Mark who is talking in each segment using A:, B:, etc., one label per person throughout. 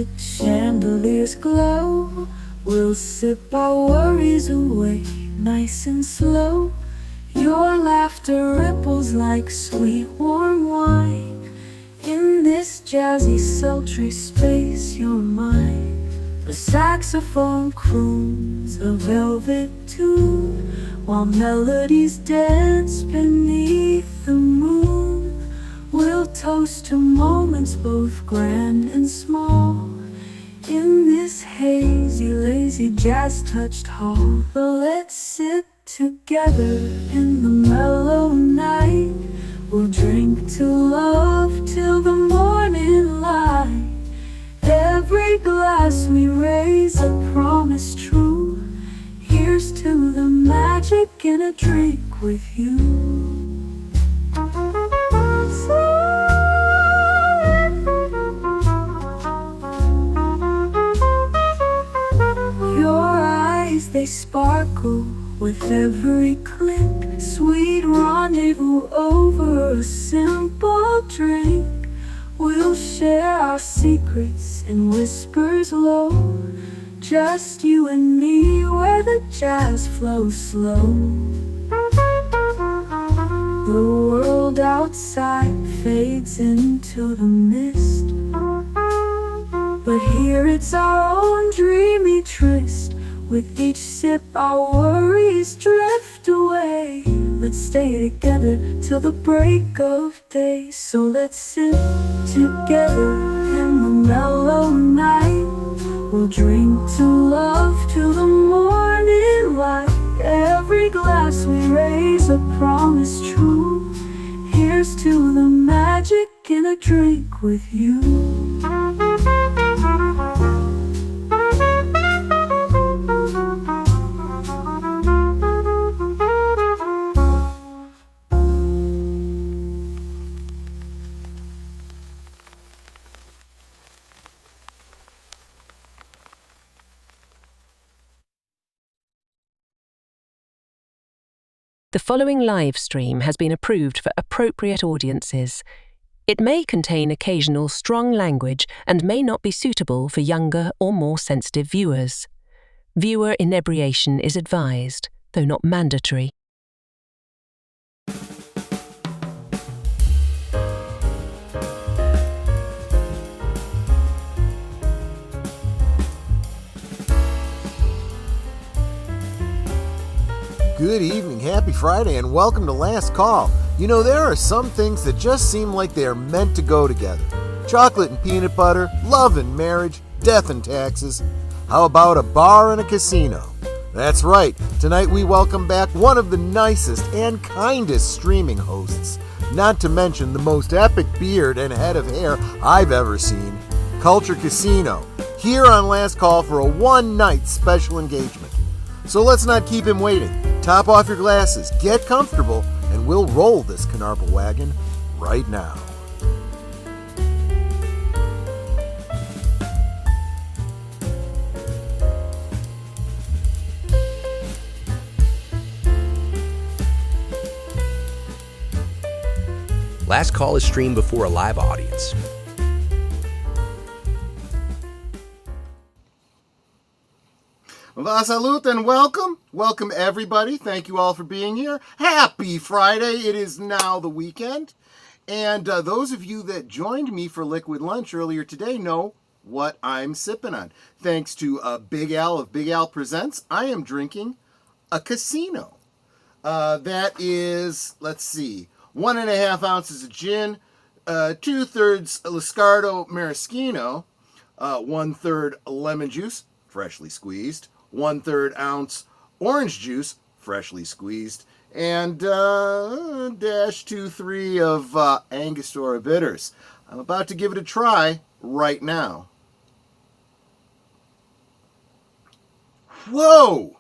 A: lit chandeliers glow. We'll sip our worries away, nice and slow. Your laughter ripples like sweet warm wine. In this jazzy sultry space you're mine. The saxophone croons a velvet tune, while melodies dance beneath the moon. We'll toast to moments both grand and small, in this hazy, lazy, jazz-touched hall. But let's sit together in the mellow night. We'll drink to love till the morning light. Every glass we raise a promise true. Here's to the magic in a drink with you. Your eyes, they sparkle with every click. Sweet rendezvous over a simple drink. We'll share our secrets in whispers low, just you and me where the jazz flows slow. The world outside fades into the mist, but here it's our own dreamy tryst. With each sip our worries drift away. Let's stay together till the break of day. So let's sit together in the mellow night. We'll drink to love till the morning light. Every glass we raise a promise true. Here's to the magic in a drink with you.
B: The following live stream has been approved for appropriate audiences. It may contain occasional strong language and may not be suitable for younger or more sensitive viewers. Viewer inebriation is advised, though not mandatory.
C: Good evening, happy Friday, and welcome to Last Call. You know, there are some things that just seem like they are meant to go together. Chocolate and peanut butter, love and marriage, death and taxes. How about a bar and a casino? That's right, tonight we welcome back one of the nicest and kindest streaming hosts, not to mention the most epic beard and head of hair I've ever seen, Culture Casino, here on Last Call for a one-night special engagement. So let's not keep him waiting. Top off your glasses, get comfortable, and we'll roll this Canarble Wagon right now.
D: Last Call is streamed before a live audience.
C: Well, salute and welcome. Welcome, everybody. Thank you all for being here. Happy Friday. It is now the weekend. And those of you that joined me for Liquid Lunch earlier today know what I'm sipping on. Thanks to Big Al of Big Al Presents, I am drinking a Casino. That is, let's see, 1.5 ounces of gin, 2/3 Lascardo Maraschino, 1/3 lemon juice, freshly squeezed, 1/3 ounce orange juice, freshly squeezed, and dash 2-3 of Angostura bitters. I'm about to give it a try right now. Whoa!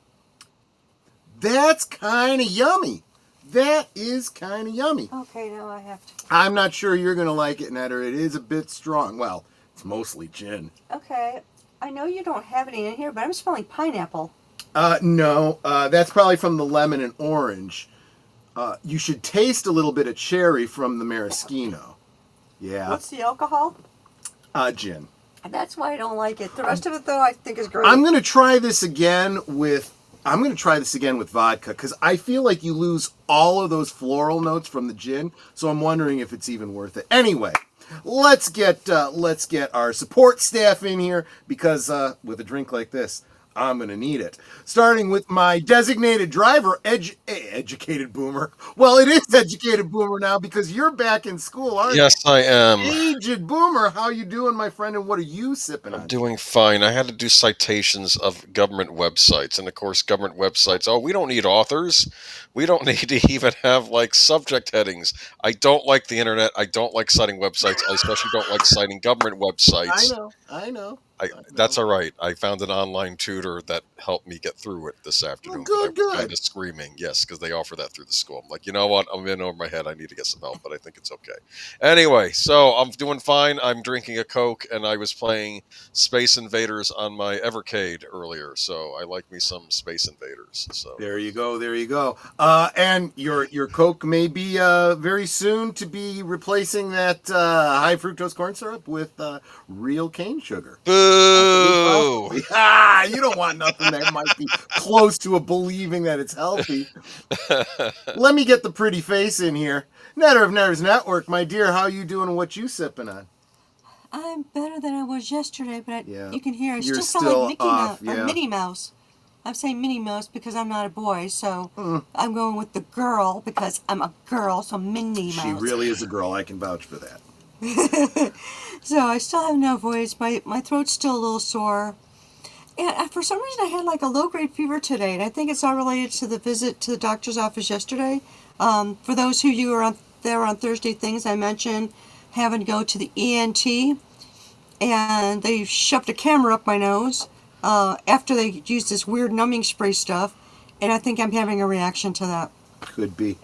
C: That's kind of yummy. That is kind of yummy.
E: Okay, now I have to.
C: I'm not sure you're going to like it, Netter. It is a bit strong. Well, it's mostly gin.
E: Okay, I know you don't have any in here, but I'm smelling pineapple.
C: No, that's probably from the lemon and orange. You should taste a little bit of cherry from the maraschino. Yeah.
E: What's the alcohol?
C: Gin.
E: That's why I don't like it. The rest of it, though, I think is great.
C: I'm gonna try this again with vodka because I feel like you lose all of those floral notes from the gin. So I'm wondering if it's even worth it. Anyway, let's get our support staff in here because with a drink like this, I'm going to need it. Starting with my designated driver, educated boomer. Well, it is educated boomer now because you're back in school, aren't you?
F: Yes, I am.
C: Aged boomer, how you doing, my friend, and what are you sipping on?
F: I'm doing fine. I had to do citations of government websites, and of course, government websites, we don't need authors. We don't need to even have, like, subject headings. I don't like the internet. I don't like citing websites. I especially don't like citing government websites.
C: I know.
F: That's all right. I found an online tutor that helped me get through it this afternoon.
C: Oh,
F: I was kind of screaming, yes, because they offer that through the school. I'm like, you know what? I'm in over my head. I need to get some help, but I think it's okay. Anyway, so I'm doing fine. I'm drinking a Coke, and I was playing Space Invaders on my Evercade earlier, so I like me some Space Invaders. So
C: there you go. And your Coke may be very soon to be replacing that high fructose corn syrup with real cane sugar.
F: Boo!
C: You don't want nothing that might be close to a believing that it's healthy. Let me get the pretty face in here. Netter of Netters Network, my dear, how you doing and what you sipping on?
E: I'm better than I was yesterday, but you can hear I
C: You're
E: still sound like Mickey
C: off,
E: Mouse, or Minnie Mouse. I'm saying Minnie Mouse because I'm not a boy, so I'm going with the girl because I'm a girl, so Minnie Mouse.
C: She really is a girl. I can vouch for that.
E: So I still have no voice. My throat's still a little sore. And for some reason I had like a low-grade fever today, and I think it's all related to the visit to the doctor's office yesterday. For those of you who were there on Thursday things, I mentioned having to go to the ENT, and they shoved a camera up my nose after they used this weird numbing spray stuff, and I think I'm having a reaction to that.
C: Could be.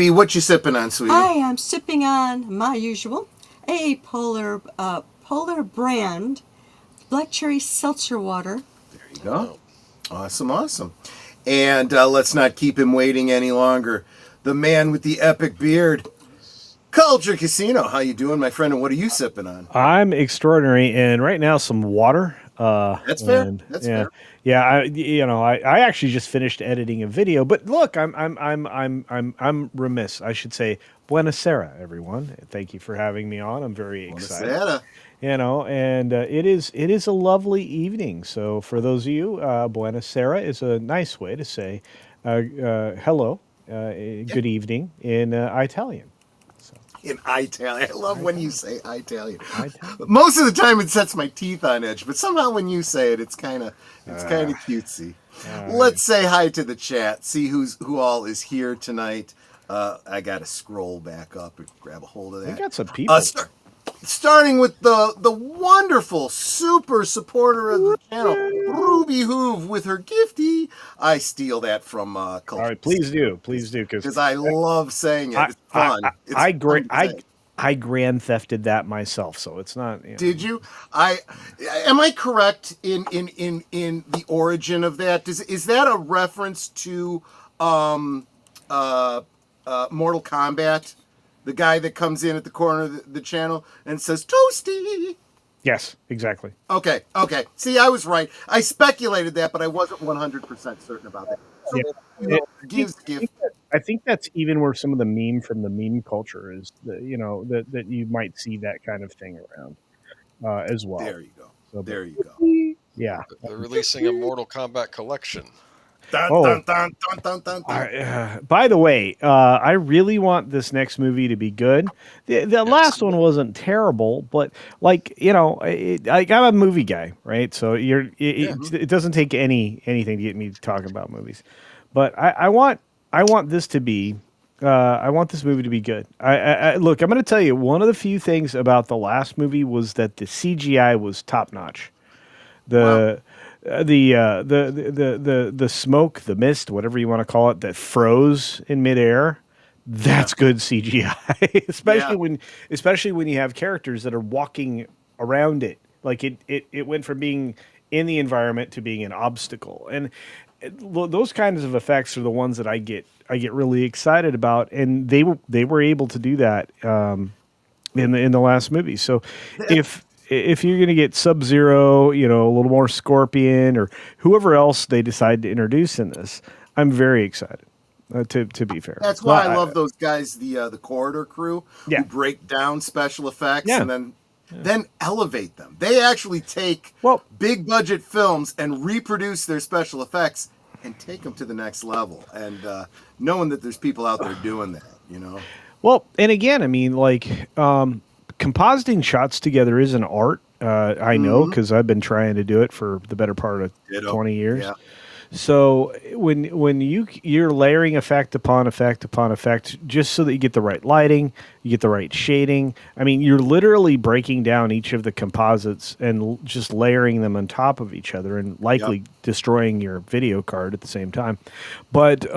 C: What you sipping on, sweetie?
E: I am sipping on my usual, a Polar brand black cherry seltzer water.
C: There you go. Awesome. And let's not keep him waiting any longer. The man with the epic beard, Culture Casino. How you doing, my friend? And what are you sipping on?
G: I'm extraordinary, and right now some water.
C: That's fair. That's fair.
G: Yeah, I actually just finished editing a video, but look, I'm remiss. I should say, buonasera, everyone. Thank you for having me on. I'm very excited.
C: Buonasera.
G: And it is a lovely evening. So for those of you, buonasera is a nice way to say hello, good evening in Italian.
C: In Italian. I love when you say Italian. Most of the time it sets my teeth on edge, but somehow when you say it, it's kind of cutesy. Let's say hi to the chat. See who all is here tonight. I got to scroll back up and grab a hold of that.
G: We got some people.
C: Starting with the wonderful super supporter of the channel, RubyHoove, with her gifty. I steal that from Culture.
G: All right, please do, because
C: I love saying it. It's fun.
G: I grand thefted that myself, so it's not.
C: Did you? Am I correct in the origin of that? Is that a reference to Mortal Kombat? The guy that comes in at the corner of the channel and says, "Toasty."
G: Yes, exactly.
C: Okay. See, I was right. I speculated that, but I wasn't 100% certain about that. So,
G: I think that's even where some of the meme from the meme culture is, that you might see that kind of thing around as well.
C: There you go. There you go.
G: Yeah.
F: They're releasing a Mortal Kombat collection.
C: Dun, dun, dun.
G: By the way, I really want this next movie to be good. The last one wasn't terrible, but I'm a movie guy, right? So it doesn't take anything to get me to talk about movies. But I want this to be. I want this movie to be good. Look, I'm going to tell you, one of the few things about the last movie was that the CGI was top notch. The smoke, the mist, whatever you want to call it, that froze in midair. That's good CGI, especially when you have characters that are walking around it. Like it went from being in the environment to being an obstacle, and those kinds of effects are the ones that I get really excited about, and they were able to do that in the last movie. So if if you're going to get Sub-Zero, a little more Scorpion, or whoever else they decide to introduce in this, I'm very excited. To be fair,
C: That's why I love those guys, the corridor crew, who break down special effects and then elevate them. They actually take big budget films and reproduce their special effects and take them to the next level. And knowing that there's people out there doing that,
G: Well, and again, I mean, like, compositing shots together is an art. I know, because I've been trying to do it for the better part of 20 years. Yeah. So when you're layering effect upon effect upon effect, just so that you get the right lighting, you get the right shading. I mean, you're literally breaking down each of the composites and just layering them on top of each other, and likely destroying your video card at the same time. But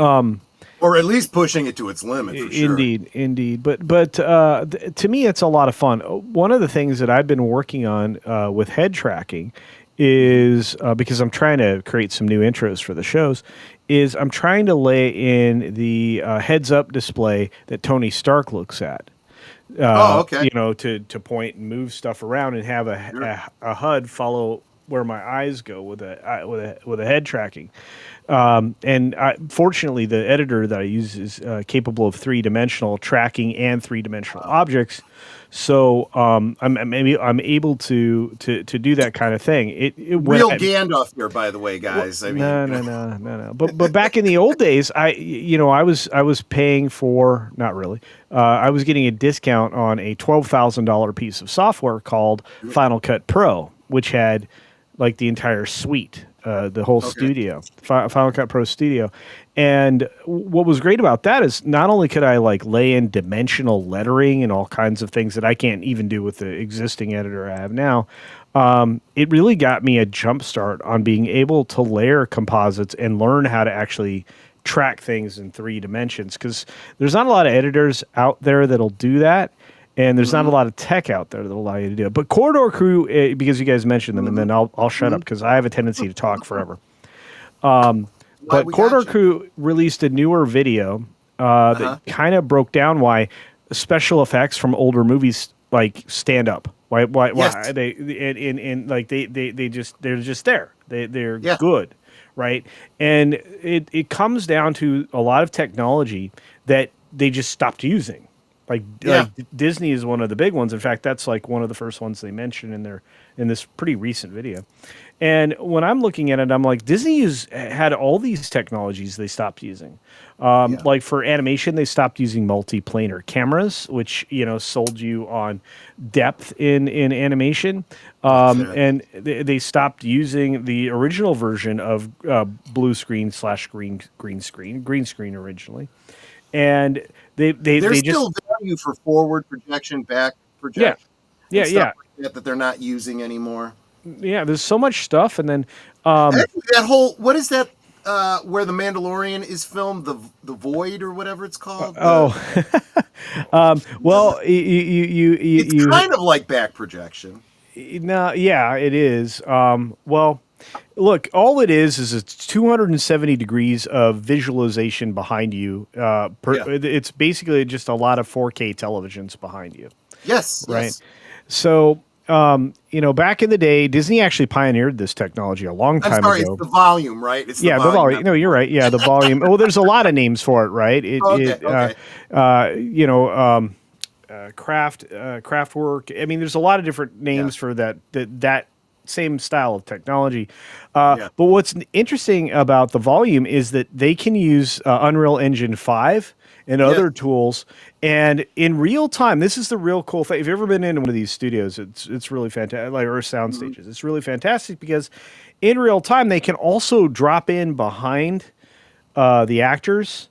C: or at least pushing it to its limit. For sure.
G: Indeed. But to me, it's a lot of fun. One of the things that I've been working on with head tracking is because I'm trying to create some new intros for the shows, is I'm trying to lay in the heads-up display that Tony Stark looks at. To point and move stuff around and have a HUD follow where my eyes go with a head tracking. Fortunately, the editor that I use is capable of 3-dimensional tracking and 3-dimensional objects. So I'm able to do that kind of thing.
C: Real Gandalf here, by the way, guys.
G: No. But back in the old days, I was paying for, not really. I was getting a discount on a $12,000 piece of software called Final Cut Pro, which had like the entire suite. The whole studio, Final Cut Pro Studio. And what was great about that is not only could I like lay in dimensional lettering and all kinds of things that I can't even do with the existing editor I have now, it really got me a jump start on being able to layer composites and learn how to actually track things in 3 dimensions, because there's not a lot of editors out there that'll do that. And there's not a lot of tech out there that'll allow you to do it. But Corridor Crew, because you guys mentioned them, and then I'll shut up because I have a tendency to talk forever. But Corridor Crew released a newer video that kind of broke down why special effects from older movies like stand up. Why they're just there. They're good, right? And it comes down to a lot of technology that they just stopped using. Like Disney is one of the big ones. In fact, that's like one of the first ones they mentioned in this pretty recent video. And when I'm looking at it, I'm like, Disney had all these technologies they stopped using. Like for animation, they stopped using multi-planar cameras, which sold you on depth in animation. And they stopped using the original version of blue screen / green screen originally. And there's
C: still value for forward projection, back projection. Like that they're not using anymore.
G: Yeah, there's so much stuff, and then
C: actually, that whole, what is that? Where the Mandalorian is filmed, the Void or whatever it's called.
G: Well,
C: it's kind of like back projection.
G: No, yeah, it is. Well. Look, all it is it's 270 degrees of visualization behind you. It's basically just a lot of 4K televisions behind you.
C: Yes.
G: Right.
C: Yes.
G: So, back in the day, Disney actually pioneered this technology a long time ago.
C: It's the volume, right? It's
G: the volume. No, you're right. Yeah, the volume. Well, there's a lot of names for it, right? Craft work. I mean, there's a lot of different names for that same style of technology. But what's interesting about the volume is that they can use Unreal Engine 5 and other tools. And in real time, this is the real cool thing. If you've ever been in one of these studios, it's really fantastic, or sound stages. It's really fantastic because in real time, they can also drop in behind the actors.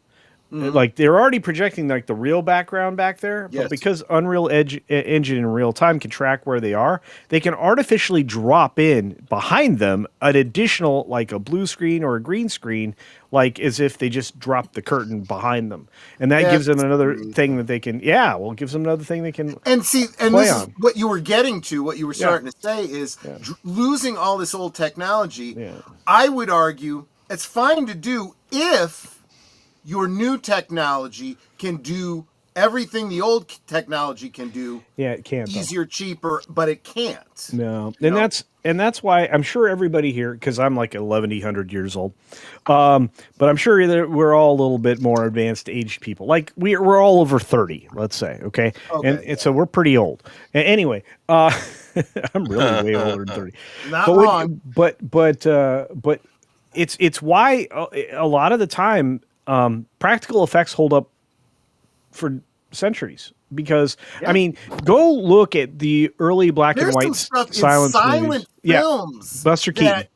G: Like they're already projecting like the real background back there, but because Unreal Engine in real time can track where they are, they can artificially drop in behind them an additional, like a blue screen or a green screen, like as if they just dropped the curtain behind them, and that gives them another thing that they can. Yeah, well, it gives them another thing they can.
C: And see, and this is what you were getting to. What you were starting to say is losing all this old technology. Yeah. I would argue it's fine to do if your new technology can do everything the old technology can do.
G: Yeah, it can't.
C: Easier, cheaper, but it can't.
G: No, and that's why I'm sure everybody here, because I'm like 1,100 years old, but I'm sure that we're all a little bit more advanced aged people. Like we're all over 30, let's say, okay, and so we're pretty old. Anyway, I'm really way older than 30.
C: Not wrong.
G: But it's why a lot of the time practical effects hold up for centuries. Because I mean, go look at the early black and white silent
C: films.
G: Yeah, Buster Keaton.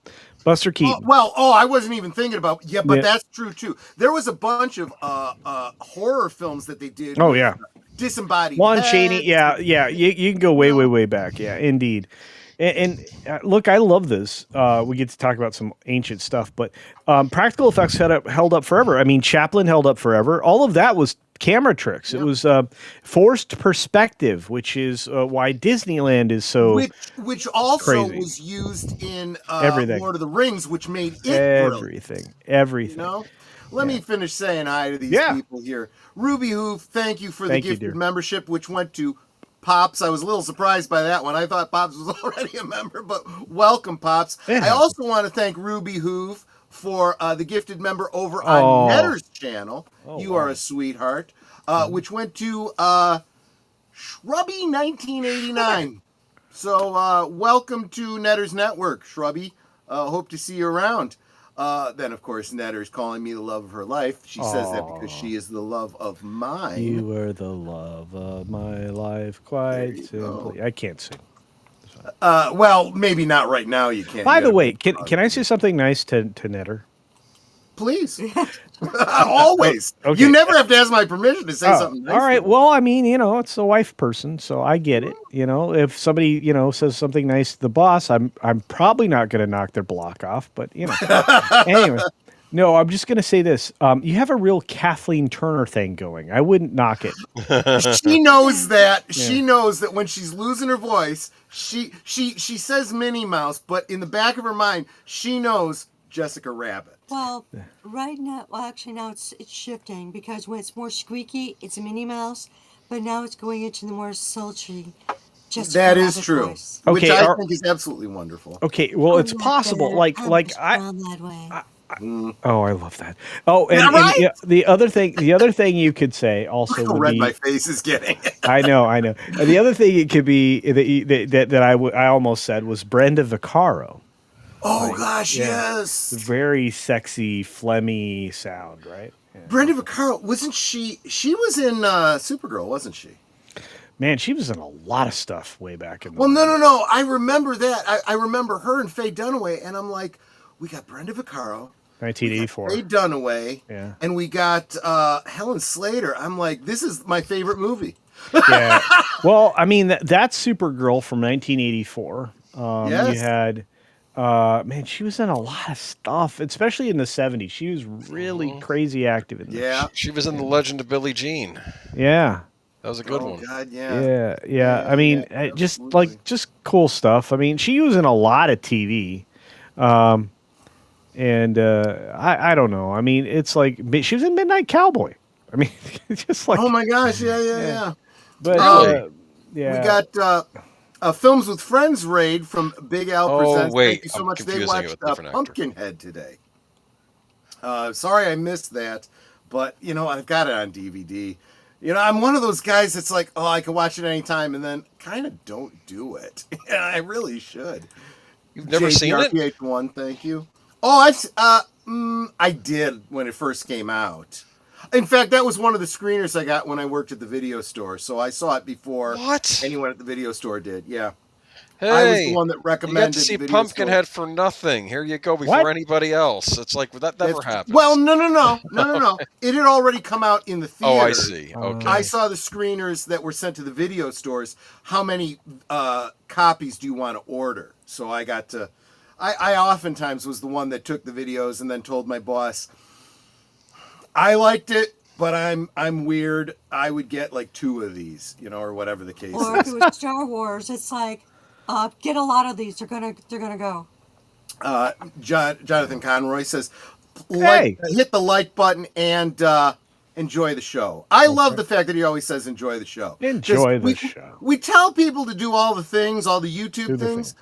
G: Buster Keaton.
C: I wasn't even thinking about. Yeah, but that's true too. There was a bunch of horror films that they did.
G: Oh yeah,
C: disembodied.
G: Lon Chaney. Yeah. You can go way back. Yeah, indeed. And look, I love this. We get to talk about some ancient stuff, but practical effects held up forever. I mean, Chaplin held up forever. All of that was camera tricks. Yep. It was forced perspective, which is why Disneyland is so
C: which also
G: crazy.
C: Was used in
G: everything.
C: Lord of the Rings, which made it
G: everything.
C: You know? Let me finish saying hi to these people here. RubyHoove, thank you for the gifted membership, which went to Pops. I was a little surprised by that one. I thought Pops was already a member, but welcome, Pops. I also want to thank Rubyhoove for the gifted member over on Netter's channel. You are a sweetheart. Which went to Shrubby 1989. So welcome to Netter's Network, Shrubby. Hope to see you around. Then, of course, Netter's calling me the love of her life. She says that because she is the love of mine.
G: You are the love of my life, quite simply. I can't sing.
C: Well, maybe not right now. You can't.
G: By the way, can I say something nice to Netter?
C: Please. Always. Okay. You never have to ask my permission to say something nice.
G: All right. Well, I mean, it's a wife person, so I get it. If somebody, says something nice to the boss, I'm probably not going to knock their block off, but anyway. No, I'm just going to say this. You have a real Kathleen Turner thing going. I wouldn't knock it.
C: She knows that. Yeah. She knows that when she's losing her voice, she says Minnie Mouse, but in the back of her mind, she knows Jessica Rabbit.
E: Well, right now, actually now it's shifting because when it's more squeaky, it's a Minnie Mouse, but now it's going into the more sultry Jessica
C: That
E: Rabbit
C: is true.
E: voice.
C: Which I think is absolutely wonderful.
G: Okay, well, it's possible. I love that. Oh, and the other thing you could say also would
C: red
G: be,
C: my face is getting.
G: I know. The other thing it could be that I almost said was Brenda Vaccaro.
C: Oh gosh, yes.
G: Very sexy, phlegmy sound, right? Yeah.
C: Brenda Vaccaro, wasn't she? She was in Supergirl, wasn't she?
G: Man, she was in a lot of stuff way back in the
C: Well, no. I remember that. I remember her and Faye Dunaway, and I'm like, we got Brenda Vaccaro.
G: 1984.
C: Faye Dunaway.
G: Yeah.
C: And we got Helen Slater. I'm like, this is my favorite movie.
G: Yeah. Well, I mean, that's Supergirl from 1984.
C: Yes.
G: You had... she was in a lot of stuff, especially in the 70s. She was really crazy active in that.
C: Yeah.
F: She was in The Legend of Billie Jean.
G: Yeah.
F: That was a good one.
C: God, yeah.
G: Yeah. I mean, just cool stuff. I mean, she was in a lot of TV. I don't know. I mean, it's like she was in Midnight Cowboy. I mean, just like...
C: Oh my gosh, yeah.
G: But,
C: we got... Films with Friends raid from Big Al Presents.
F: Wait.
C: Thank you so much. They watched Pumpkinhead today. Sorry I missed that, but I've got it on DVD. I'm one of those guys that's like, I can watch it anytime, and then kind of don't do it. I really should.
F: You've never seen it?
C: RPH1, thank you. Oh, I did when it first came out. In fact, that was one of the screeners I got when I worked at the video store. So I saw it before anyone at the video store did. Yeah.
F: Hey,
C: I was the one that recommended.
F: You got to see Pumpkinhead for nothing. Here you go before anybody else. It's like that never happens.
C: Well, no. It had already come out in the theater.
F: Oh, I see. Okay.
C: I saw the screeners that were sent to the video stores. How many copies do you want to order? So I got to. I oftentimes was the one that took the videos and then told my boss, I liked it, but I'm weird. I would get like 2 of these, or whatever the case
E: or
C: is.
E: if it was Star Wars, it's like, get a lot of these. They're gonna go.
C: Jonathan Conroy says, hit the like button and enjoy the show. I love the fact that he always says enjoy the show.
G: Enjoy the show.
C: We tell people to do all the things, all the YouTube things,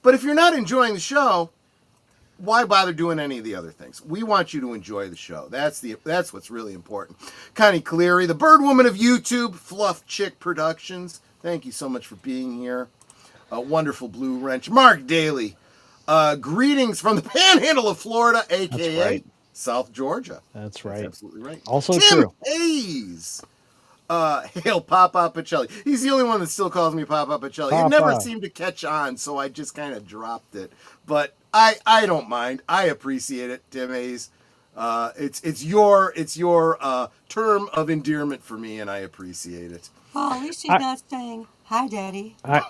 C: but if you're not enjoying the show, why bother doing any of the other things? We want you to enjoy the show. That's what's really important. Connie Cleary, the bird woman of YouTube, Fluff Chick Productions. Thank you so much for being here. A wonderful Blue Wrench. Mark Daly. Greetings from the Panhandle of Florida, a.k.a. South Georgia.
G: That's right.
C: That's absolutely right.
G: Also
C: Tim
G: true.
C: Hayes. Hail Papa Pacelli. He's the only one that still calls me Papa Pacelli.
G: Papa.
C: It never seemed to catch on, so I just kind of dropped it. But I don't mind. I appreciate it, Tim Hayes. It's your term of endearment for me, and I appreciate it.
E: Oh, at least he's not saying hi, Daddy.
C: Yeah,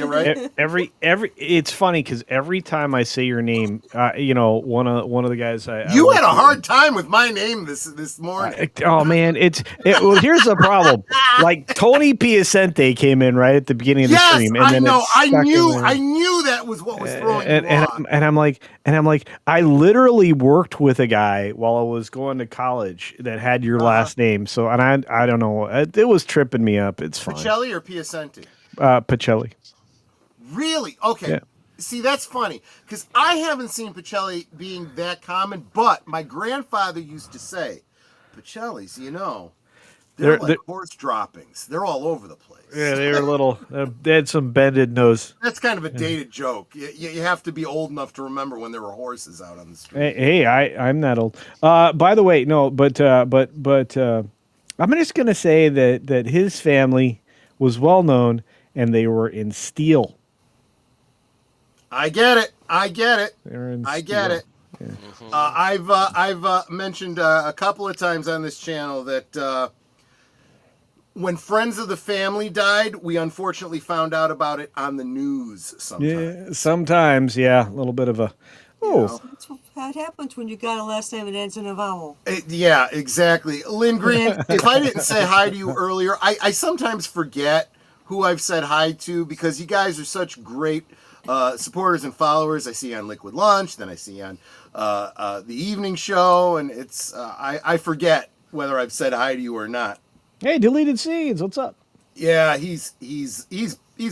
C: right.
G: Every it's funny because every time I say your name, one of the guys
C: You had a hard time with my name this morning.
G: Oh man, well, here's the problem. Like Tony Piacente came in right at the beginning of the stream, and then
C: I knew that was what was throwing you off.
G: And I'm like, I literally worked with a guy while I was going to college that had your last name. So, and I don't know, it was tripping me up. It's fine.
C: Pacelli or Piacente?
G: Pacelli.
C: Really? Okay.
G: Yeah.
C: See, that's funny because I haven't seen Pacelli being that common, but my grandfather used to say, Pacelli's, they're like horse droppings. They're all over the place.
G: Yeah, they were little. They had some bended nose.
C: That's kind of a dated joke. You have to be old enough to remember when there were horses out on the street.
G: Hey, I'm not old. By the way, no, but I'm just gonna say that his family was well known, and they were in steel.
C: I get it. I get it.
G: Yeah.
C: I've mentioned a couple of times on this channel that when friends of the family died, we unfortunately found out about it on the news sometimes.
G: Yeah, sometimes, yeah, a little bit of a. Oh,
E: That's what happens when you got a last name that ends in a vowel.
C: Yeah, exactly. Lynn Green, if I didn't say hi to you earlier, I sometimes forget who I've said hi to because you guys are such great supporters and followers. I see on Liquid Lunch, then I see on the evening show, and it's I forget whether I've said hi to you or not.
G: hey, deleted scenes. What's up?
C: Yeah, he's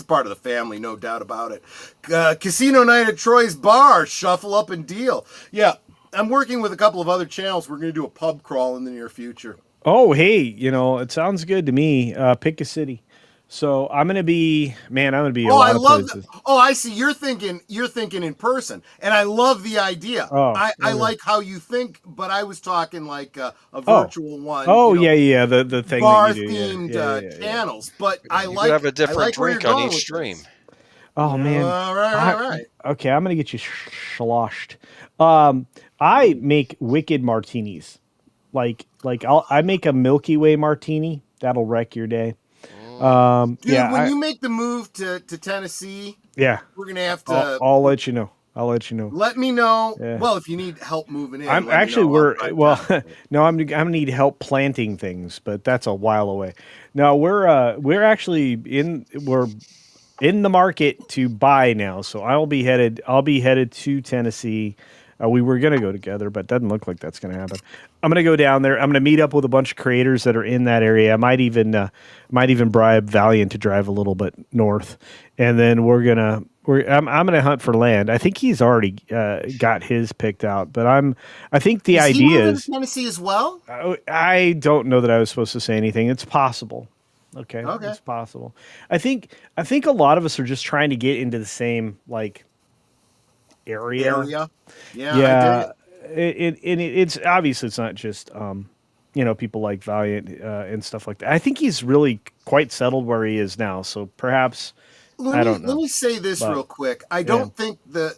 C: part of the family, no doubt about it. Casino night at Troy's Bar, shuffle up and deal. Yeah, I'm working with a couple of other channels. We're going to do a pub crawl in the near future.
G: Oh, hey, it sounds good to me. Pick a city. So I'm gonna be a lot of places.
C: Oh, I see. You're thinking in person, and I love the idea. I like how you think, but I was talking like a virtual one.
G: Oh, yeah, the thing
C: bar
G: that you do.
C: themed channels. But
F: You could have a different drink on each stream.
G: Oh man!
C: All right.
G: Okay, I'm gonna get you sloshed. I make wicked martinis. I make a Milky Way martini that'll wreck your day.
C: Dude, when you make the move to Tennessee,
G: yeah,
C: we're gonna have to.
G: I'll let you know.
C: Let me know.
G: Yeah.
C: Well, if you need help moving in,
G: I'm gonna need help planting things, but that's a while away. No, we're actually in the market to buy now, so I'll be headed to Tennessee. We were gonna go together, but it doesn't look like that's gonna happen. I'm gonna go down there. I'm gonna meet up with a bunch of creators that are in that area. I might even bribe Valiant to drive a little bit north, and then I'm gonna hunt for land. I think he's already got his picked out, but I think the idea is
C: Tennessee as well.
G: I don't know that I was supposed to say anything. It's possible. Okay, it's possible. I think a lot of us are just trying to get into the same area.
C: Yeah.
G: It's obviously it's not just people like Valiant and stuff like that. I think he's really quite settled where he is now. So perhaps I don't know.
C: Let me say this real quick. I don't think the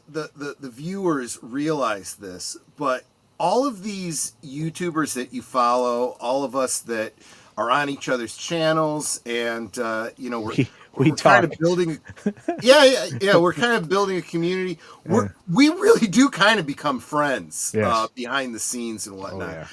C: viewers realize this, but all of these YouTubers that you follow, all of us that are on each other's channels, and we're kind of building. We're kind of building a community. We really do kind of become friends behind the scenes and whatnot.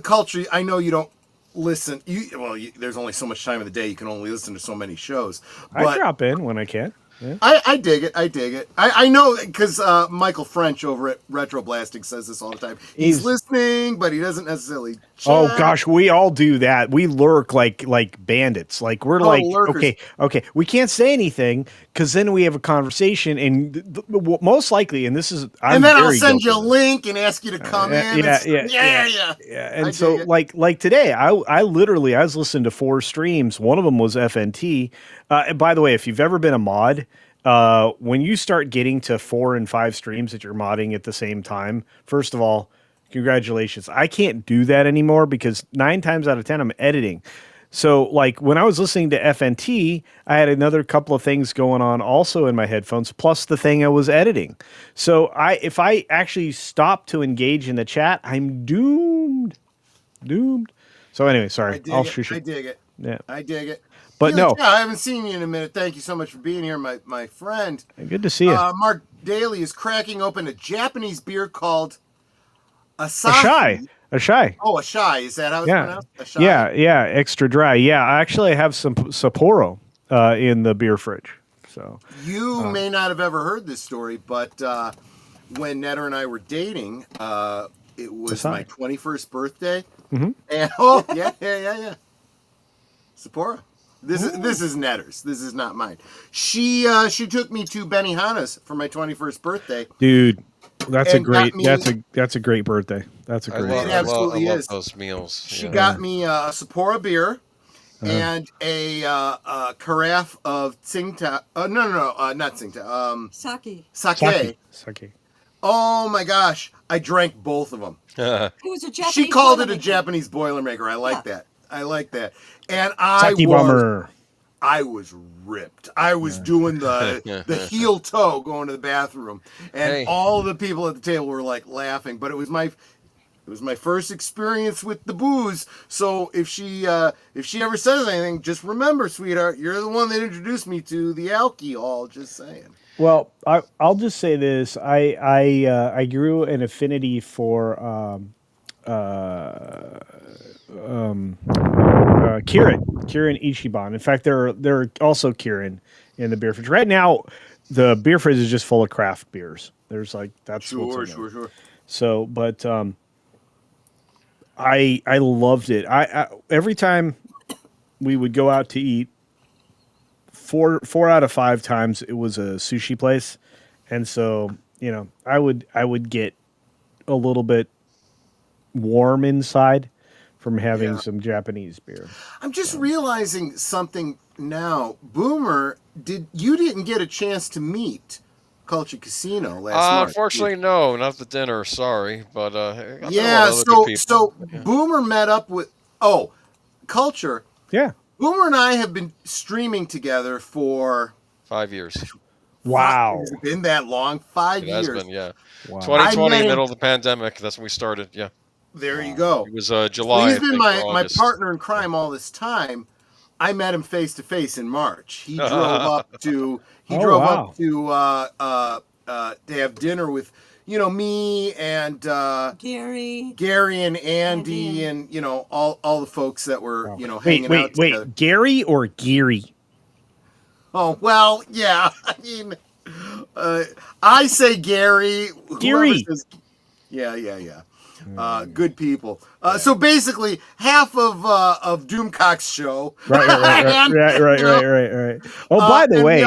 C: Culture. I know you don't listen. There's only so much time in the day. You can only listen to so many shows.
G: But I drop in when I can.
C: I dig it. I dig it. I know because Michael French over at Retroblasting says this all the time. He's listening, but he doesn't necessarily chat.
G: Oh gosh, we all do that. We lurk like bandits. Like we're like,
C: lurkers.
G: okay, we can't say anything because then we have a conversation, and most likely, and this is,
C: and then I'll send you a link and ask you to come in.
G: Yeah. And so like today, I was listening to 4 streams. One of them was FNT. And by the way, if you've ever been a mod, when you start getting to 4 and 5 streams that you're modding at the same time, first of all, congratulations. I can't do that anymore because 9 times out of 10 I'm editing. So like when I was listening to FNT, I had another couple of things going on also in my headphones, plus the thing I was editing. So if I actually stop to engage in the chat, I'm doomed. So anyway, sorry. I'll shoot you.
C: I dig it.
G: Yeah.
C: I dig it.
G: But no,
C: I haven't seen you in a minute. Thank you so much for being here, my friend.
G: Good to see you.
C: Mark Daly is cracking open a Japanese beer called Asahi.
G: Ashai.
C: Oh, Ashai. Is that how it's pronounced? Ashai.
G: Yeah, extra dry. Yeah, I actually have some Sapporo in the beer fridge. So
C: you may not have ever heard this story, but when Netter and I were dating, it was my 21st birthday, and yeah, Sapporo. This is Netter's. This is not mine. She took me to Benihana's for my 21st birthday.
G: Dude, that's a great birthday. That's a great.
C: It absolutely
F: I love
C: is.
F: those meals.
C: She got me a Sapporo beer and a carafe of Tsingtao. Not Tsingtao.
E: Sake.
C: Oh my gosh, I drank both of them.
E: It was a Japanese.
C: She called it a Japanese Boilermaker. I like that. And I was ripped. I was doing the heel toe going to the bathroom, and all the people at the table were like laughing. But it was my first experience with the booze. So if she ever says anything, just remember, sweetheart, you're the one that introduced me to the alcohol. Just saying.
G: Well, I'll just say this: I grew an affinity for Kirin Ichiban. In fact, there are also Kirin in the beer fridge. Right now, the beer fridge is just full of craft beers. There's that's
C: sure.
G: So, but I loved it. I every time we would go out to eat, four out of 5 times it was a sushi place, and so I would get a little bit warm inside from having some Japanese beer.
C: I'm just realizing something now. Boomer, you didn't get a chance to meet Culture Casino last March?
F: Unfortunately, no, not the dinner. Sorry, but
C: so Boomer met up with Culture.
G: Yeah,
C: Boomer and I have been streaming together for
F: 5 years.
G: Wow,
C: has it been that long? 5 years.
F: It has been, yeah.
G: Wow.
F: 2020, middle of the pandemic. That's when we started. Yeah.
C: There you go.
F: It was July.
C: He's been my partner in crime all this time. I met him face to face in March. He drove up to have dinner with me and Gary and Andy and all the folks that were hanging out together.
G: Wait, Gary or Geary?
C: Oh well, yeah. I mean, I say Gary.
G: Geary.
C: Yeah. Good people. So basically, half of Doomcock's show.
G: Right. Oh, by the way,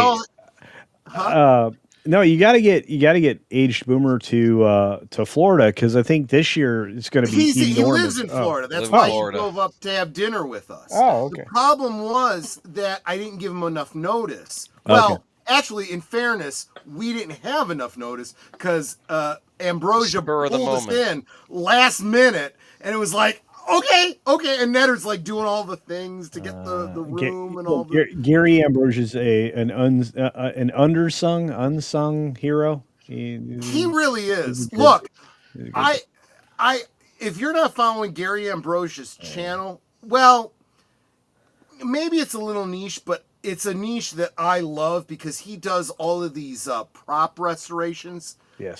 G: no, you gotta get Aged Boomer to Florida because I think this year it's going to be.
C: He lives in Florida. That's why he drove up to have dinner with us.
G: Oh, okay.
C: The problem was that I didn't give him enough notice. Well, actually, in fairness, we didn't have enough notice because Ambrosia pulled us in last minute, and it was like, okay, and Netter's like doing all the things to get the room and all.
G: Gary Ambrosia's an unsung hero.
C: He really is. Look, I if you're not following Gary Ambrosia's channel, well, maybe it's a little niche, but it's a niche that I love because he does all of these prop restorations,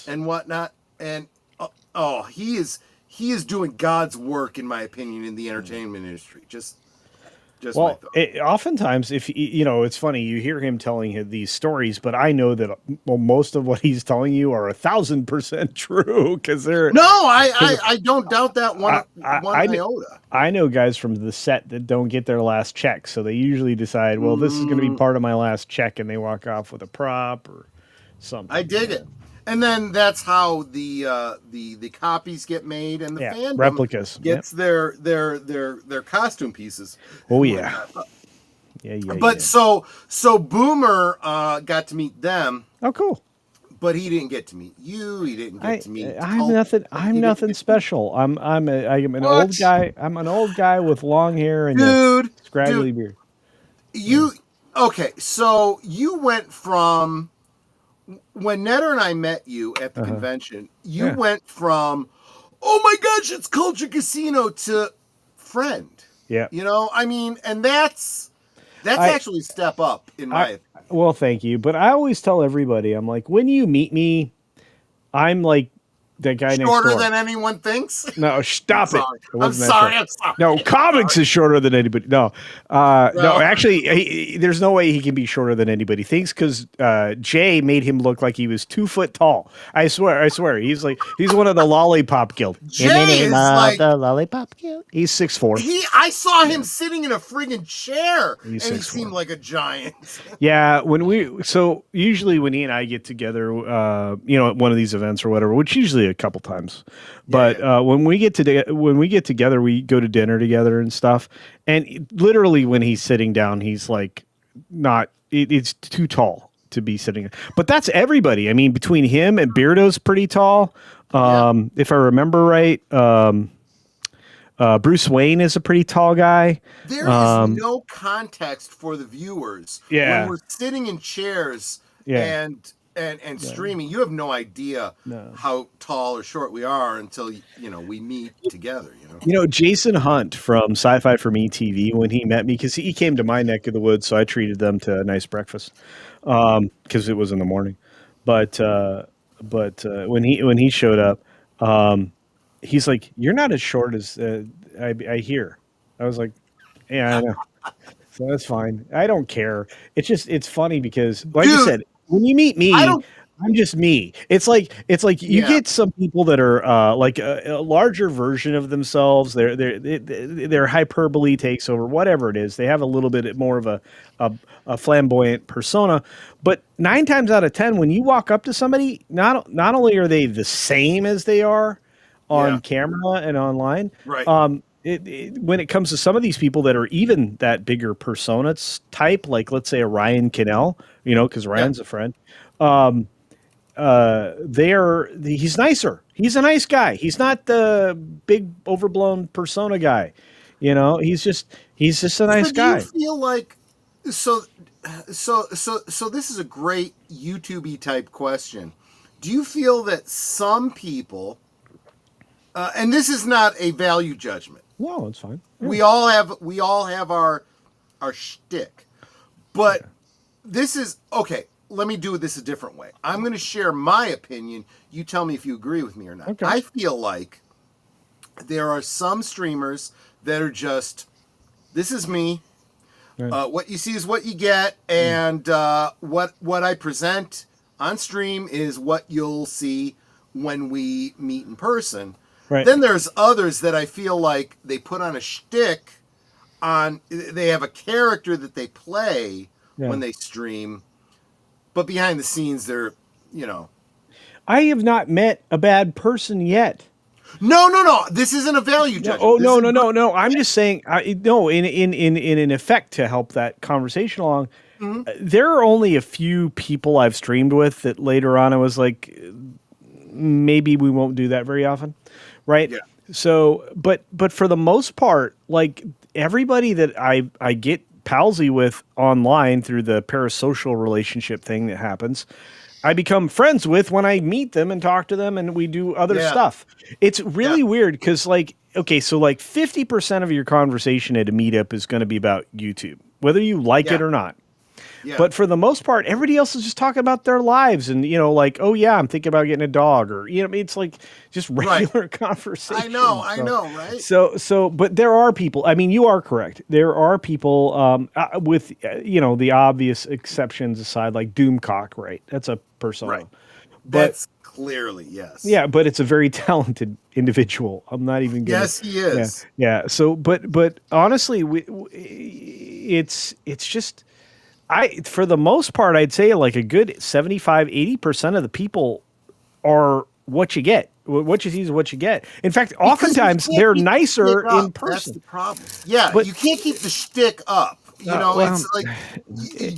C: and whatnot, and he is doing God's work in my opinion in the entertainment industry. Just Just my thought.
G: Oftentimes, if it's funny, you hear him telling these stories, but I know that most of what he's telling you are 1,000% true because they're
C: I don't doubt that one iota.
G: I know guys from the set that don't get their last check, so they usually decide, well, this is going to be part of my last check, and they walk off with a prop or something.
C: I dig it. And then that's how the copies get made, and the fandom
G: replicas
C: gets their costume pieces.
G: Oh yeah,
C: But so Boomer got to meet them.
G: Oh, cool.
C: But he didn't get to meet you. He didn't get to meet.
G: I'm nothing special. I'm an old guy. I'm an old guy with long hair and a scraggly beard.
C: Okay? So you went from. When Netter and I met you at the convention, you went from, oh my gosh, it's Culture Casino to friend.
G: Yeah.
C: And that's actually a step up in my opinion.
G: Well, thank you. But I always tell everybody, I'm like, when you meet me, I'm like that guy next door.
C: Shorter than anyone thinks?
G: No, stop it.
C: I'm sorry.
G: No, comics is shorter than anybody. No, actually, there's no way he can be shorter than anybody thinks because Jay made him look like he was 2 foot tall. I swear. He's one of the Lollipop Guild.
C: Jay is like
G: the Lollipop Guild. He's 6'4".
C: I saw him sitting in a friggin' chair, and he
G: 6'4".
C: seemed like a giant.
G: Yeah, usually when he and I get together, at one of these events or whatever, which usually a couple times, but when we get together, we go to dinner together and stuff. And literally, when he's sitting down, he's like, it's too tall to be sitting. But that's everybody. I mean, between him and Beardo's pretty tall. If I remember right, Bruce Wayne is a pretty tall guy.
C: There is no context for the viewers when we're sitting in chairs and streaming. You have no idea how tall or short we are until we meet together.
G: Jacen Hunt from Sci-Fi for Me TV, when he met me, because he came to my neck of the woods, so I treated them to a nice breakfast because it was in the morning. But when he showed up, he's like, "You're not as short as I hear." I was like, "Yeah, I know." So that's fine. I don't care. It's funny because, like you said, when you meet me, I'm just me. It's like you get some people that are like a larger version of themselves. Their hyperbole takes over, whatever it is. They have a little bit more of a flamboyant persona. But 9 times out of 10, when you walk up to somebody, not only are they the same as they are on camera and online,
C: right?
G: When it comes to some of these people that are even that bigger persona type, like let's say a Ryan Cannell, because Ryan's a friend, he's nicer. He's a nice guy. He's not the big overblown persona guy. He's just a nice guy.
C: Do you feel like so this is a great YouTube-y type question. Do you feel that some people, and this is not a value judgment.
G: No, it's fine. Yeah.
C: We all have our shtick, but this is okay. Let me do this a different way. I'm going to share my opinion. You tell me if you agree with me or not. Okay. I feel like there are some streamers that are just, this is me. Right. What you see is what you get, and what I present on stream is what you'll see when we meet in person. Right. Then there's others that I feel like they put on a shtick they have a character that they play when they stream, but behind the scenes they're,
G: I have not met a bad person yet.
C: No. This isn't a value judgment.
G: No. I'm just saying, in an effect to help that conversation along, there are only a few people I've streamed with that later on I was like, maybe we won't do that very often. Right. Yeah. So, but for the most part, like everybody that I get palsy with online through the parasocial relationship thing that happens, I become friends with when I meet them and talk to them and we do other stuff. It's really weird because so 50% of your conversation at a meetup is going to be about YouTube, whether you like it or not.
C: Yeah.
G: But for the most part, everybody else is just talking about their lives and, like, oh yeah, I'm thinking about getting a dog, or, it's like just regular conversation.
C: I know, right?
G: But there are people, I mean, you are correct. There are people with, the obvious exceptions aside, like Doomcock, right? That's a persona.
C: Right.
G: But
C: that's clearly, yes.
G: Yeah, but it's a very talented individual. I'm not even gonna.
C: Yes, he is.
G: Yeah. So, but honestly, it's just, for the most part, I'd say like a good 75-80% of the people are what you get. What you see is what you get. In fact, oftentimes they're nicer in person.
C: That's the problem. Yeah, but you can't keep the shtick up. It's like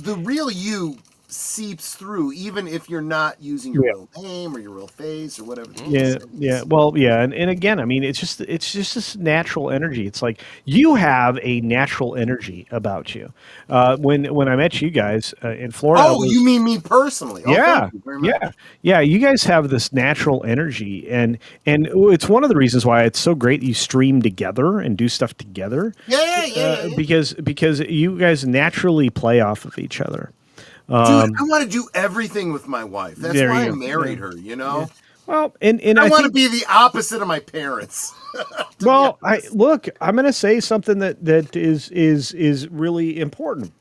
C: the real you seeps through, even if you're not using your real name or your real face or whatever.
G: Well, and again, I mean, it's just this natural energy. It's like you have a natural energy about you. When I met you guys in Florida.
C: Oh, you mean me personally? Oh,
G: yeah,
C: thank you very much.
G: yeah. You guys have this natural energy, and it's one of the reasons why it's so great that you stream together and do stuff together.
C: Yeah.
G: Because you guys naturally play off of each other.
C: Dude, I want to do everything with my wife. That's why I married her,
G: Yeah. Well, and
C: I want to be the opposite of my parents.
G: Well, I'm going to say something that is really important.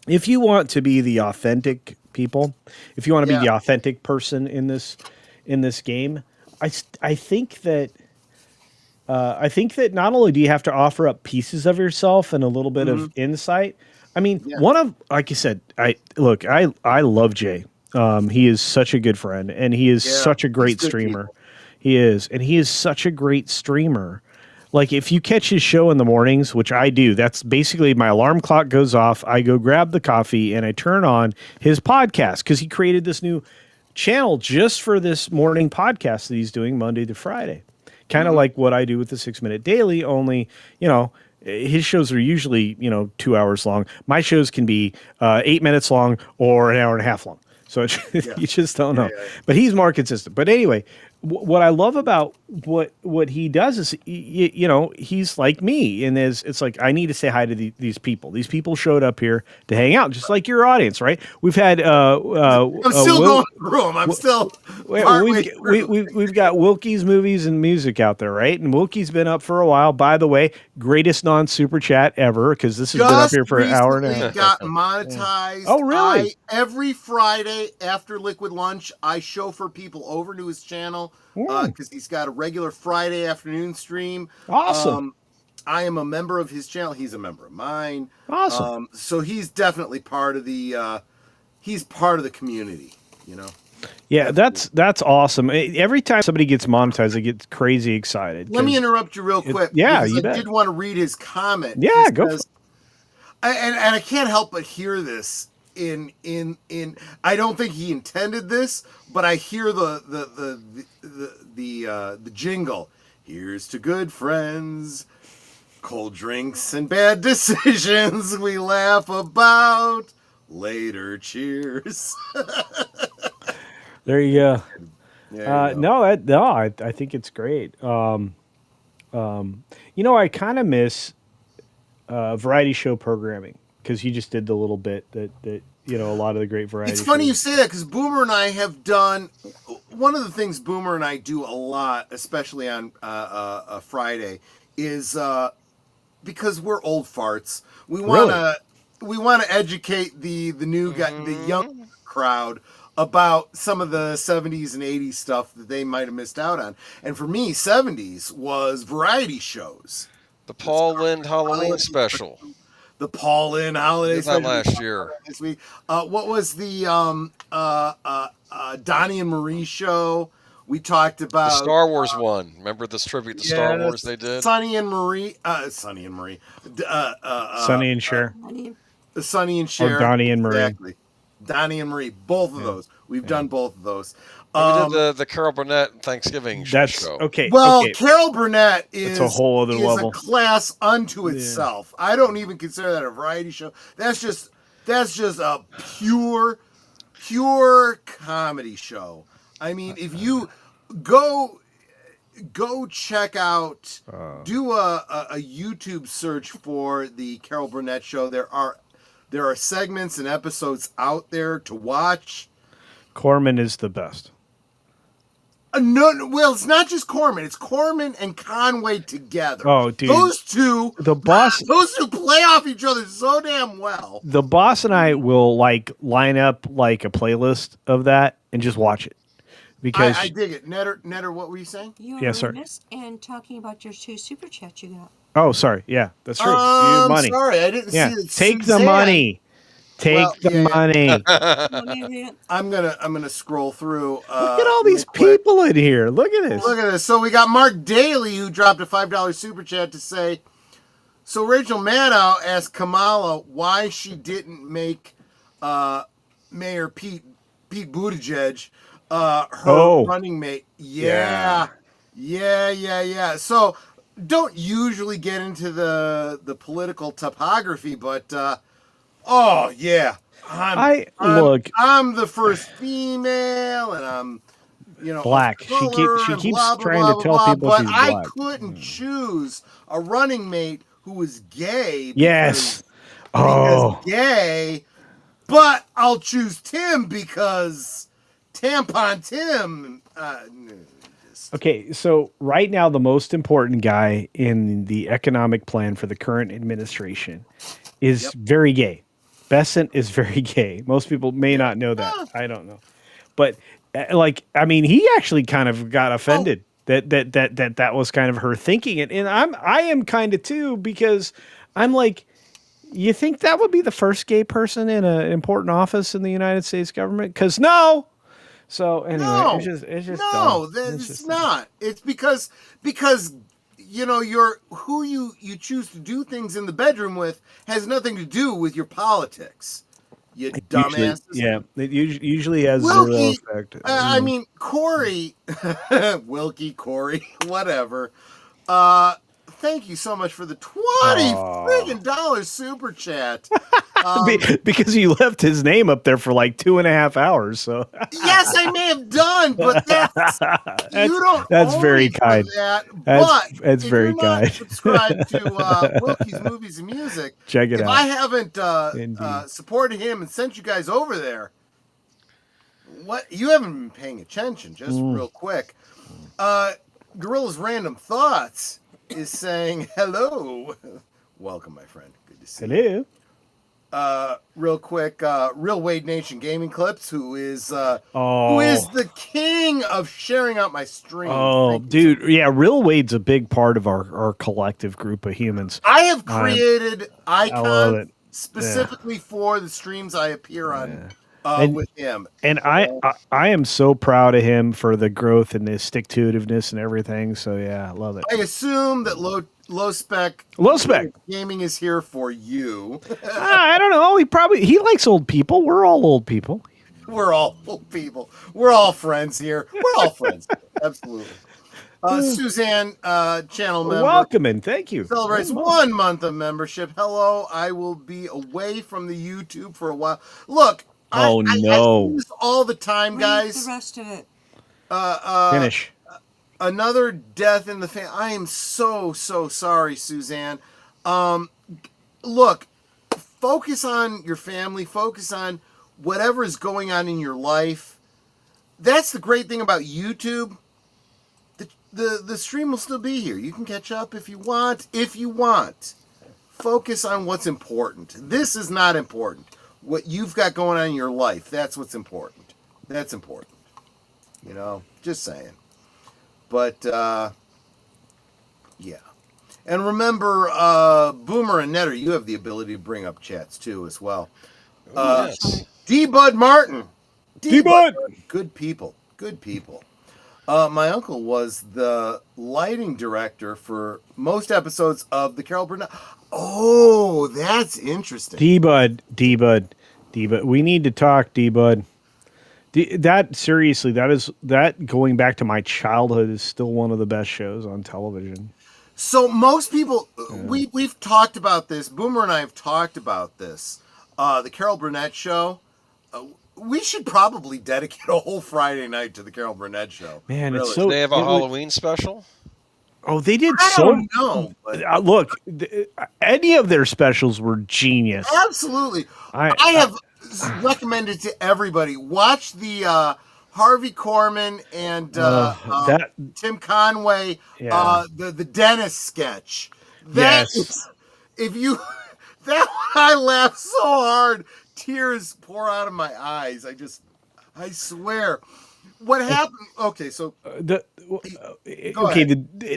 G: If you want to be the authentic people, if you want to be the authentic person in this game, I think that not only do you have to offer up pieces of yourself and a little bit of insight. I mean, like you said, I love Jay. He is such a good friend, and he is such a great streamer. He is such a great streamer. Like, if you catch his show in the mornings, which I do, that's basically my alarm clock goes off. I go grab the coffee and I turn on his podcast, because he created this new channel just for this morning podcast that he's doing Monday to Friday. Kind of like what I do with the 6 Minute Daily, only, his shows are usually, 2 hours long. My shows can be 8 minutes long or an hour and a half long. So you just don't know. But he's more consistent. But anyway, what I love about what he does is, he's like me, and it's like, I need to say hi to these people. These people showed up here to hang out, just like your audience, right? We've had
C: I'm still going through them. I'm still
G: we've got Wilkie's Movies and Music out there, right? And Wilkie's been up for a while. By the way, greatest non-super chat ever, because this has been up here for an hour and a half.
C: Got monetized.
G: Oh, really?
C: Every Friday after Liquid Lunch, I chauffeur people over to his channel, because he's got a regular Friday afternoon stream.
G: Awesome.
C: I am a member of his channel. He's a member of mine.
G: Awesome.
C: So he's definitely part of the community,
G: Yeah, that's awesome. Every time somebody gets monetized, I get crazy excited.
C: Let me interrupt you real quick.
G: Yeah,
C: you
G: bet.
C: I did want to read his comment.
G: Yeah, go for it.
C: And I can't help but hear this in I don't think he intended this, but I hear the jingle. Here's to good friends, cold drinks and bad decisions we laugh about later. Cheers.
G: There you go. I think it's great. I kind of miss variety show programming, because you just did the little bit that a lot of the great variety.
C: It's funny
G: shows.
C: you say that, because Boomer and I have done one of the things Boomer and I do a lot, especially on a Friday, is because we're old farts. We want to educate the new guy, the young crowd, about some of the 70s and 80s stuff that they might have missed out on. And for me, 70s was variety shows.
F: The Paul Lynde Halloween special.
C: The Paul Lynde holiday special
F: last year.
C: This week. What was the Donnie and Marie show? We talked about
F: the Star Wars one. Remember this tribute to Star Wars they did?
C: Sonny and Cher. Sonny and Cher.
G: Or Donnie and Marie.
C: Exactly. Donnie and Marie. Both of those. We've done both of those.
F: We did the Carol Burnett Thanksgiving show.
G: Okay.
C: Well, Carol Burnett is
G: a whole other level.
C: A class unto itself. I don't even consider that a variety show. That's just a pure comedy show. I mean, if you go check out, do a YouTube search for the Carol Burnett show. There are There are segments and episodes out there to watch.
G: Corman is the best.
C: No, well, it's not just Corman. It's Corman and Conway together.
G: Oh, dude.
C: Those two play off each other so damn well.
G: The boss and I will like line up like a playlist of that and just watch it. Because
C: I dig it. Netter, what were you saying?
E: You
G: Yes, sir.
E: And talking about your 2 super chats you got.
G: Oh, sorry. Yeah, that's true. Money.
C: Sorry, I didn't see it.
G: Take the money. Take the money.
C: I'm gonna scroll through.
G: Look at all these people in here. Look at this.
C: Look at this. So we got Mark Daly, who dropped a $5 super chat to say, so Rachel Maddow asked Kamala why she didn't make Mayor Pete Buttigieg her running mate. Yeah. So don't usually get into the political topography, but oh yeah, I'm the first female, and I'm
G: black. She keeps trying to tell people she's black.
C: I couldn't choose a running mate who was gay.
G: Yes.
C: Because gay, but I'll choose Tim because Tampon Tim.
G: Okay, so right now the most important guy in the economic plan for the current administration is very gay. Besant is very gay. Most people may not know that. I don't know. But he actually kind of got offended that was kind of her thinking. And I am kind of too, because I'm like, you think that would be the first gay person in an important office in the United States government? Because no. So anyway, it's just
C: no,
G: dumb.
C: it's not. It's because who you choose to do things in the bedroom with has nothing to do with your politics. You dumbasses.
G: It usually has zero effect.
C: I mean, Corey, Wilkie, Corey, whatever. Thank you so much for the $20 super chat.
G: Because you left his name up there for like 2.5 hours. So
C: yes, I may have done, but that's
G: very kind. That's very kind.
C: Subscribe to Wilkie's Movies and Music.
G: Check it out.
C: If I haven't supported him and sent you guys over there, what you haven't been paying attention. Just real quick, Gorilla's Random Thoughts is saying hello. Welcome, my friend. Good to see you.
G: Hello.
C: Real quick, Real Wade Nation Gaming Clips, who is the king of sharing out my stream.
G: Oh, dude, Real Wade's a big part of our collective group of humans.
C: I have created icons specifically for the streams I appear on with him.
G: And I am so proud of him for the growth and his stick-to-itiveness and everything. So yeah, I love it.
C: I assume that low spec gaming is here for you.
G: I don't know. He likes old people. We're all old people.
C: We're all old people. We're all friends here. We're all friends. Absolutely. Suzanne, channel member.
G: Welcome and thank you.
C: Celebrates 1 month of membership. Hello. I will be away from the YouTube for a while. Look. I do this all the time, guys.
E: The rest of it.
G: Finish.
C: Another death in the family. I am so sorry, Suzanne. Look, focus on your family. Focus on whatever is going on in your life. That's the great thing about YouTube. The stream will still be here. You can catch up if you want. Focus on what's important. This is not important. What you've got going on in your life, that's what's important. That's important. Just saying. But, yeah. And remember, Boomer and Netter, you have the ability to bring up chats, too, as well.
F: Yes.
C: D-Bud Martin.
G: D-Bud!
C: Good people. My uncle was the lighting director for most episodes of the Carol Burnett. Oh, that's interesting.
G: D-Bud. We need to talk, D-Bud. That going back to my childhood is still one of the best shows on television.
C: So most people, we've talked about this. Boomer and I have talked about this. The Carol Burnett show. We should probably dedicate a whole Friday night to the Carol Burnett show.
G: Man,
C: really.
G: it's so.
F: They have a Halloween special.
G: Oh, they did
C: I don't know. But
G: look, any of their specials were genius.
C: absolutely. I have recommended to everybody, watch the Harvey Korman and Tim Conway, the dentist sketch. That is, if you that one, I laughed so hard, tears pour out of my eyes. I swear. What happened? Okay, so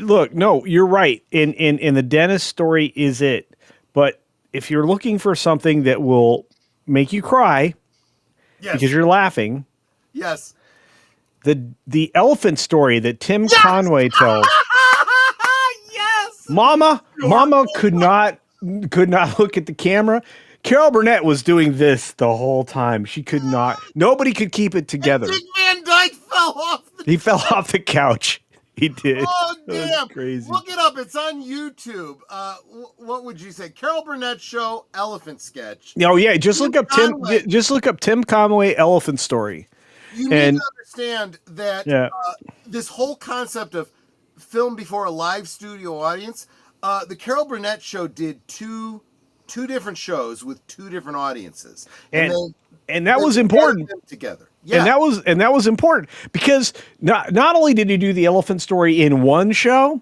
G: look, no, you're right. In the dentist story is it, but if you're looking for something that will make you cry, because you're laughing, the elephant story that Tim Conway tells, Mama could not look at the camera. Carol Burnett was doing this the whole time. She could not. Nobody could keep it together.
C: Dick Van Dyke fell off.
G: He fell off the couch. He did.
C: Oh damn!
G: Crazy.
C: Look it up. It's on YouTube. What would you say? Carol Burnett show elephant sketch.
G: Oh yeah, just look up Tim Conway elephant story.
C: You need to understand that this whole concept of film before a live studio audience. The Carol Burnett show did two different shows with two different audiences, and that was important
G: together. Yeah, and that was important because not only did he do the elephant story in one show,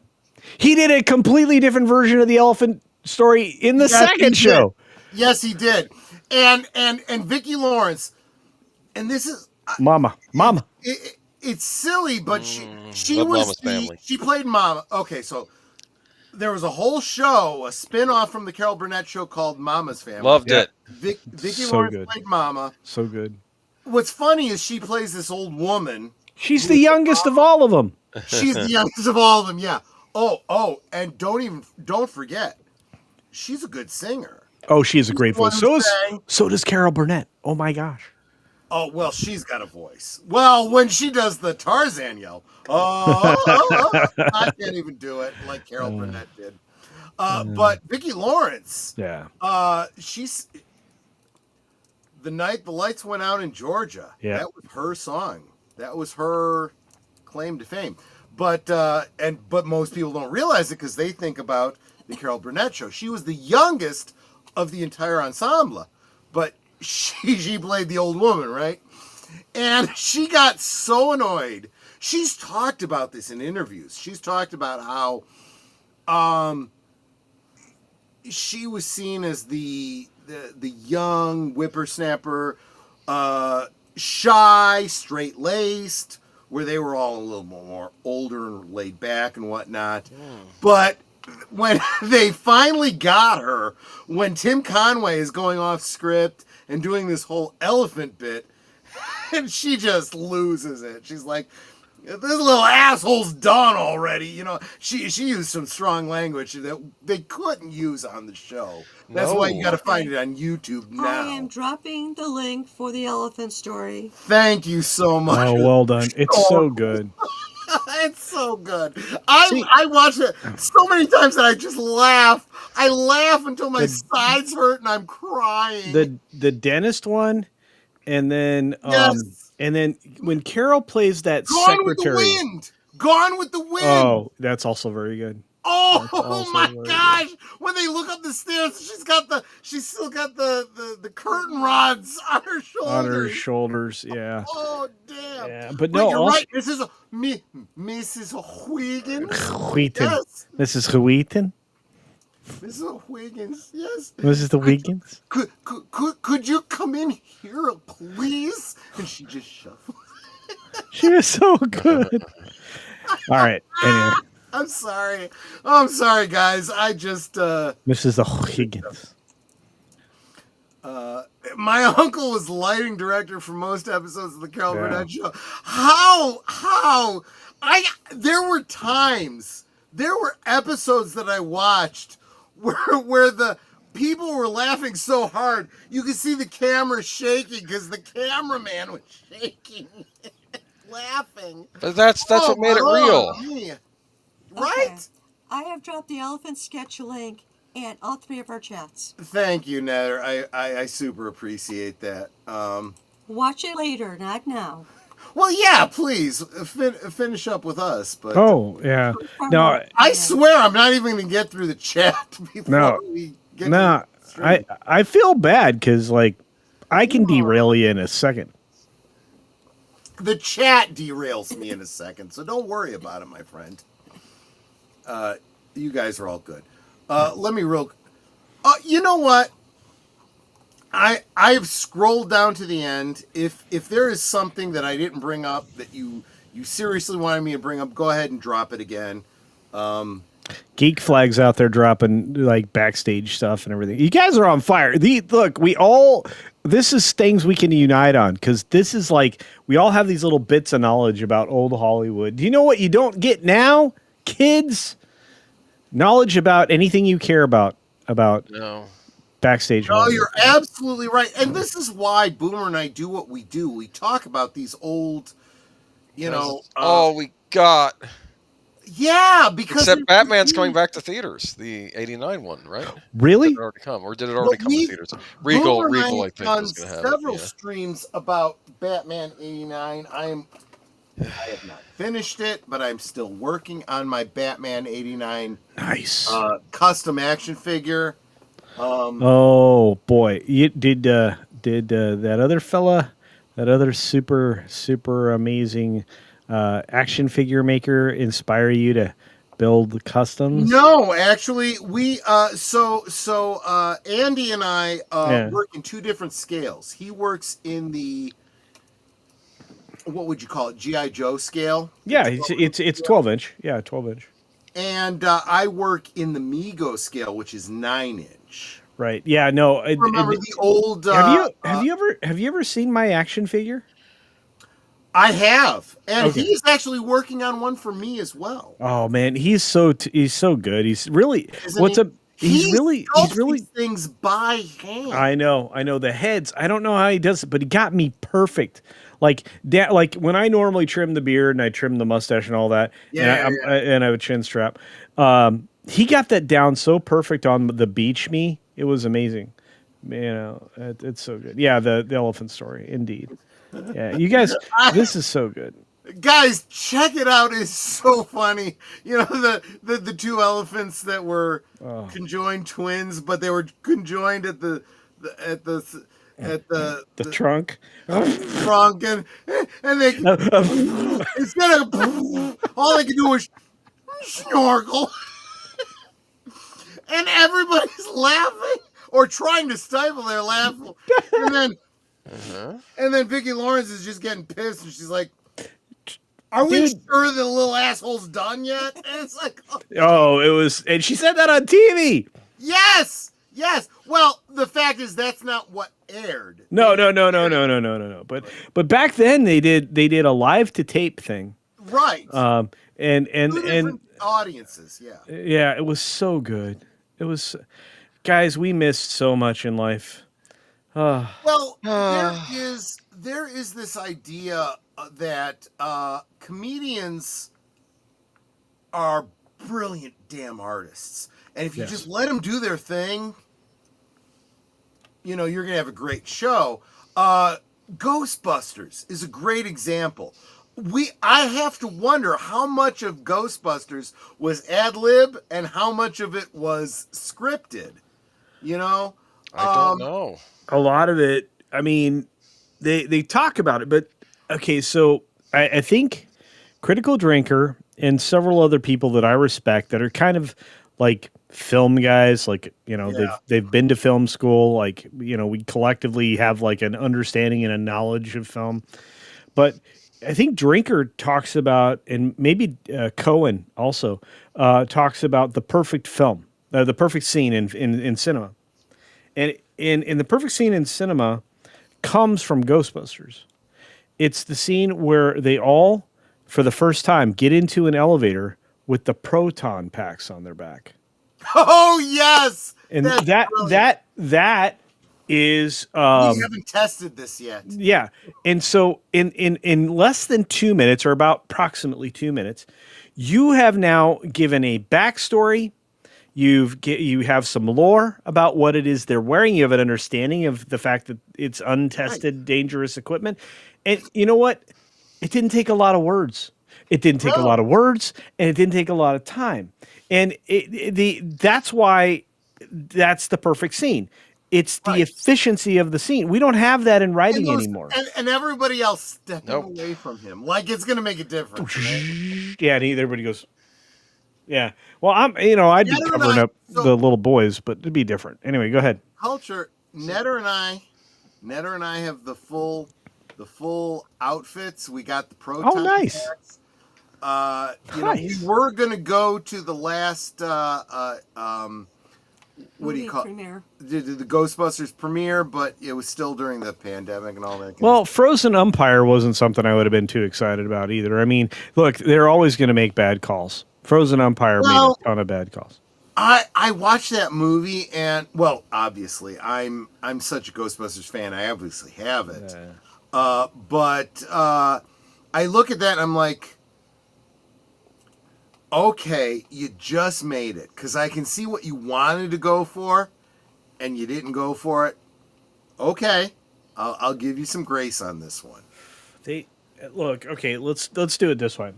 G: he did a completely different version of the elephant story in the second show.
C: Yes, he did. And Vicki Lawrence, and this is
G: Mama.
C: It's silly, but she played Mama. Okay, so. There was a whole show, a spin-off from the Carol Burnett show called Mama's Family.
F: Loved it.
C: Vicki Lawrence played Mama.
G: So good.
C: What's funny is she plays this old woman.
G: She's the youngest of all of them.
C: She's the youngest of all of them, yeah. Oh, and don't forget, she's a good singer.
G: Oh, she has a great voice. So does Carol Burnett. Oh my gosh.
C: Oh, well, she's got a voice. Well, when she does the Tarzan yell, I can't even do it like Carol Burnett did. But Vicki Lawrence, she's The Night the Lights Went Out in Georgia. Yeah. That was her song. That was her claim to fame. But most people don't realize it because they think about the Carol Burnett show. She was the youngest of the entire ensemble, but she played the old woman, right? And she got so annoyed. She's talked about this in interviews. She's talked about how she was seen as the young whippersnapper, shy, straight-laced, where they were all a little more older and laid back and whatnot. But when they finally got her, when Tim Conway is going off script and doing this whole elephant bit, and she just loses it. She's like, this little asshole's done already. You know, she used some strong language that they couldn't use on the show. That's why you got to find it on YouTube now.
E: I am dropping the link for the elephant story.
C: Thank you so much.
G: Oh, well done. It's so good.
C: It's so good. I watch it so many times that I just laugh. I laugh until my sides hurt and I'm crying.
G: The dentist one, and then when Carol plays that secretary,
C: Gone with the Wind.
G: Oh, that's also very good.
C: Oh my gosh! Good. When they look up the stairs, she's still got the curtain rods on her shoulders.
G: On her shoulders, yeah.
C: Oh damn!
G: Yeah, but no,
C: you're right. This is Mrs. Huygens.
G: Yes. Mrs. Huygens.
C: Mrs. Huygens, yes.
G: Mrs. the Huygens.
C: Could you come in here, please? And she just shuffles.
G: She was so good. All right. Anyway.
C: I'm sorry, guys. I just
G: Mrs. Huygens.
C: My uncle was lighting director for most episodes of the Carol Burnett show. How? There were episodes that I watched where the people were laughing so hard you could see the camera shaking because the cameraman was shaking, laughing.
F: But that's what made it real.
C: Me. Right?
E: Okay. I have dropped the elephant sketch link in all three of our chats.
C: Thank you, Nader. I super appreciate that.
E: Watch it later, not now.
C: Well, yeah, please finish up with us. But
G: Oh yeah, no,
C: I swear I'm not even going to get through the chat before we get to the stream.
G: I feel bad because like I can derail you in a second.
C: The chat derails me in a second, so don't worry about it, my friend. You guys are all good. Let me you know what? I've scrolled down to the end. If there is something that I didn't bring up that you seriously wanted me to bring up, go ahead and drop it again.
G: Geek Flag's out there dropping like backstage stuff and everything. You guys are on fire. Look, this is things we can unite on because this is like we all have these little bits of knowledge about old Hollywood. Do you know what you don't get now, kids? Knowledge about anything you care about
F: No.
G: backstage.
C: No, you're absolutely right. And this is why Boomer and I do what we do. We talk about these old,
F: all we got.
C: Yeah, because
F: Except Batman's coming back to theaters, the '89 one, right?
G: Really?
F: Did it already come, or did it already come to theaters? Regal, I think, is going to have
C: several
F: it. Yeah.
C: streams about Batman '89. I have not finished it, but I'm still working on my Batman '89 custom action figure.
G: Oh boy, you did that other fella, that other super amazing action figure maker inspire you to build customs?
C: No, actually, we so Andy and I work in two different scales. He works in the, what would you call it, G.I. Joe scale?
G: Yeah, it's 12 inch. Yeah, 12 inch.
C: And I work in the Mego scale, which is 9 inch.
G: Right. Yeah. No.
C: Remember the old?
G: Have you ever seen my action figure?
C: I have, and he's actually working on one for me as well.
G: Oh man, he's so good. He's really He's really
C: things by hand.
G: I know the heads. I don't know how he does it, but he got me perfect. Like when I normally trim the beard and I trim the mustache and all that, and I have a chin strap. He got that down so perfect on the beach me. It was amazing. It's so good. Yeah, the elephant story, indeed. Yeah, you guys, this is so good.
C: Guys, check it out. It's so funny. The two elephants that were conjoined twins, but they were conjoined at the
G: trunk.
C: Trunk and they instead of all they could do was snorkel. And everybody's laughing or trying to stifle their laugh. And then Vicki Lawrence is just getting pissed and she's like, "Are we sure the little asshole's done yet?" And it's like,
G: it was, and she said that on TV.
C: Yes. Well, the fact is that's not what aired.
G: No. But back then they did a live to tape thing.
C: Right.
G: And
C: audiences, yeah.
G: Yeah, it was so good. It was, guys, we missed so much in life.
C: Well, there is this idea that comedians are brilliant damn artists, and if you just let them do their thing, you're going to have a great show. Ghostbusters is a great example. I have to wonder how much of Ghostbusters was ad lib and how much of it was scripted. I
F: don't know.
G: A lot of it, I mean, they talk about it, but okay, so I think Critical Drinker and several other people that I respect that are kind of like film guys, like, they've been to film school, like, we collectively have like an understanding and a knowledge of film. But I think Drinker talks about, and maybe Cohen also talks about the perfect film, the perfect scene in cinema. And in the perfect scene in cinema comes from Ghostbusters. It's the scene where they all, for the first time, get into an elevator with the proton packs on their back.
C: Oh yes,
G: and that is
C: we haven't tested this yet.
G: Yeah, and so in less than 2 minutes, or about approximately 2 minutes, you have now given a backstory. You have some lore about what it is they're wearing. You have an understanding of the fact that it's untested, dangerous equipment. And you know what? it didn't take a lot of words. It didn't take a lot of words, and it didn't take a lot of time. And that's why that's the perfect scene. It's the efficiency of the scene. We don't have that in writing anymore.
C: And everybody else stepping away from him. Like it's going to make a difference. Right?
G: Yeah, and everybody goes, yeah. Well, I'd be covering up the little boys, but it'd be different. Anyway, go ahead.
C: Culture, Netter and I have the full outfits. We got the proton.
G: Oh, nice.
C: Packs. We were gonna go to the last what do you call
E: premiere?
C: The Ghostbusters premiere, but it was still during the pandemic and all that.
G: Well, Frozen Umpire wasn't something I would have been too excited about either. I mean, look, they're always going to make bad calls. Frozen Umpire made a ton of bad calls.
C: I watched that movie, and obviously I'm such a Ghostbusters fan. I obviously have it, but I look at that and I'm like, okay, you just made it, because I can see what you wanted to go for, and you didn't go for it. Okay, I'll give you some grace on this one.
G: Okay, let's do it this way.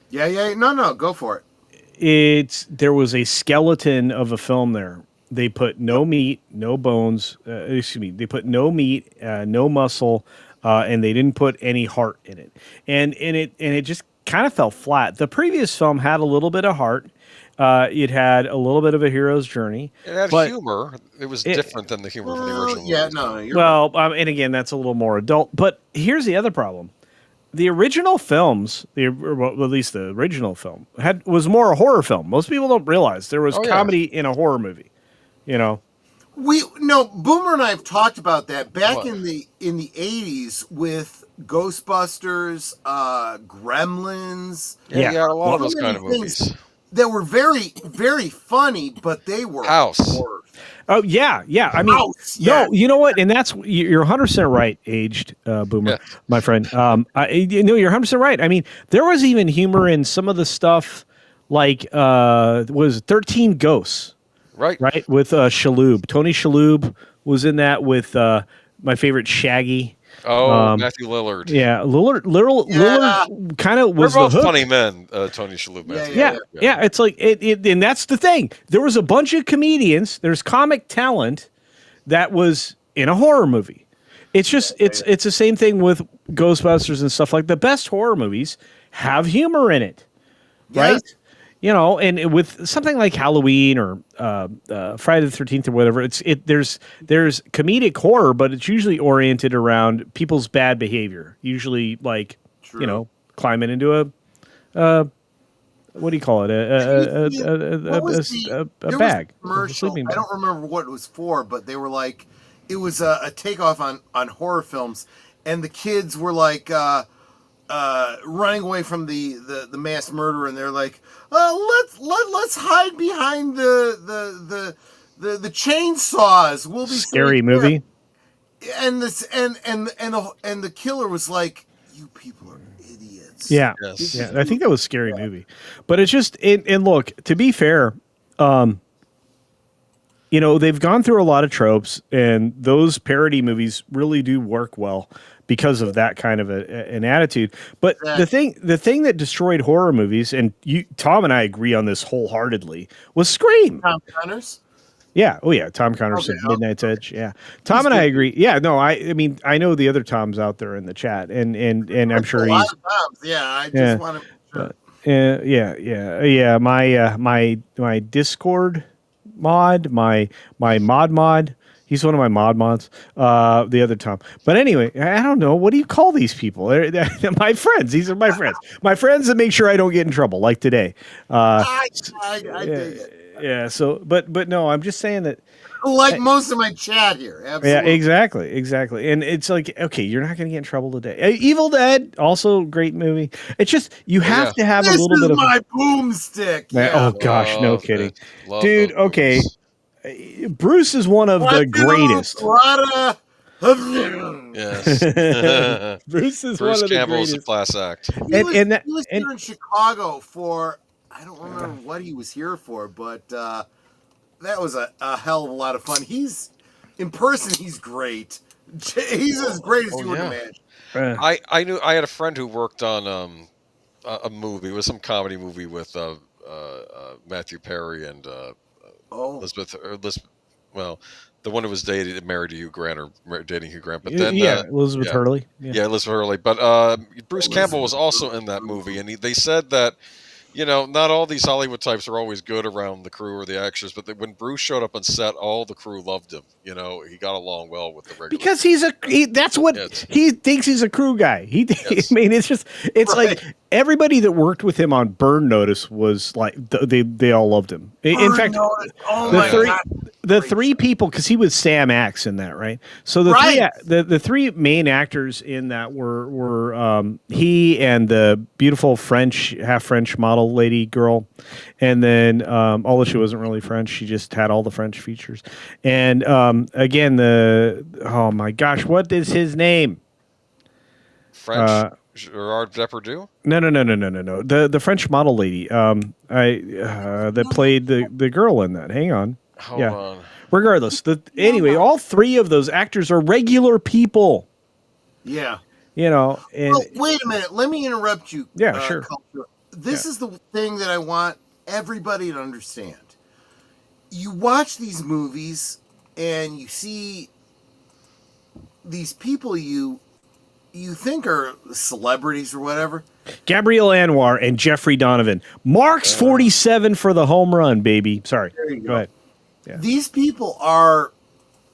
C: Yeah, no, go for it.
G: There was a skeleton of a film there. They put no meat, no bones. They put no meat, no muscle, and they didn't put any heart in it. And it just kind of fell flat. The previous film had a little bit of heart. It had a little bit of a hero's journey.
F: It had humor. It was different than the humor from the original.
C: Yeah,
F: movie.
C: no.
G: And again, that's a little more adult. But here's the other problem. The original films, at least the original film, was more a horror film. Most people don't realize there was comedy in a horror movie.
C: Boomer and I have talked about that back in the 80s with Ghostbusters, Gremlins.
F: Yeah, a lot of those kind of movies
C: that were very, very funny, but they were horror.
G: Oh yeah. I mean, no, you know what? And you're 100% right, aged Boomer, my friend. You're 100% right. I mean, there was even humor in some of the stuff, like was 13 Ghosts, right? With Shalhoub. Tony Shalhoub was in that with my favorite Shaggy.
F: Oh, Matthew Lillard.
G: Yeah, Lillard kind of was
F: They're both
G: the hook.
F: Funny men, Tony Shalhoub.
G: Yeah. It's like and that's the thing. There was a bunch of comedians. There's comic talent that was in a horror movie. It's just it's the same thing with Ghostbusters and stuff. Like the best horror movies have humor in it, right? And with something like Halloween or Friday the 13th or whatever, there's comedic horror, but it's usually oriented around people's bad behavior. Usually, like climbing into a what do you call it? A bag.
C: Commercial. I don't remember what it was for, but they were like, it was a takeoff on horror films, and the kids were like running away from the mass murderer, and they're like, let's hide behind the chainsaws. We'll be
G: scary movie.
C: And the killer was like, you people are idiots.
G: Yeah. I think that was Scary Movie, but it's just and look, to be fair, they've gone through a lot of tropes, and those parody movies really do work well because of that kind of an attitude. But the thing that destroyed horror movies, and Tom and I agree on this wholeheartedly, was Scream.
C: Tom Connors?
G: Yeah. Oh yeah. Tom Connors said Midnight's Edge. Yeah. Tom and I agree. Yeah. No, I mean, I know the other Toms out there in the chat, and I'm sure he's.
C: A lot of Toms. Yeah. I just want to.
G: Yeah. My Discord mod, my mod. He's one of my mods. The other Tom. But anyway, I don't know. What do you call these people? They're my friends. These are my friends. My friends that make sure I don't get in trouble, like today.
C: I dig it.
G: Yeah. So, but no, I'm just saying that.
C: Like most of my chat here. Absolutely.
G: Yeah, exactly. And it's like, okay, you're not going to get in trouble today. Evil Dead, also great movie. It's just, you have to have a little bit of.
C: This is my boomstick.
G: Yeah. Oh, gosh, no kidding. Dude, okay. Bruce is one of the greatest.
F: Yes.
G: Bruce is one of the
F: Campbell
G: greatest.
F: is a class act.
C: He was here in Chicago for, I don't remember what he was here for, but that was a hell of a lot of fun. In person, he's great. He's as great as you would
F: yeah.
C: imagine.
F: I knew I had a friend who worked on a movie. It was some comedy movie with Matthew Perry and
C: Oh,
F: Elizabeth. Well, the one who was married to Hugh Grant or dating Hugh Grant. But then,
G: Yeah, Elizabeth
F: yeah,
G: Hurley.
F: yeah, Elizabeth Hurley. But Bruce Campbell was also in that movie, and they said that not all these Hollywood types are always good around the crew or the actors, but when Bruce showed up on set, all the crew loved him. He got along well with the regular.
G: Because that's what he thinks. He's a crew guy. I mean, it's like everybody that worked with him on Burn Notice was like they all loved him. In fact, the three people, because he was Sam Axe in that, right? So the three main actors in that were he and the beautiful half French model lady girl, and then although she wasn't really French, she just had all the French features. And again, oh my gosh, what is his name?
F: French Gerard Depardieu?
G: No. The French model lady. That played the girl in that. Hang on.
F: Hold on.
G: Regardless, anyway, all three of those actors are regular people.
C: Yeah.
G: And
C: wait a minute. Let me interrupt you.
G: Yeah, sure.
C: Culture. This is the thing that I want everybody to understand. You watch these movies and you see these people you think are celebrities or whatever.
G: Gabrielle Anwar and Jeffrey Donovan. Mark's 47 for the home run, baby. Sorry.
C: There you go.
G: Go ahead. Yeah.
C: These people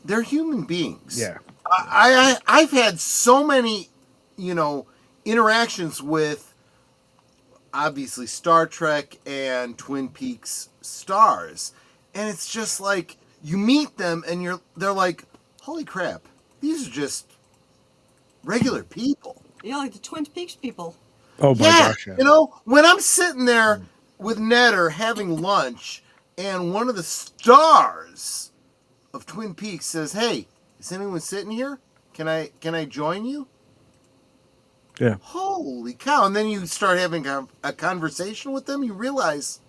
C: they're human beings.
G: Yeah.
C: I've had so many, interactions with obviously Star Trek and Twin Peaks stars. And it's just like you meet them and they're like, holy crap, these are just regular people.
E: Yeah, like the Twin Peaks people.
G: Oh my gosh.
C: Yeah. When I'm sitting there with Netter having lunch and one of the stars of Twin Peaks says, "Hey, is anyone sitting here? Can I join you?"
G: Yeah.
C: Holy cow. And then you start having a conversation with them, you realize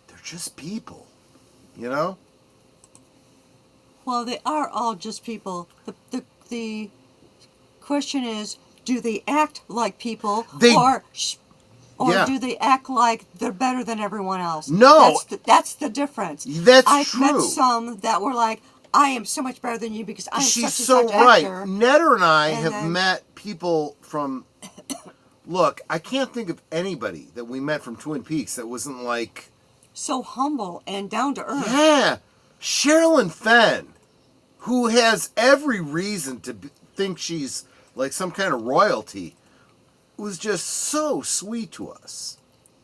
C: they're just people,
E: Well, they are all just people. The question is, do they act like people or do they act like they're better than everyone else?
C: No.
E: That's the difference.
C: I've
E: met some that were like, I am so much better than you because I'm
C: She's
E: such
C: so
E: and such
C: right.
E: actor.
C: Netter and I have met people from... Look, I can't think of anybody that we met from Twin Peaks that wasn't like...
E: So humble and down to earth.
C: Yeah. Sherilyn Fenn, who has every reason to think she's like some kind of royalty, was just so sweet to us.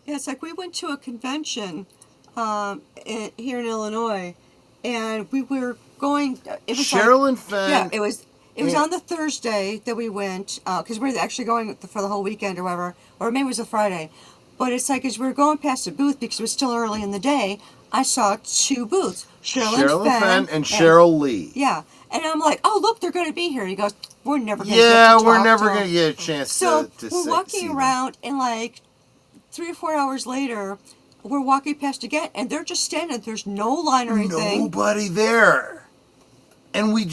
E: Yeah, it's like we went to a convention here in Illinois, and we were going... It was
C: Sherilyn Fenn...
E: Yeah, it was on the Thursday that we went, because we were actually going for the whole weekend or whatever, or maybe it was a Friday. But it's like as we were going past a booth, because it was still early in the day, I saw two booths.
C: Sherilyn Fenn and Cheryl Lee.
E: Yeah. And I'm like, oh, look, they're going to be here. And he goes, we're never going to
C: get a chance to
E: we're walking around, and like 3 or 4 hours later, we're walking past again, and they're just standing. There's no line or anything.
C: Nobody there. And we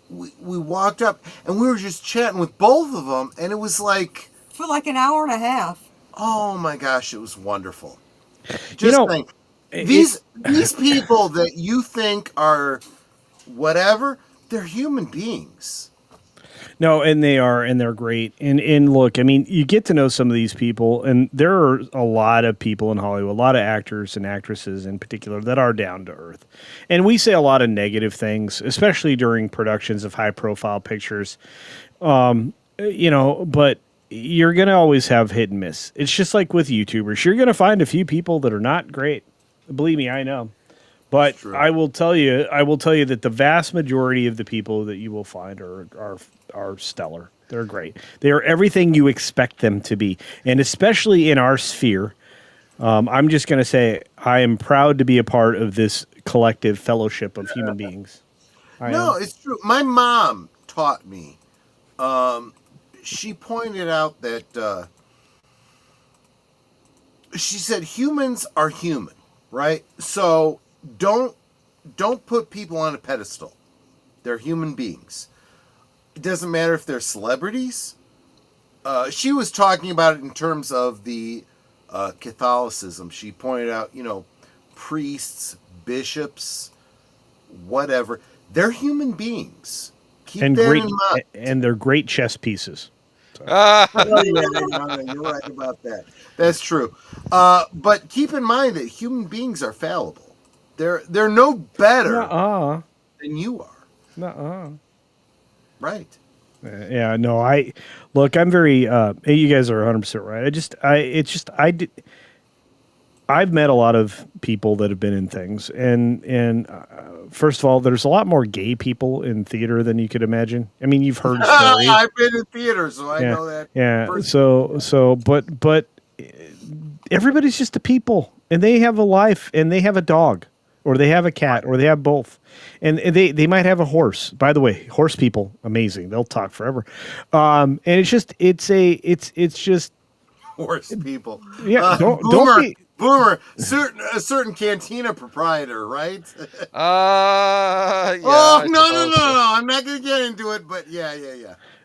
C: walked up, and we were just chatting with both of them, and it was like...
E: For like an hour and a half.
C: Oh my gosh, it was wonderful. Just think, these people that you think are whatever, they're human beings.
G: No, and they are, and they're great. And look, I mean, you get to know some of these people, and there are a lot of people in Hollywood, a lot of actors and actresses in particular that are down to earth. And we say a lot of negative things, especially during productions of high-profile pictures. But you're going to always have hit and miss. It's just like with YouTubers. You're going to find a few people that are not great. Believe me, I know. But I will tell you that the vast majority of the people that you will find are stellar. They're great. They are everything you expect them to be. And especially in our sphere, I'm just going to say I am proud to be a part of this collective fellowship of human beings.
C: It's true. My mom taught me. She pointed out that she said humans are human, right? So don't put people on a pedestal. They're human beings. It doesn't matter if they're celebrities. She was talking about it in terms of the Catholicism. She pointed out, priests, bishops, whatever. They're human beings. Keep
G: and
C: that
G: great,
C: in mind.
G: and they're great chess pieces.
C: Oh, yeah, you're right about that. That's true. But keep in mind that human beings are fallible. They're no better than you are.
G: Nuh-uh.
C: Right.
G: Yeah, no, I'm very, you guys are 100% right. I've met a lot of people that have been in things, and first of all, there's a lot more gay people in theater than you could imagine. I mean, you've heard stories.
C: I've been in theater, so I know that.
G: Yeah. But everybody's just a people, and they have a life, and they have a dog, or they have a cat, or they have both, and they might have a horse. By the way, horse people, amazing. They'll talk forever, and it's just
C: Horse people.
G: Yeah, don't be.
C: Boomer, a certain cantina proprietor, right?
F: Yeah.
C: Oh, no. I'm not going to get into it, but yeah.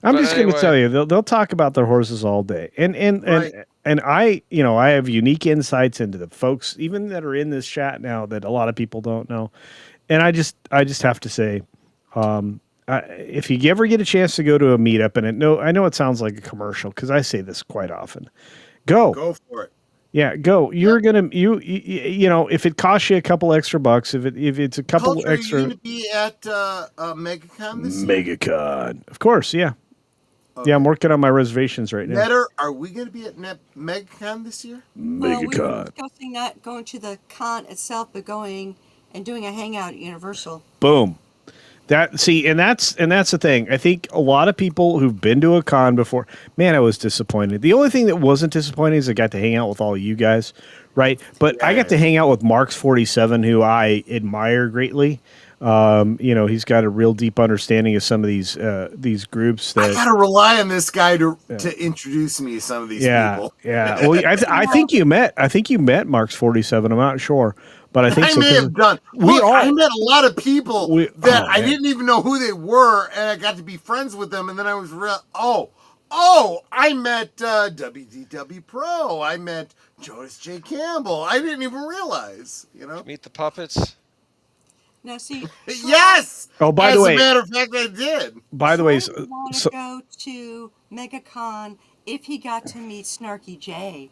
G: I'm just going to tell you, they'll talk about their horses all day, and I have unique insights into the folks even that are in this chat now that a lot of people don't know, and I just have to say, if you ever get a chance to go to a meetup, and I know it sounds like a commercial because I say this quite often, go
C: for it.
G: Yeah, go. You're gonna if it costs you a couple extra bucks, if it's a couple
C: Culture,
G: extra.
C: Are you going to be at MegaCon this year?
G: MegaCon, of course. Yeah, okay. Yeah. I'm working on my reservations right now.
C: Netter, are we going to be at MegaCon this year?
E: Well, we were discussing not going to the con itself, but going and doing a hangout at Universal.
G: Boom. That's the thing. I think a lot of people who've been to a con before, man, I was disappointed. The only thing that wasn't disappointing is I got to hang out with all of you guys, right? But I got to hang out with Marks47, who I admire greatly. He's got a real deep understanding of some of these groups. That
C: I got to rely on this guy to introduce me to some of these people.
G: Yeah. Well, I think you met Marks47. I'm not sure. But I think
C: I may have done. I met a lot of people that I didn't even know who they were, and I got to be friends with them. And then I was I met WDW Pro. I met Jonas J. Campbell. I didn't even realize.
F: Meet the puppets.
E: Now see.
C: Yes.
G: Oh, by the way,
C: as a matter of fact, I did.
G: By the way,
E: want to go to MegaCon if he got to meet Snarky J.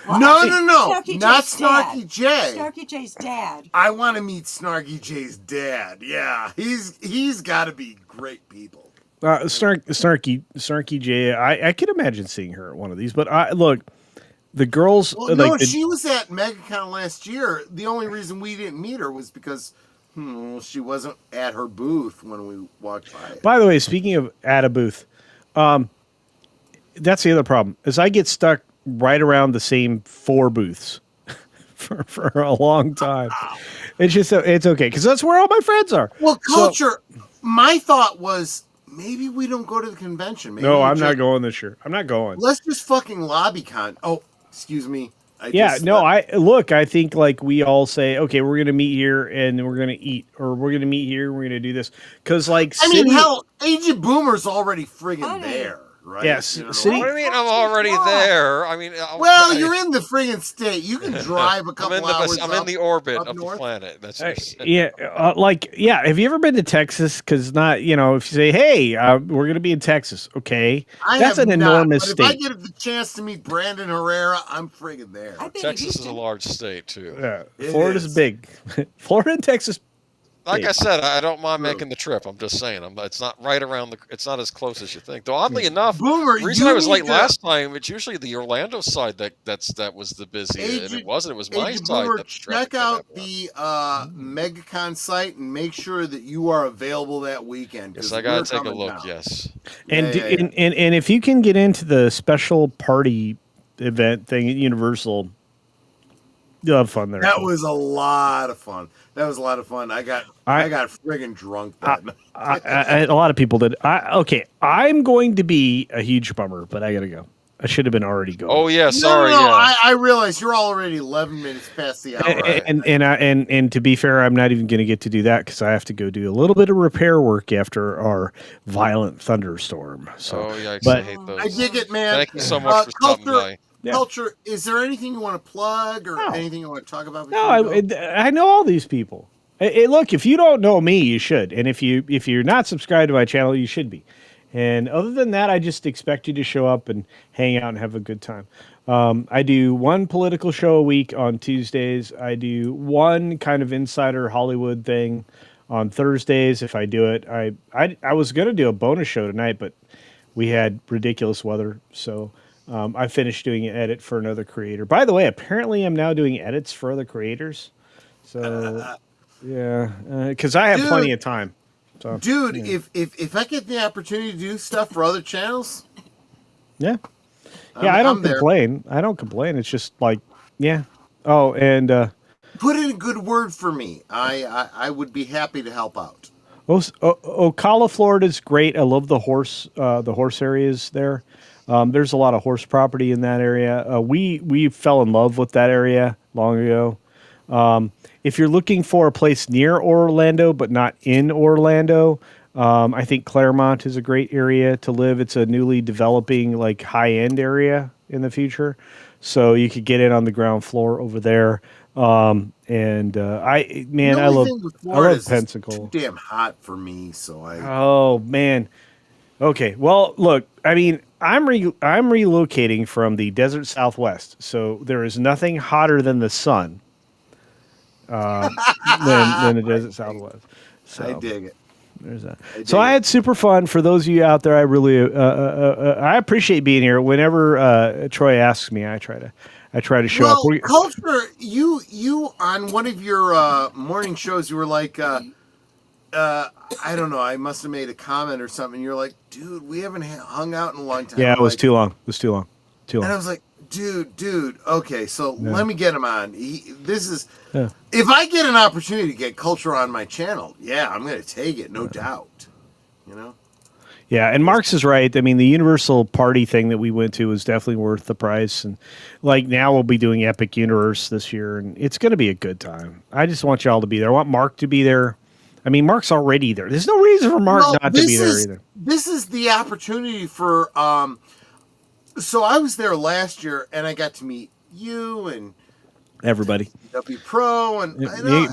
E: Well,
C: no,
E: Snarky
C: not
E: J's
C: Snarky
E: dad.
C: J.
E: Snarky J's dad.
C: I want to meet Snarky J's dad. Yeah, he's got to be great people.
G: Snarky J. I could imagine seeing her at one of these, but look, the girls.
C: Well, she was at MegaCon last year. The only reason we didn't meet her was because she wasn't at her booth when we walked by it.
G: By the way, speaking of at a booth, that's the other problem. Is I get stuck right around the same 4 booths for a long time. It's okay because that's where all my friends are.
C: Well, culture. My thought was maybe we don't go to the convention. Maybe
G: I'm not going this year. I'm not going.
C: Let's just fucking LobbyCon. Oh, excuse me. I
G: think like we all say, okay, we're gonna meet here and we're gonna eat, or we're gonna meet here and we're gonna do this because
C: hell, Age of Boomer's already friggin' there. Right?
G: Yes.
F: What do you mean I'm already there? I mean,
C: you're in the friggin' state. You can drive a couple hours.
F: I'm in the orbit of the planet. That's
G: have you ever been to Texas? Because if you say, hey, we're going to be in Texas, okay, that's an enormous state.
C: If I get the chance to meet Brandon Herrera, I'm friggin' there.
F: Texas is a large state too.
G: Yeah, Florida's big. Florida and Texas.
F: Like I said, I don't mind making the trip. I'm just saying, it's not right around it's not as close as you think. Though oddly enough,
C: Boomer,
F: the reason I was late last time, it's usually the Orlando side that was the busy, and it wasn't. It was my side.
C: Boomer, check out the MegaCon site and make sure that you are available that weekend.
F: Yes, I gotta take a look. Yes,
G: and if you can get into the special party event thing at Universal. You'll have fun there.
C: That was a lot of fun. I got friggin' drunk that night.
G: A lot of people did. I'm going to be a huge bummer, but I gotta go. I should have been already going.
F: Oh yeah, sorry.
C: No,
F: Yeah.
C: I realize you're already 11 minutes past the hour.
G: And to be fair, I'm not even going to get to do that because I have to go do a little bit of repair work after our violent thunderstorm. So,
F: Oh yikes!
G: but
F: I hate those.
C: I dig it, man.
F: Thank you so much for stopping by.
G: Yeah.
C: Culture, is there anything you want to plug or
G: No.
C: anything you want to talk about?
G: no, I know all these people. Look, if you don't know me, you should, and if you're not subscribed to my channel, you should be. And other than that, I just expect you to show up and hang out and have a good time. I do one political show a week on Tuesdays. I do one kind of insider Hollywood thing on Thursdays. If I do it, I was going to do a bonus show tonight, but we had ridiculous weather, so I finished doing an edit for another creator. By the way, apparently I'm now doing edits for other creators. So yeah, because I have plenty of time. So,
C: Dude,
G: yeah.
C: if I get the opportunity to do stuff for other channels,
G: Yeah. Yeah, I don't
C: I'm there.
G: complain. I don't complain. It's just like, yeah. Oh, and
C: Put in a good word for me. I would be happy to help out.
G: Ocala, Florida's great. I love the horse areas there. There's a lot of horse property in that area. We fell in love with that area long ago. If you're looking for a place near Orlando but not in Orlando, I think Claremont is a great area to live. It's a newly developing like high-end area in the future, so you could get in on the ground floor over there. I love Pensacola.
C: Too damn hot for me, so I.
G: Oh man. Okay. Well, look. I mean, I'm relocating from the desert Southwest, so there is nothing hotter than the sun. Than the desert Southwest. So,
C: I dig it.
G: There's that. So I had super fun. For those of you out there, I really I appreciate being here. Whenever Troy asks me, I try to show up.
C: Culture, you on one of your morning shows, you were like, I don't know, I must have made a comment or something. You're like, dude, we haven't hung out in a long time.
G: Yeah, it was too long. It was too long.
C: And I was like, dude, okay, so let me get him on. If I get an opportunity to get Culture on my channel, I'm going to take it, no doubt. You know?
G: Yeah, and Marx is right. I mean, the Universal Party thing that we went to was definitely worth the price. And like now we'll be doing Epic Universe this year, and it's going to be a good time. I just want y'all to be there. I want Mark to be there. I mean, Mark's already there. There's no reason for Mark not to be there either. This
C: is the opportunity for... So I was there last year, and I got to meet you and
G: everybody.
C: W Pro and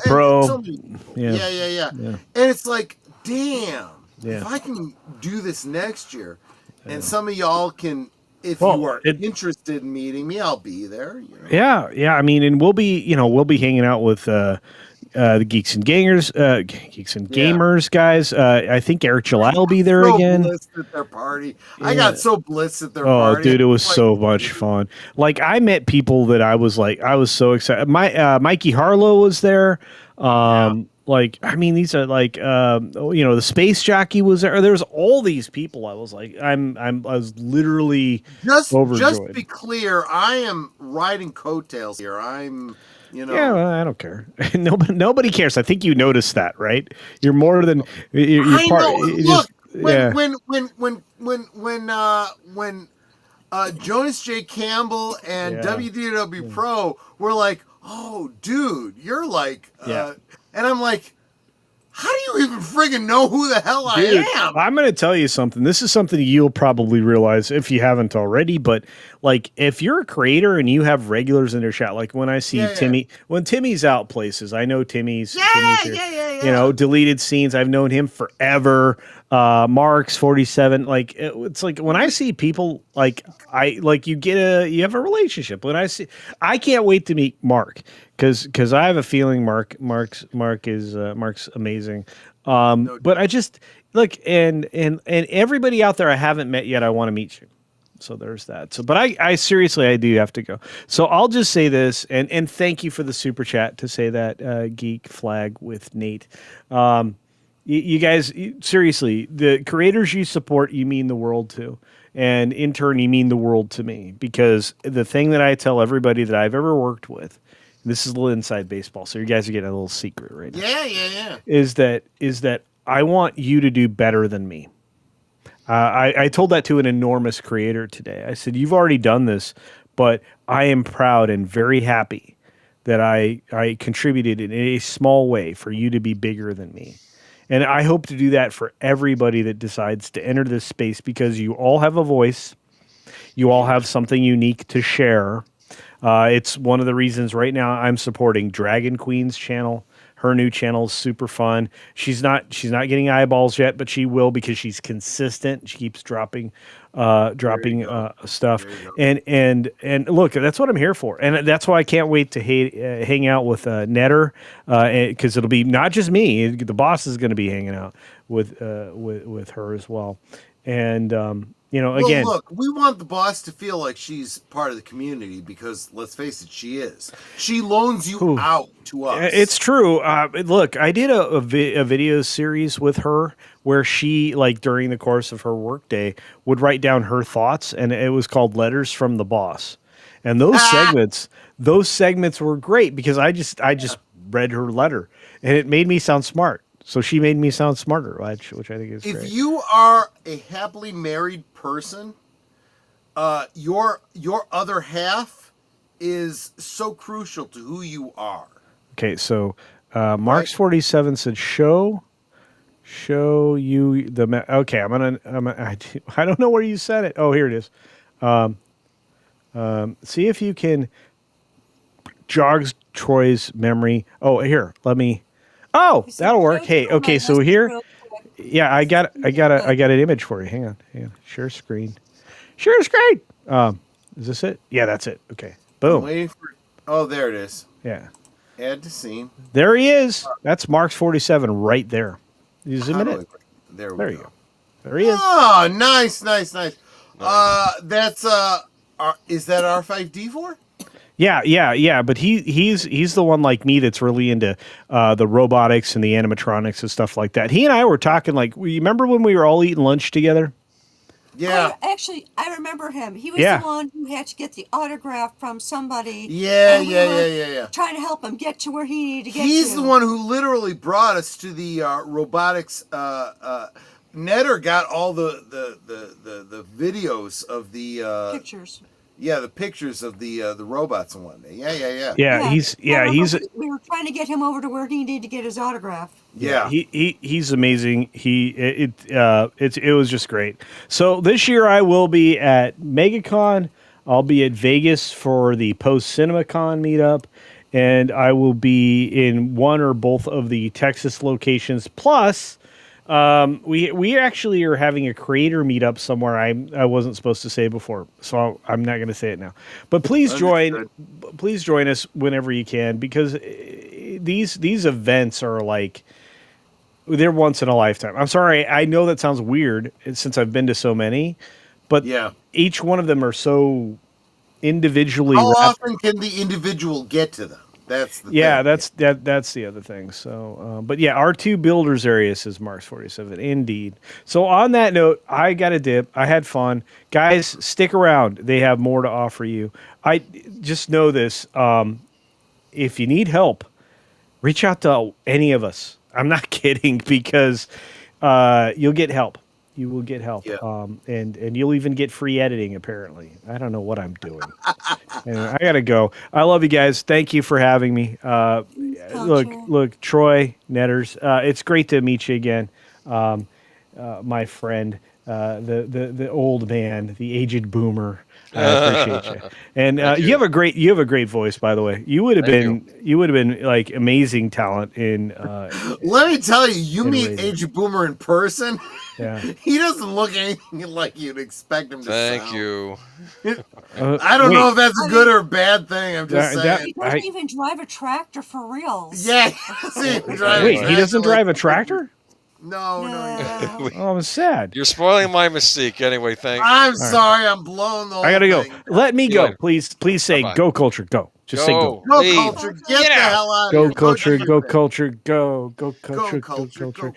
G: Pro.
C: And so many people. Yeah. And it's like, damn, if I can do this next year, and some of y'all can, if you are interested in meeting me, I'll be there. You know?
G: Yeah. I mean, and we'll be hanging out with the Geeks and Gamers guys. I think Eric July will be there again.
C: Blissed at their party. Yeah. I got so blissed at their party.
G: Oh, dude, it was so much fun. Like I met people that I was so excited. Mikey Harlow was there. Like, I mean, these are like, the Space Jockey was there. There's all these people. I was like, I was literally overjoyed.
C: Just to be clear, I am riding coattails here.
G: Yeah, well, I don't care. Nobody cares. I think you noticed that, right? You're more than you're part.
C: Look, when Jonas J. Campbell and WDW Pro were like, "Oh, dude, you're like," and I'm like, how do you even friggin' know who the hell I am?
G: I'm going to tell you something. This is something you'll probably realize if you haven't already, but like if you're a creator and you have regulars in their chat, like when I see Timmy, when Timmy's out places, I know Timmy's deleted scenes. I've known him forever. Mark's 47. Like it's like when I see people you have a relationship. When I can't wait to meet Mark because I have a feeling Mark's amazing. But I just look and everybody out there I haven't met yet, I want to meet you. So there's that. So, but I seriously, I do have to go. So I'll just say this, and thank you for the super chat to say that geek flag with Nate. You guys, seriously, the creators you support, you mean the world to. And in turn, you mean the world to me. Because the thing that I tell everybody that I've ever worked with, this is a little inside baseball, so you guys are getting a little secret right now.
C: Yeah.
G: Is that I want you to do better than me. I told that to an enormous creator today. I said, you've already done this, but I am proud and very happy that I contributed in a small way for you to be bigger than me. And I hope to do that for everybody that decides to enter this space, because you all have a voice. You all have something unique to share. It's one of the reasons right now I'm supporting Dragon Queen's channel. Her new channel is super fun. She's not getting eyeballs yet, but she will, because she's consistent. She keeps dropping stuff. And look, that's what I'm here for. And that's why I can't wait to hang out with Netter, because it'll be not just me. The boss is going to be hanging out with her as well. And again,
C: look, we want the boss to feel like she's part of the community, because let's face it, she is. She loans you out to us.
G: It's true. Look, I did a video series with her where she, like, during the course of her workday, would write down her thoughts, and it was called Letters from the Boss. And those segments were great, because I just read her letter, and it made me sound smart. So she made me sound smarter, which I think is great.
C: If you are a happily married person, your other half is so crucial to who you are.
G: Okay, so Marks47 said show you the okay. I don't know where you said it. Oh, here it is. See if you can jog Troy's memory. Oh, here, let me. Oh, that'll work. Hey, okay, so here, yeah, I got an image for you. Hang on. Share screen. Is this it? Yeah, that's it. Okay, boom.
C: I'm waiting for. Oh, there it is.
G: Yeah.
C: Add to scene.
G: There he is. That's Marks47 right there. You zoom in it.
C: There you go.
G: There he is.
C: Oh, nice. That's is that R5D4?
G: Yeah. But he's the one like me that's really into the robotics and the animatronics and stuff like that. He and I were talking, like, you remember when we were all eating lunch together?
C: Yeah.
E: Actually, I remember him. He was the one who had to get the autograph from somebody.
C: Yeah.
E: Trying to help him get to where he needed to get
C: He's
E: to.
C: the one who literally brought us to the robotics. Netter got all the videos of the
E: pictures.
C: Yeah, the pictures of the robots and whatnot. Yeah.
E: We were trying to get him over to where he needed to get his autograph.
C: Yeah.
G: He's amazing. It was just great. So this year I will be at MegaCon. I'll be at Vegas for the Post CinemaCon meetup, and I will be in one or both of the Texas locations. Plus, we actually are having a creator meetup somewhere I wasn't supposed to say before, so I'm not going to say it now. But please join us whenever you can, because these events are like, they're once in a lifetime. I'm sorry, I know that sounds weird since I've been to so many, but each one of them are so individually.
C: How often can the individual get to them? That's the thing.
G: That's the other thing. So, but yeah, R2 Builders area says Marks47. Indeed. So on that note, I got a dip. I had fun. Guys, stick around. They have more to offer you. I just know this. If you need help, reach out to any of us. I'm not kidding, because you'll get help. You will get help.
C: Yeah.
G: And you'll even get free editing, apparently. I don't know what I'm doing. Anyway, I got to go. I love you guys. Thank you for having me. Look, Troy, Netters, it's great to meet you again. My friend, the old man, the aged boomer. I appreciate you. And you have a great voice, by the way. You would have been like amazing talent in.
C: Let me tell you, you meet Aged Boomer in person.
G: Yeah.
C: He doesn't look anything like you'd expect him to
F: Thank you.
C: I don't know if that's a good or bad thing. I'm just saying.
E: He doesn't even drive a tractor for reals.
C: Yeah.
G: He doesn't drive a tractor?
C: No.
G: Oh, I'm sad.
F: You're spoiling my mystique anyway.
C: I'm sorry. I'm blowing the whole
G: I gotta go.
C: thing.
G: Let me go. Please say
F: Bye-bye.
G: Go Culture. Go. Just say go.
C: Go
F: Leave.
C: Culture. Get the hell out of
G: Go
C: here.
G: Culture.
C: do
G: Go
C: your thing.
G: Culture. Go Culture.
C: Go
G: Go Culture.
C: Culture.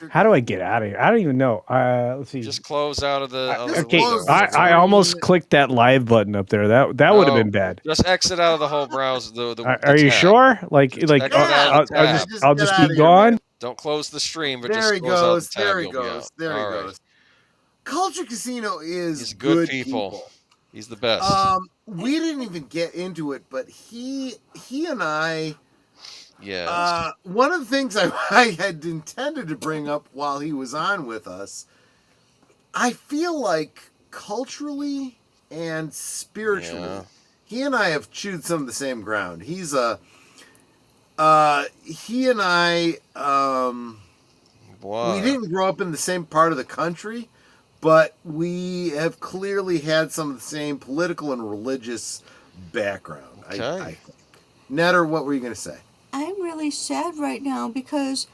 G: How do I get out of here? I don't even know. Let's see.
F: Just close out of the.
C: Just
G: Okay,
C: close
G: I almost clicked that live button up there. That would have been bad.
F: Just exit out of the whole browser.
G: Are you sure? Like
F: exit out of the tab.
G: I'll just
C: Get
G: be
C: out
G: gone.
F: Don't close the stream, but
C: There
F: just
C: he
F: close out
C: goes.
F: the tab.
C: There he
F: You'll be
C: goes.
F: out.
C: There he
F: All right.
C: goes. Culture Casino is
F: He's good people. He's the best.
C: We didn't even get into it, but he and I.
F: Yes.
C: One of the things I had intended to bring up while he was on with us, I feel like culturally and spiritually, he and I have chewed some of the same ground. He and I, we didn't grow up in the same part of the country, but we have clearly had some of the same political and religious background.
F: Okay.
C: I think. Netter, what were you going to say?
E: I'm really sad right now because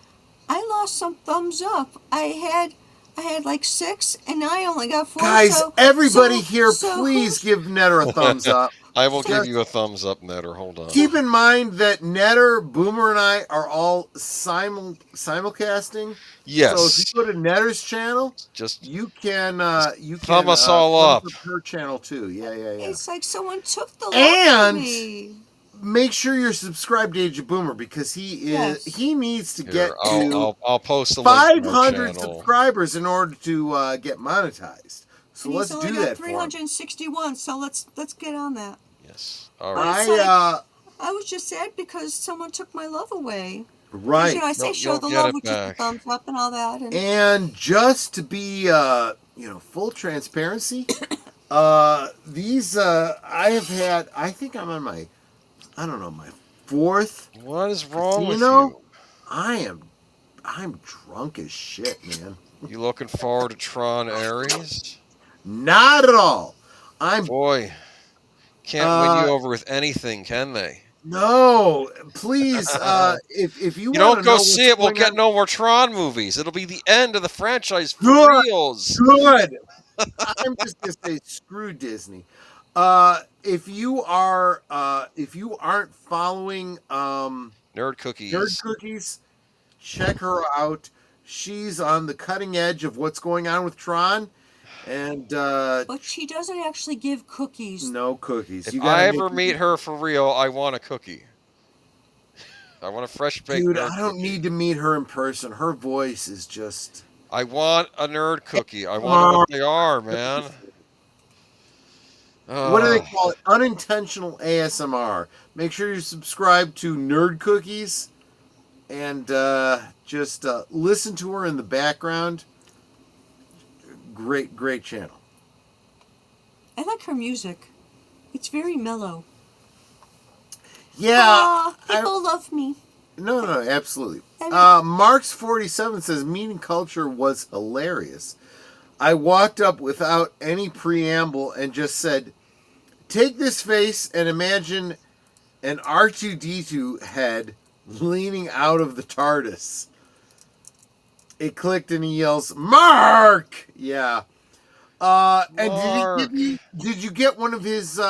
E: I lost some thumbs up. I had like 6, and now I only got 4.
C: Guys, everybody here, please give Netter a thumbs up.
F: I will give you a thumbs up, Netter. Hold on.
C: Keep in mind that Netter, Boomer, and I are all simulcasting.
F: Yes.
C: So if you go to Netter's channel, you can
F: thumb us all up.
C: Her channel too. Yeah.
E: It's like someone took the love
C: And
E: from me.
C: make sure you're subscribed to Age of Boomer because he needs to get to
F: I'll post a link to my
C: 500
F: channel.
C: subscribers in order to get monetized. So let's do that.
E: 361. So let's get on that.
F: Yes. All right.
E: I was just sad because someone took my love away.
C: Right.
E: You know, I say show the love, which is the thumbs up and all that.
C: And just to be, full transparency, these I have had. I think I'm on my, my 4th.
F: What is wrong with you?
C: I'm drunk as shit, man.
F: You looking forward to Tron Ares?
C: Not at all.
F: Boy, can't win you over with anything, can they?
C: No, please. If you
F: don't go see it, we'll get no more Tron movies. It'll be the end of the franchise for reals.
C: Good. I'm just gonna say screw Disney. If you aren't following
F: Nerd
C: Cookies, check her out. She's on the cutting edge of what's going on with Tron. And
E: but she doesn't actually give cookies.
C: No cookies.
F: If I ever meet her for real, I want a cookie. I want a fresh baked
C: Dude,
F: nerd
C: I don't
F: cookie.
C: need to meet her in person. Her voice is just...
F: I want a nerd cookie. I want to know what they are, man.
C: What do they call it? Unintentional ASMR. Make sure you subscribe to Nerd Cookies and just listen to her in the background. Great channel.
E: I like her music. It's very mellow.
C: Yeah.
E: People love me.
C: No, absolutely. Marks47 says, meeting culture was hilarious. I walked up without any preamble and just said, take this face and imagine an R2-D2 head leaning out of the TARDIS. It clicked and he yells, Mark! Yeah. And did you get one of his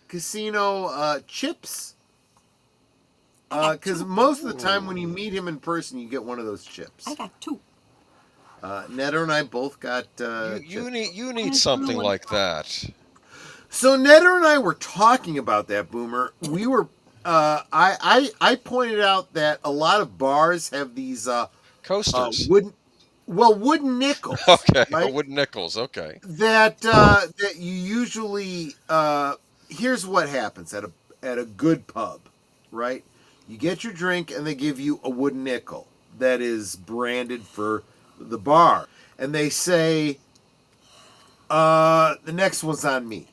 C: casino chips? Because most of the time when you meet him in person, you get one of those chips.
E: I got 2.
C: Netter and I both got
F: you need something like that.
C: So Netter and I were talking about that, Boomer. We were I pointed out that a lot of bars have these
F: coasters.
C: Wooden nickels.
F: Okay,
C: right?
F: Wooden nickels. Okay.
C: That you usually here's what happens at a good pub, right? You get your drink and they give you a wooden nickel that is branded for the bar, and they say the next one's on me,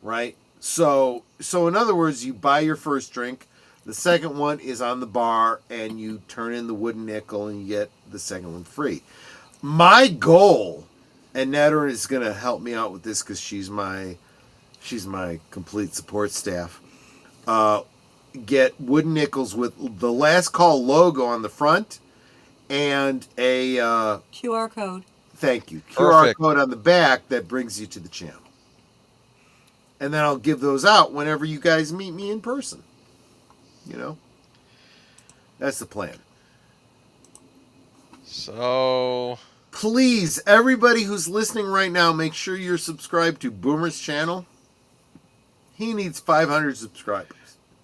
C: right? So in other words, you buy your first drink. The second one is on the bar, and you turn in the wooden nickel, and you get the second one free. My goal, and Netter is going to help me out with this because she's my complete support staff. Get wooden nickels with the Last Call logo on the front and a
E: QR code.
C: Thank you.
F: Perfect.
C: QR code on the back that brings you to the channel. And then I'll give those out whenever you guys meet me in person. You know? That's the plan.
F: So...
C: Please, everybody who's listening right now, make sure you're subscribed to Boomer's channel. He needs 500 subscribers.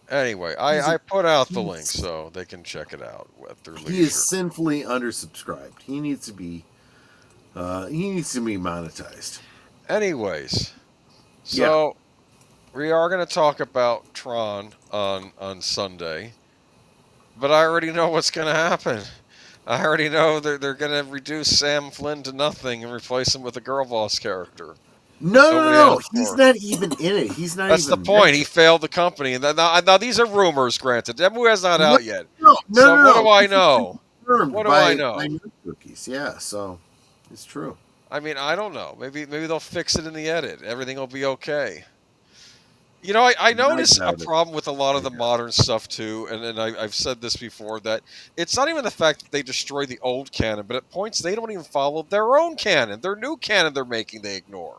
F: Anyway, I put out the link so they can check it out at their leisure.
C: He is sinfully undersubscribed. He needs to be He needs to be monetized.
F: Anyways, so we are going to talk about Tron on Sunday, but I already know what's going to happen. I already know they're going to reduce Sam Flynn to nothing and replace him with a girl boss character.
C: No. He's not even in it. He's not.
F: That's
C: even
F: the point. He failed the company. And now these are rumors. Granted, that movie is not out yet.
C: No.
F: What do I know? What do I know?
C: By cookies. Yeah. So it's true.
F: I mean, I don't know. Maybe they'll fix it in the edit. Everything will be okay. You know, I notice a problem with a lot of the modern stuff too, and I've said this before, that it's not even the fact that they destroy the old canon, but at points they don't even follow their own canon. Their new canon they're making, they ignore.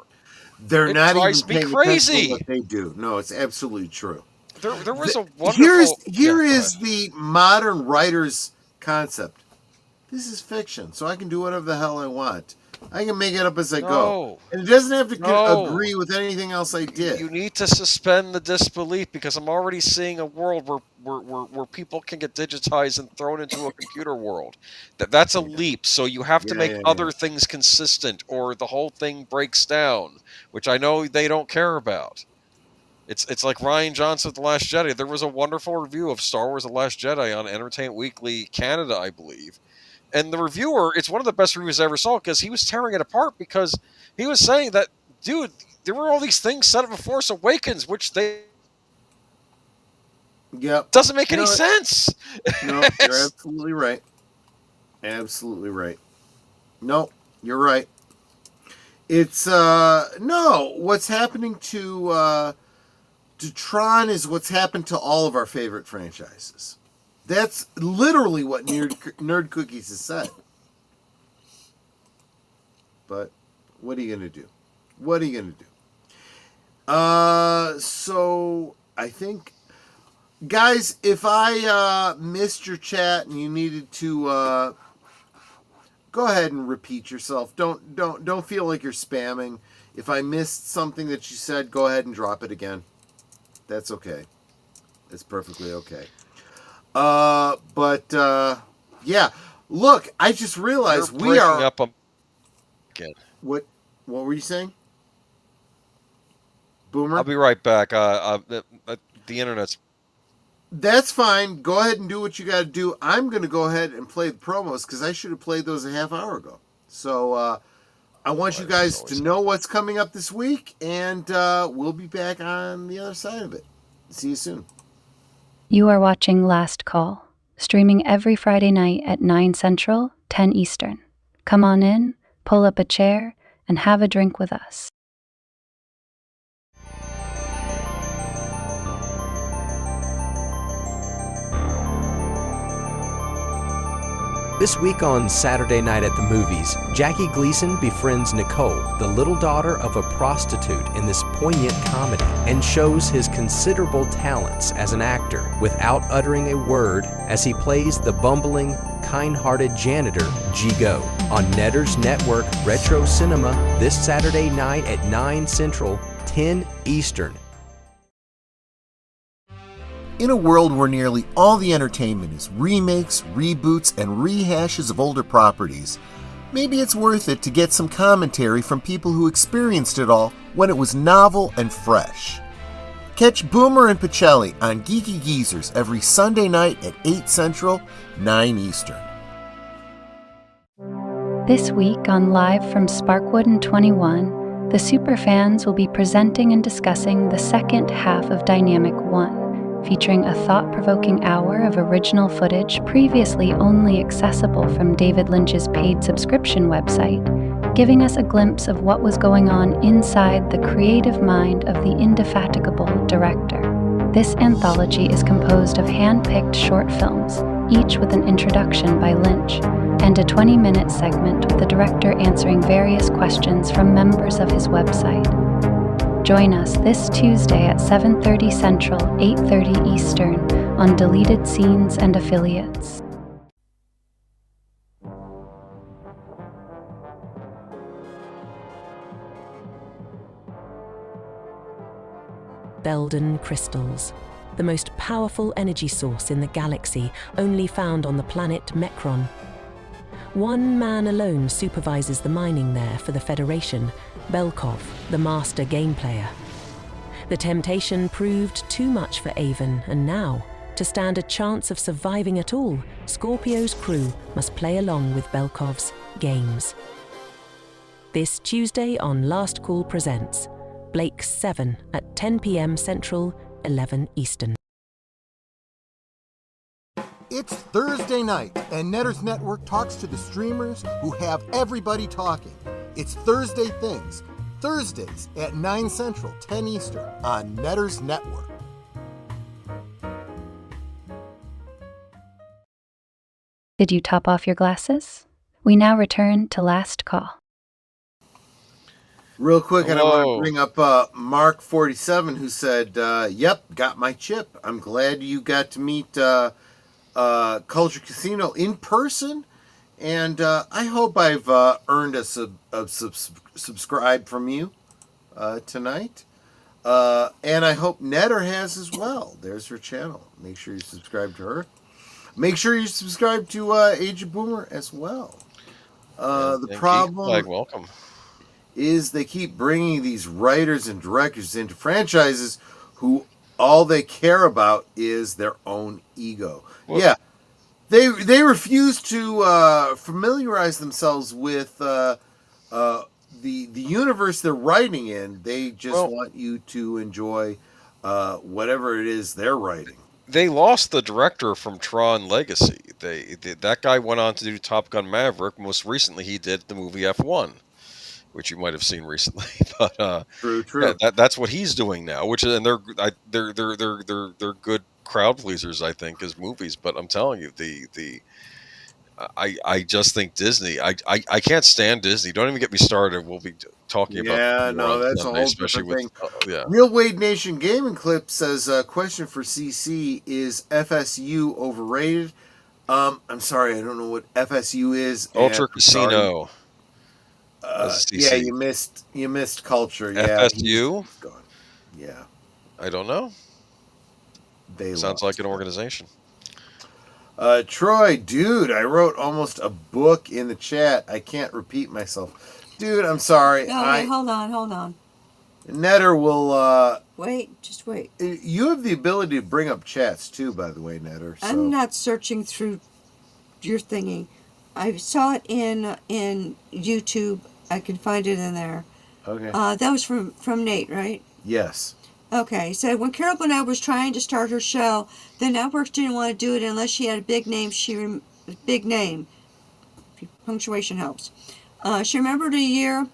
C: They're not even paying
F: crazy.
C: attention to what they do. No, it's absolutely true.
F: There was a wonderful...
C: Here is the modern writer's concept. This is fiction, so I can do whatever the hell I want. I can make it up as I go. And it doesn't have to agree with anything else I did.
F: You need to suspend the disbelief, because I'm already seeing a world where people can get digitized and thrown into a computer world. That's a leap, so you have to make other things consistent, or the whole thing breaks down, which I know they don't care about. It's like Ryan Johnson with The Last Jedi. There was a wonderful review of Star Wars The Last Jedi on Entertainment Weekly Canada, I believe. And the reviewer, it's one of the best reviews I ever saw, because he was tearing it apart, because he was saying that, dude, there were all these things set up in Force Awakens, which they...
C: Yep.
F: Doesn't make any sense.
C: No, you're absolutely right. Absolutely right. No, you're right. It's, no, what's happening to Tron is what's happened to all of our favorite franchises. That's literally what Nerd Cookies has said. But what are you going to do? What are you going to do? So I think, guys, if I missed your chat and you needed to go ahead and repeat yourself. Don't feel like you're spamming. If I missed something that you said, go ahead and drop it again. That's okay. It's perfectly okay. Yeah. Look, I just realized we are
F: up again.
C: What were you saying? Boomer?
F: I'll be right back. The internet's...
C: That's fine. Go ahead and do what you got to do. I'm going to go ahead and play the promos, because I should have played those a half hour ago. So I want you guys to know what's coming up this week, and we'll be back on the other side of it. See you soon.
H: You are watching Last Call, streaming every Friday night at 9 Central, 10 Eastern. Come on in, pull up a chair, and have a drink with us.
D: This week on Saturday Night at the Movies, Jackie Gleason befriends Nicole, the little daughter of a prostitute, in this poignant comedy, and shows his considerable talents as an actor without uttering a word, as he plays the bumbling, kind-hearted janitor G-Go on Netter's Network Retro Cinema this Saturday night at 9 Central, 10 Eastern.
C: In a world where nearly all the entertainment is remakes, reboots, and rehashes of older properties, maybe it's worth it to get some commentary from people who experienced it all when it was novel and fresh. Catch Boomer and Pacelli on Geeky Geezers every Sunday night at 8 Central, 9 Eastern.
H: This week on Live from Sparkwood and 21, the Superfans will be presenting and discussing the second half of Dynamic 1. Featuring a thought-provoking hour of original footage previously only accessible from David Lynch's paid subscription website, giving us a glimpse of what was going on inside the creative mind of the indefatigable director. This anthology is composed of hand-picked short films, each with an introduction by Lynch, and a 20-minute segment with the director answering various questions from members of his website. Join us this Tuesday at 7:30 Central, 8:30 Eastern on Deleted Scenes and Affiliates.
B: Belden crystals, the most powerful energy source in the galaxy, only found on the planet Mecron. One man alone supervises the mining there for the Federation, Belkov, the master game player. The temptation proved too much for Avon, and now, to stand a chance of surviving at all, Scorpio's crew must play along with Belkov's games. This Tuesday on Last Call Presents, Blake's 7 at 10 p.m. Central, 11 Eastern.
C: It's Thursday night, and Netters Network talks to the streamers who have everybody talking. It's Thursday Things, Thursdays at 9 Central, 10 Eastern on Netters Network.
H: Did you top off your glasses? We now return to Last Call.
C: Real quick, and I want to
F: Hello.
C: bring up Mark47, who said, yep, got my chip. I'm glad you got to meet Culture Casino in person, and I hope I've earned a subscribe from you tonight. And I hope Netter has as well. There's her channel. Make sure you subscribe to her. Make sure you subscribe to Age of Boomer as well. The problem
F: welcome.
C: is they keep bringing these writers and directors into franchises who all they care about is their own ego.
F: Well,
C: yeah, they refuse to familiarize themselves with the universe they're writing in. They just want you to enjoy whatever it is they're writing.
F: They lost the director from Tron Legacy. That guy went on to do Top Gun Maverick. Most recently, he did the movie F1, which you might have seen recently. But
C: True.
F: Yeah, that's what he's doing now. Which and they're good crowd pleasers, I think, as movies. But I'm telling you, I just think Disney. I can't stand Disney. Don't even get me started. We'll be talking about
C: that's
F: Sunday,
C: a whole
F: especially
C: different thing.
F: yeah.
C: Real Wade Nation Gaming Clip says, question for CC, is FSU overrated? I'm sorry, I don't know what FSU is.
F: Ultra Casino.
C: Yeah, you missed Culture.
F: FSU?
C: He's gone. Yeah.
F: I don't know. Sounds like an organization.
C: Troy, dude, I wrote almost a book in the chat. I can't repeat myself. Dude, I'm sorry.
E: No, wait, hold on.
C: Netter will...
E: Just wait.
C: You have the ability to bring up chats, too, by the way, Netter. So.
E: I'm not searching through your thingy. I saw it in YouTube. I can find it in there.
C: Okay.
E: That was from Nate, right?
C: Yes.
E: Okay, so when Carol Burnett was trying to start her show, the networks didn't want to do it unless she had a big name. Big name. Punctuation helps. She remembered a year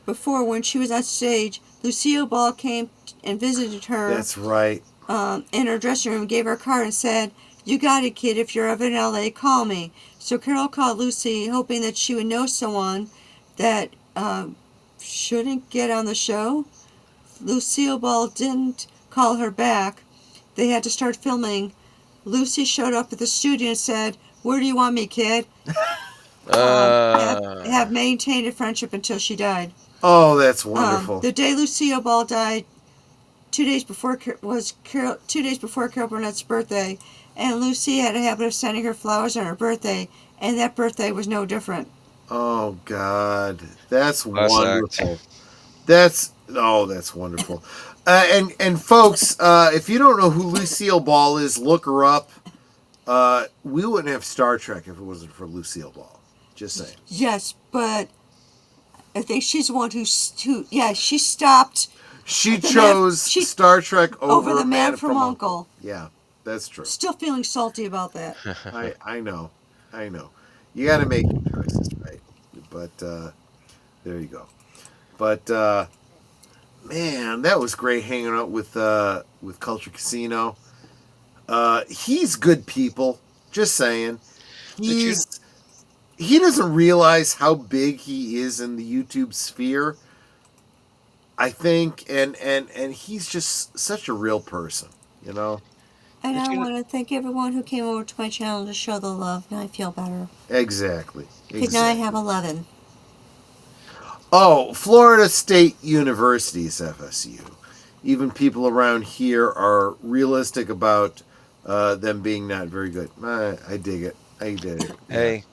E: before when she was on stage, Lucille Ball came and visited her.
C: That's right.
E: In her dressing room, gave her a card and said, "You got it, kid. If you're ever in LA, call me." So Carol called Lucy, hoping that she would know someone that shouldn't get on the show. Lucille Ball didn't call her back. They had to start filming. Lucy showed up at the studio and said, "Where do you want me, kid?" Have maintained a friendship until she died.
C: Oh, that's wonderful.
E: The day Lucille Ball died, 2 days before Carol Burnett's birthday, and Lucy had a habit of sending her flowers on her birthday, and that birthday was no different.
C: Oh God, that's wonderful. That's wonderful. And folks, if you don't know who Lucille Ball is, look her up. We wouldn't have Star Trek if it wasn't for Lucille Ball. Just saying.
E: Yes, but I think she's the one who she stopped.
C: She chose Star Trek over
E: the Man from Uncle.
C: Yeah, that's true.
E: Still feeling salty about that.
C: I know. You got to make your choices, right? But there you go. But man, that was great hanging out with Culture Casino. He's good people. Just saying. He doesn't realize how big he is in the YouTube sphere. I think, and he's just such a real person, you know.
E: And I want to thank everyone who came over to my channel to show the love. Now I feel better.
C: Exactly.
E: Because now I have 11.
C: Oh, Florida State University's FSU. Even people around here are realistic about them being not very good. I dig it. I did it.
F: Hey,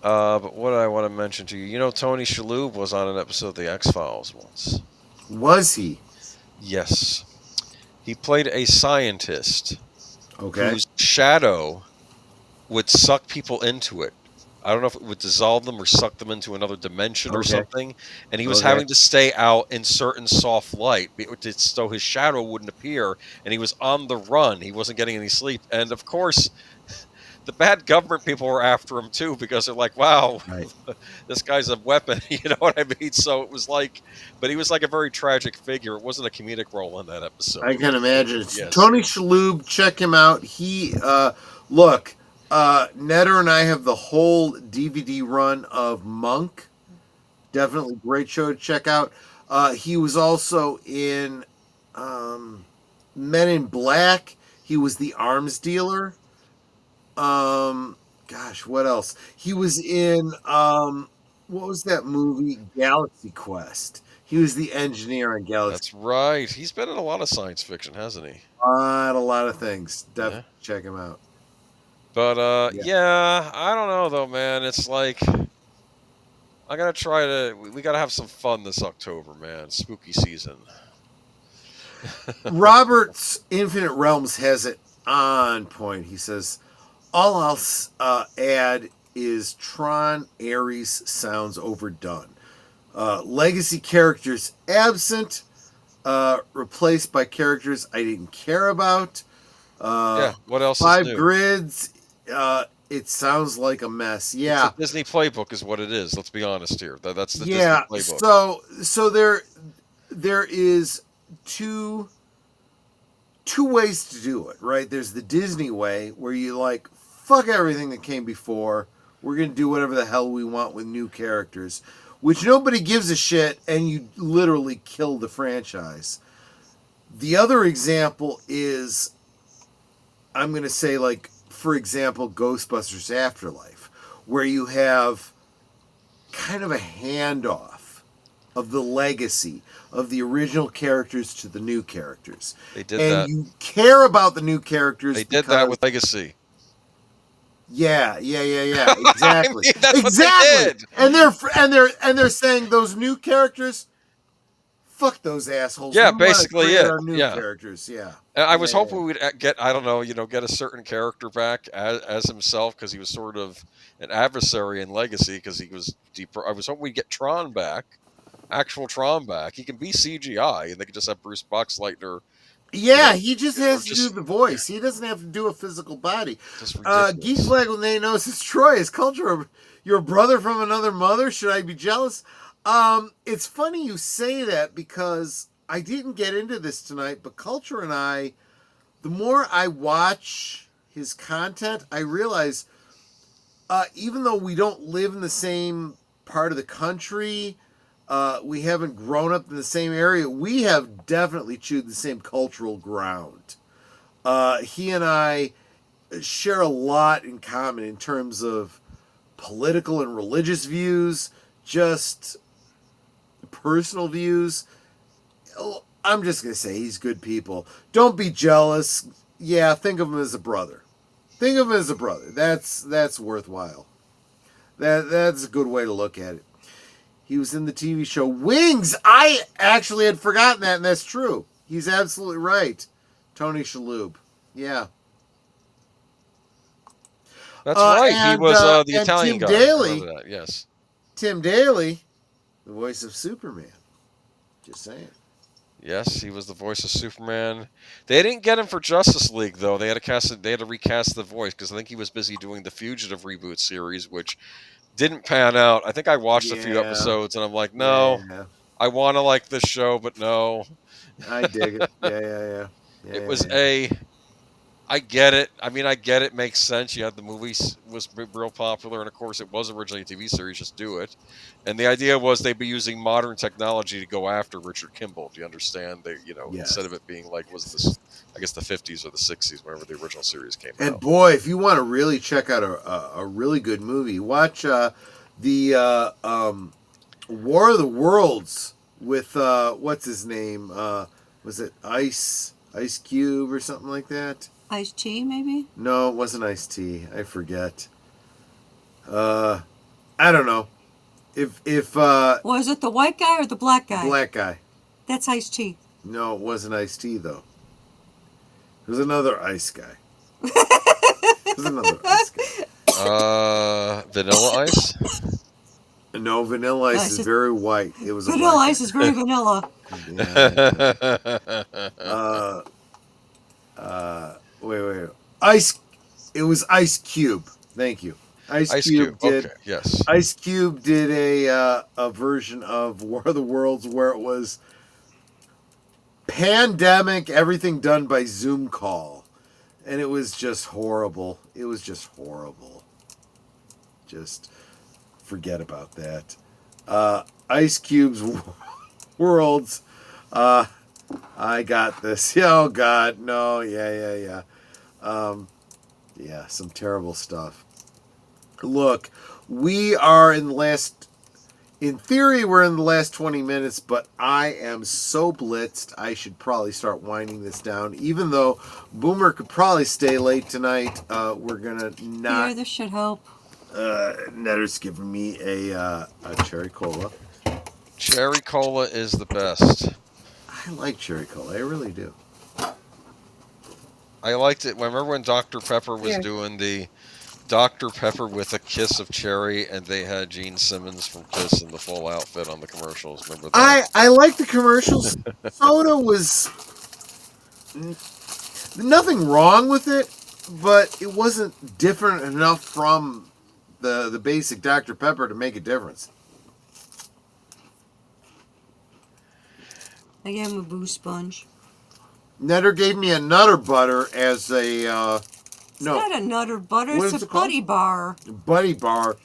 F: But what I want to mention to you, Tony Shalhoub was on an episode of The X-Files once.
C: Was he?
F: Yes. He played a scientist
C: Okay.
F: whose shadow would suck people into it. I don't know if it would dissolve them or suck them into another dimension or something. And he was having to stay out in certain soft light so his shadow wouldn't appear. And he was on the run. He wasn't getting any sleep. And of course, the bad government people were after him too, because they're like, wow, this guy's a weapon. You know what I mean? So it was like, but he was like a very tragic figure. It wasn't a comedic role in that episode.
C: I can imagine.
F: Yes.
C: Tony Shalhoub, check him out. He, look, Netter and I have the whole DVD run of Monk. Definitely great show to check out. He was also in Men in Black. He was the arms dealer. Gosh, what else? He was in what was that movie? Galaxy Quest. He was the engineer on Galaxy.
F: That's right. He's been in a lot of science fiction, hasn't he?
C: A lot of things. Definitely check him out.
F: But I don't know though, man. It's like I gotta try to. We gotta have some fun this October, man. Spooky season.
C: Robert's Infinite Realms has it on point. He says, all I'll add is Tron Ares sounds overdone. Legacy characters absent, replaced by characters I didn't care about.
F: What else?
C: 5
F: is new?
C: grids. It sounds like a mess. Yeah,
F: it's a Disney playbook is what it is. Let's be honest here. That's the Disney playbook.
C: So there is two ways to do it, right? There's the Disney way where you like fuck everything that came before. We're gonna do whatever the hell we want with new characters, which nobody gives a shit, and you literally kill the franchise. The other example is, I'm gonna say, like, for example, Ghostbusters Afterlife, where you have kind of a handoff of the legacy of the original characters to the new characters.
F: They did that.
C: And you care about the new characters.
F: They did that with Legacy.
C: Yeah. Exactly.
F: I mean, that's what they did.
C: And they're saying those new characters, fuck those assholes.
F: Yeah,
C: We wanna
F: basically
C: create
F: it.
C: our new
F: Yeah.
C: characters. Yeah.
F: And I was hoping we'd get, I don't know, get a certain character back as himself, because he was sort of an adversary in Legacy, because he was deeper. I was hoping we'd get Tron back, actual Tron back. He can be CGI, and they could just have Bruce Boxleitner.
C: Yeah, he just has to do the voice. He doesn't have to do a physical body. Geek Flag when they knows it's Troy. Is Culture your brother from another mother? Should I be jealous? It's funny you say that, because I didn't get into this tonight, but Culture and I, the more I watch his content, I realize even though we don't live in the same part of the country, we haven't grown up in the same area, we have definitely chewed the same cultural ground. He and I share a lot in common in terms of political and religious views, just personal views. I'm just going to say he's good people. Don't be jealous. Yeah, think of him as a brother. Think of him as a brother. That's worthwhile. That's a good way to look at it. He was in the TV show Wings. I actually had forgotten that, and that's true. He's absolutely right. Tony Shalhoub. Yeah.
F: That's right. He was the Italian
C: Tim
F: guy.
C: Daly.
F: Yes.
C: Tim Daly, the voice of Superman. Just saying.
F: Yes, he was the voice of Superman. They didn't get him for Justice League, though. They had to recast the voice, because I think he was busy doing the Fugitive reboot series, which didn't pan out. I think I watched a few episodes, and I'm like, no, I want to like this show, but no.
C: I dig it. Yeah.
F: It was I get it. I mean, I get it. Makes sense. You had the movie was real popular, and of course, it was originally a TV series. Just do it. And the idea was they'd be using modern technology to go after Richard Kimball. Do you understand? They, instead of it being like, was this, I guess, the 50s or the 60s, whenever the original series came out.
C: And boy, if you want to really check out a really good movie, watch the War of the Worlds with what's his name? Was it Ice Cube or something like that?
E: Ice-T, maybe?
C: No, it wasn't Ice-T. I forget. I don't know. If
E: Was it the white guy or the black guy?
C: black guy.
E: That's Ice-T.
C: No, it wasn't Ice-T though. It was another ice guy. It was another ice guy.
F: Vanilla Ice?
C: No, Vanilla Ice is very white. It was
E: Vanilla Ice is very vanilla.
C: Wait. Ice. It was Ice Cube. Thank you. Ice Cube did.
F: Okay, yes.
C: Ice Cube did a version of War of the Worlds where it was pandemic, everything done by Zoom call, and it was just horrible. It was just horrible. Just forget about that. Ice Cube's Worlds. I got this. Oh God, no. Yeah. Yeah, some terrible stuff. Look, we are in theory, we're in the last 20 minutes, but I am so blitzed, I should probably start winding this down. Even though Boomer could probably stay late tonight, we're going to not...
E: Yeah, this should help.
C: Netter's giving me a cherry cola.
F: Cherry cola is the best.
C: I like cherry cola, I really do.
F: I liked it. Remember when Dr. Pepper was doing the Dr. Pepper with a kiss of cherry, and they had Gene Simmons from Kiss in the full outfit on the commercials? Remember that?
C: I like the commercials. Soda was nothing wrong with it, but it wasn't different enough from the basic Dr. Pepper to make a difference.
E: I gave him a boo sponge.
C: Netter gave me a Nutter Butter as a
E: It's not a Nutter Butter, it's a Buddy Bar.
C: Buddy Bar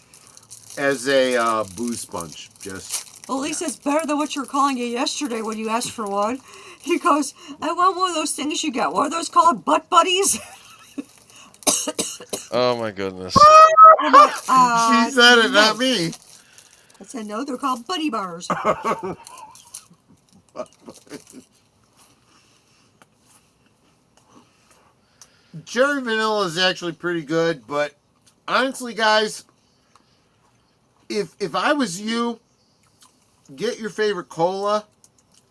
C: as a boo sponge. Just
E: Well, at least it's better than what you were calling it yesterday when you asked for one. He goes, I want one of those things you got. What are those called? Butt buddies?
F: Oh my goodness.
C: she said it, not me.
E: I said, no, they're called Buddy Bars.
C: Cherry vanilla is actually pretty good, but honestly, guys, if I was you, get your favorite cola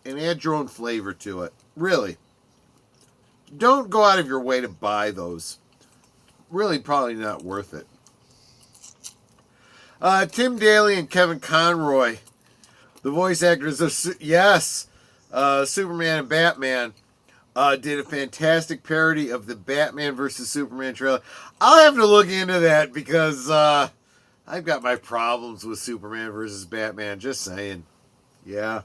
C: and add your own flavor to it. Really. Don't go out of your way to buy those. Really, probably not worth it. Tim Daly and Kevin Conroy, the voice actors of Superman and Batman, did a fantastic parody of the Batman versus Superman trailer. I'll have to look into that because I've got my problems with Superman versus Batman. Just saying. Yeah.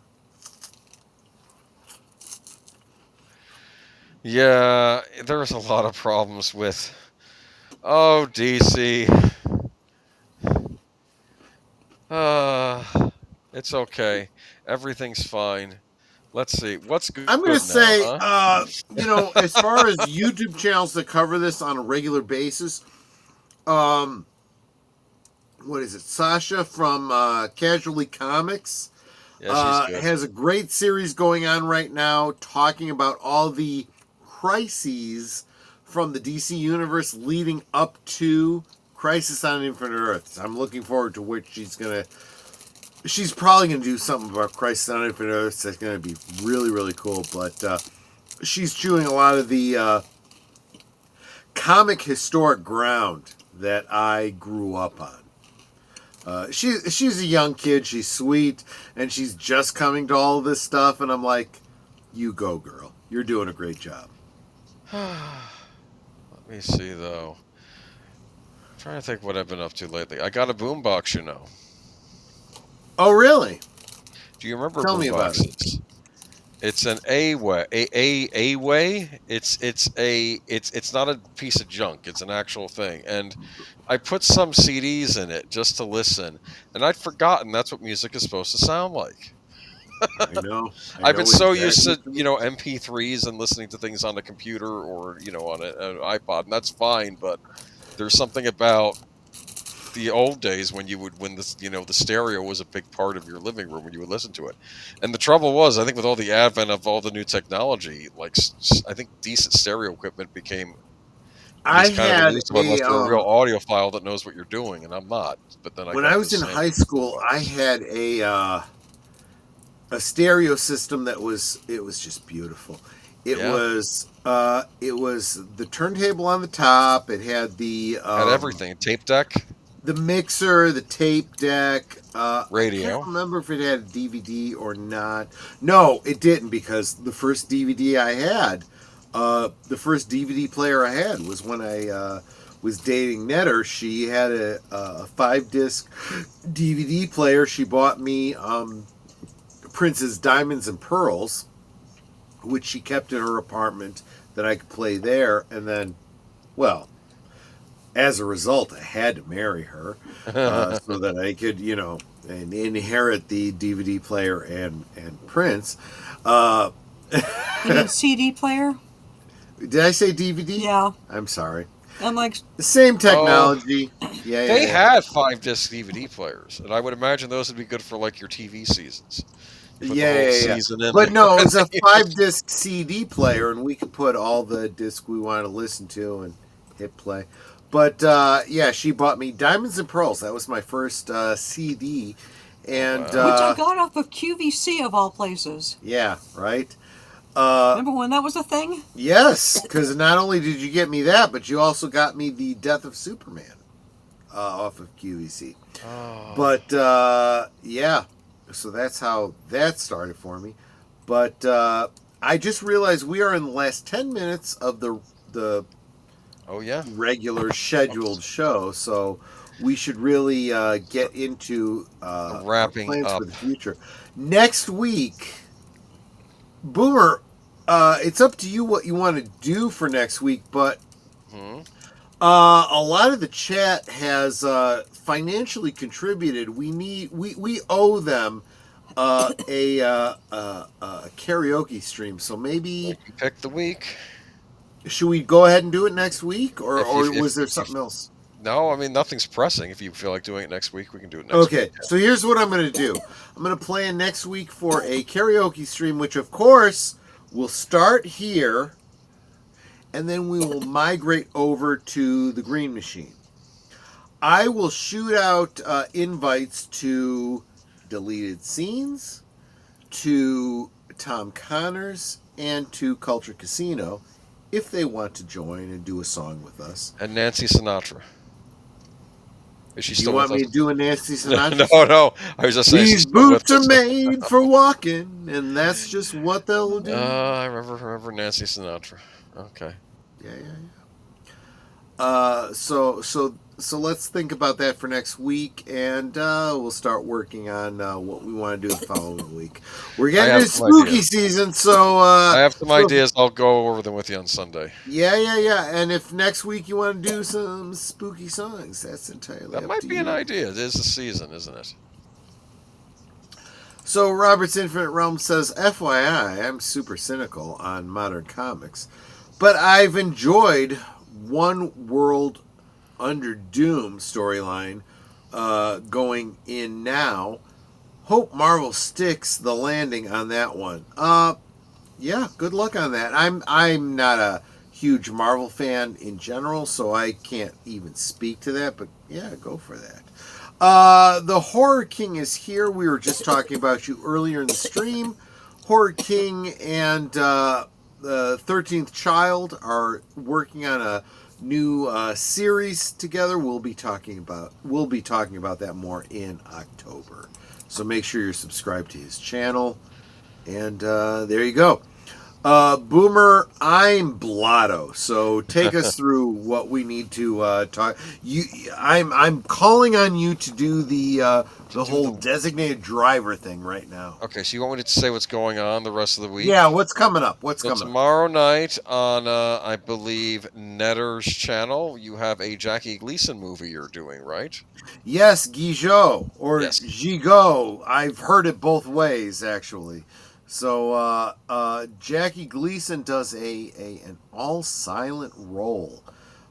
F: Yeah, there's a lot of problems with... Oh, DC. It's okay. Everything's fine. Let's see. What's good?
C: I'm going to say,
F: huh?
C: As far as YouTube channels that cover this on a regular basis, what is it? Sasha from Casually Comics has a great series going on right now talking about all the crises from the DC universe leading up to Crisis on Infinite Earths. I'm looking forward to which she's probably going to do something about Crisis on Infinite Earths that's going to be really, really cool. But she's chewing a lot of the comic historic ground that I grew up on. She's a young kid. She's sweet, and she's just coming to all of this stuff. And I'm like, you go, girl. You're doing a great job.
F: Let me see, though. I'm trying to think what I've been up to lately. I got a boombox, you know.
C: Oh, really?
F: Do you remember
C: Tell me about
F: boomboxes? It's an A-way. It's not a piece of junk. It's an actual thing. And I put some CDs in it just to listen. And I'd forgotten that's what music is supposed to sound like.
C: I know.
F: I've been so used to, MP3s and listening to things on a computer or, on an iPod, and that's fine, but there's something about the old days when the stereo was a big part of your living room when you would listen to it. And the trouble was, I think with all the advent of all the new technology, like, I think decent stereo equipment became
C: I
F: It's kind of
C: had
F: elusive unless you're a real audiophile that knows what you're doing, and I'm not. But then
C: when I was in high school, I had a stereo system that was just beautiful. It was the turntable on the top. It had the
F: had everything. Tape deck,
C: the mixer, the tape deck,
F: radio.
C: I can't remember if it had a DVD or not. No, it didn't, because the first DVD I had, the first DVD player I had was when I was dating Netter. She had a 5-disc DVD player. She bought me Prince's Diamonds and Pearls, which she kept in her apartment that I could play there. And then, well, as a result, I had to marry her so that I could, and inherit the DVD player and Prince.
E: You mean CD player?
C: Did I say DVD?
E: Yeah.
C: I'm sorry.
E: I'm like,
C: The same technology. Yeah,
F: They had 5-disc DVD players, and I would imagine those would be good for like your TV seasons. Put the whole season in
C: But
F: there.
C: no, it was a 5-disc CD player, and we could put all the discs we wanted to listen to and hit play. But yeah, she bought me Diamonds and Pearls. That was my first CD, and
E: which I got off of QVC of all places.
C: Yeah, right.
E: Remember when that was a thing?
C: Yes, because not only did you get me that, but you also got me the Death of Superman off of QVC.
F: Oh.
C: But yeah, so that's how that started for me. But I just realized we are in the last 10 minutes of the regular scheduled show, so we should really get into
F: wrapping
C: plans
F: up
C: for the future. Next week, Boomer, it's up to you what you want to do for next week, but a lot of the chat has financially contributed. We owe them a karaoke stream, so maybe
F: pick the week.
C: Should we go ahead and do it next week, or was there something else?
F: No, I mean, nothing's pressing. If you feel like doing it next week, we can do it next week.
C: Okay, so here's what I'm going to do. I'm going to plan next week for a karaoke stream, which, of course, will start here, and then we will migrate over to the Green Machine. I will shoot out invites to Deleted Scenes, to Tom Connors, and to Culture Casino, if they want to join and do a song with us.
F: And Nancy Sinatra. Is she still
C: you want
F: with
C: me
F: us?
C: to do a Nancy Sinatra?
F: No. I was just saying.
C: These boots are made for walking, and that's just what they'll do.
F: I remember Nancy Sinatra. Okay.
C: Yeah. So let's think about that for next week, and we'll start working on what we want to do the following week. We're getting into spooky season, so
F: I have some ideas. I'll go over them with you on Sunday.
C: Yeah. And if next week you want to do some spooky songs, that's entirely
F: that
C: up
F: might
C: to
F: be
C: you.
F: an idea. It is the season, isn't it?
C: So Robert's Infinite Realm says, FYI, I'm super cynical on modern comics, but I've enjoyed One World Under Doom storyline going in now. Hope Marvel sticks the landing on that one. Yeah, good luck on that. I'm not a huge Marvel fan in general, so I can't even speak to that, but yeah, go for that. The Horror King is here. We were just talking about you earlier in the stream. Horror King and the 13th Child are working on a new series together. We'll be talking about that more in October. So make sure you're subscribed to his channel. And there you go. Boomer, I'm Blotto. So take us through what we need to talk. I'm calling on you to do the whole designated driver thing right now.
F: Okay, so you want me to say what's going on the rest of the week?
C: Yeah, what's coming up?
F: Tomorrow night on, I believe, Netter's channel, you have a Jackie Gleason movie you're doing, right?
C: Yes, Gigot, or Gigot. I've heard it both ways, actually. So Jackie Gleason does an all-silent role.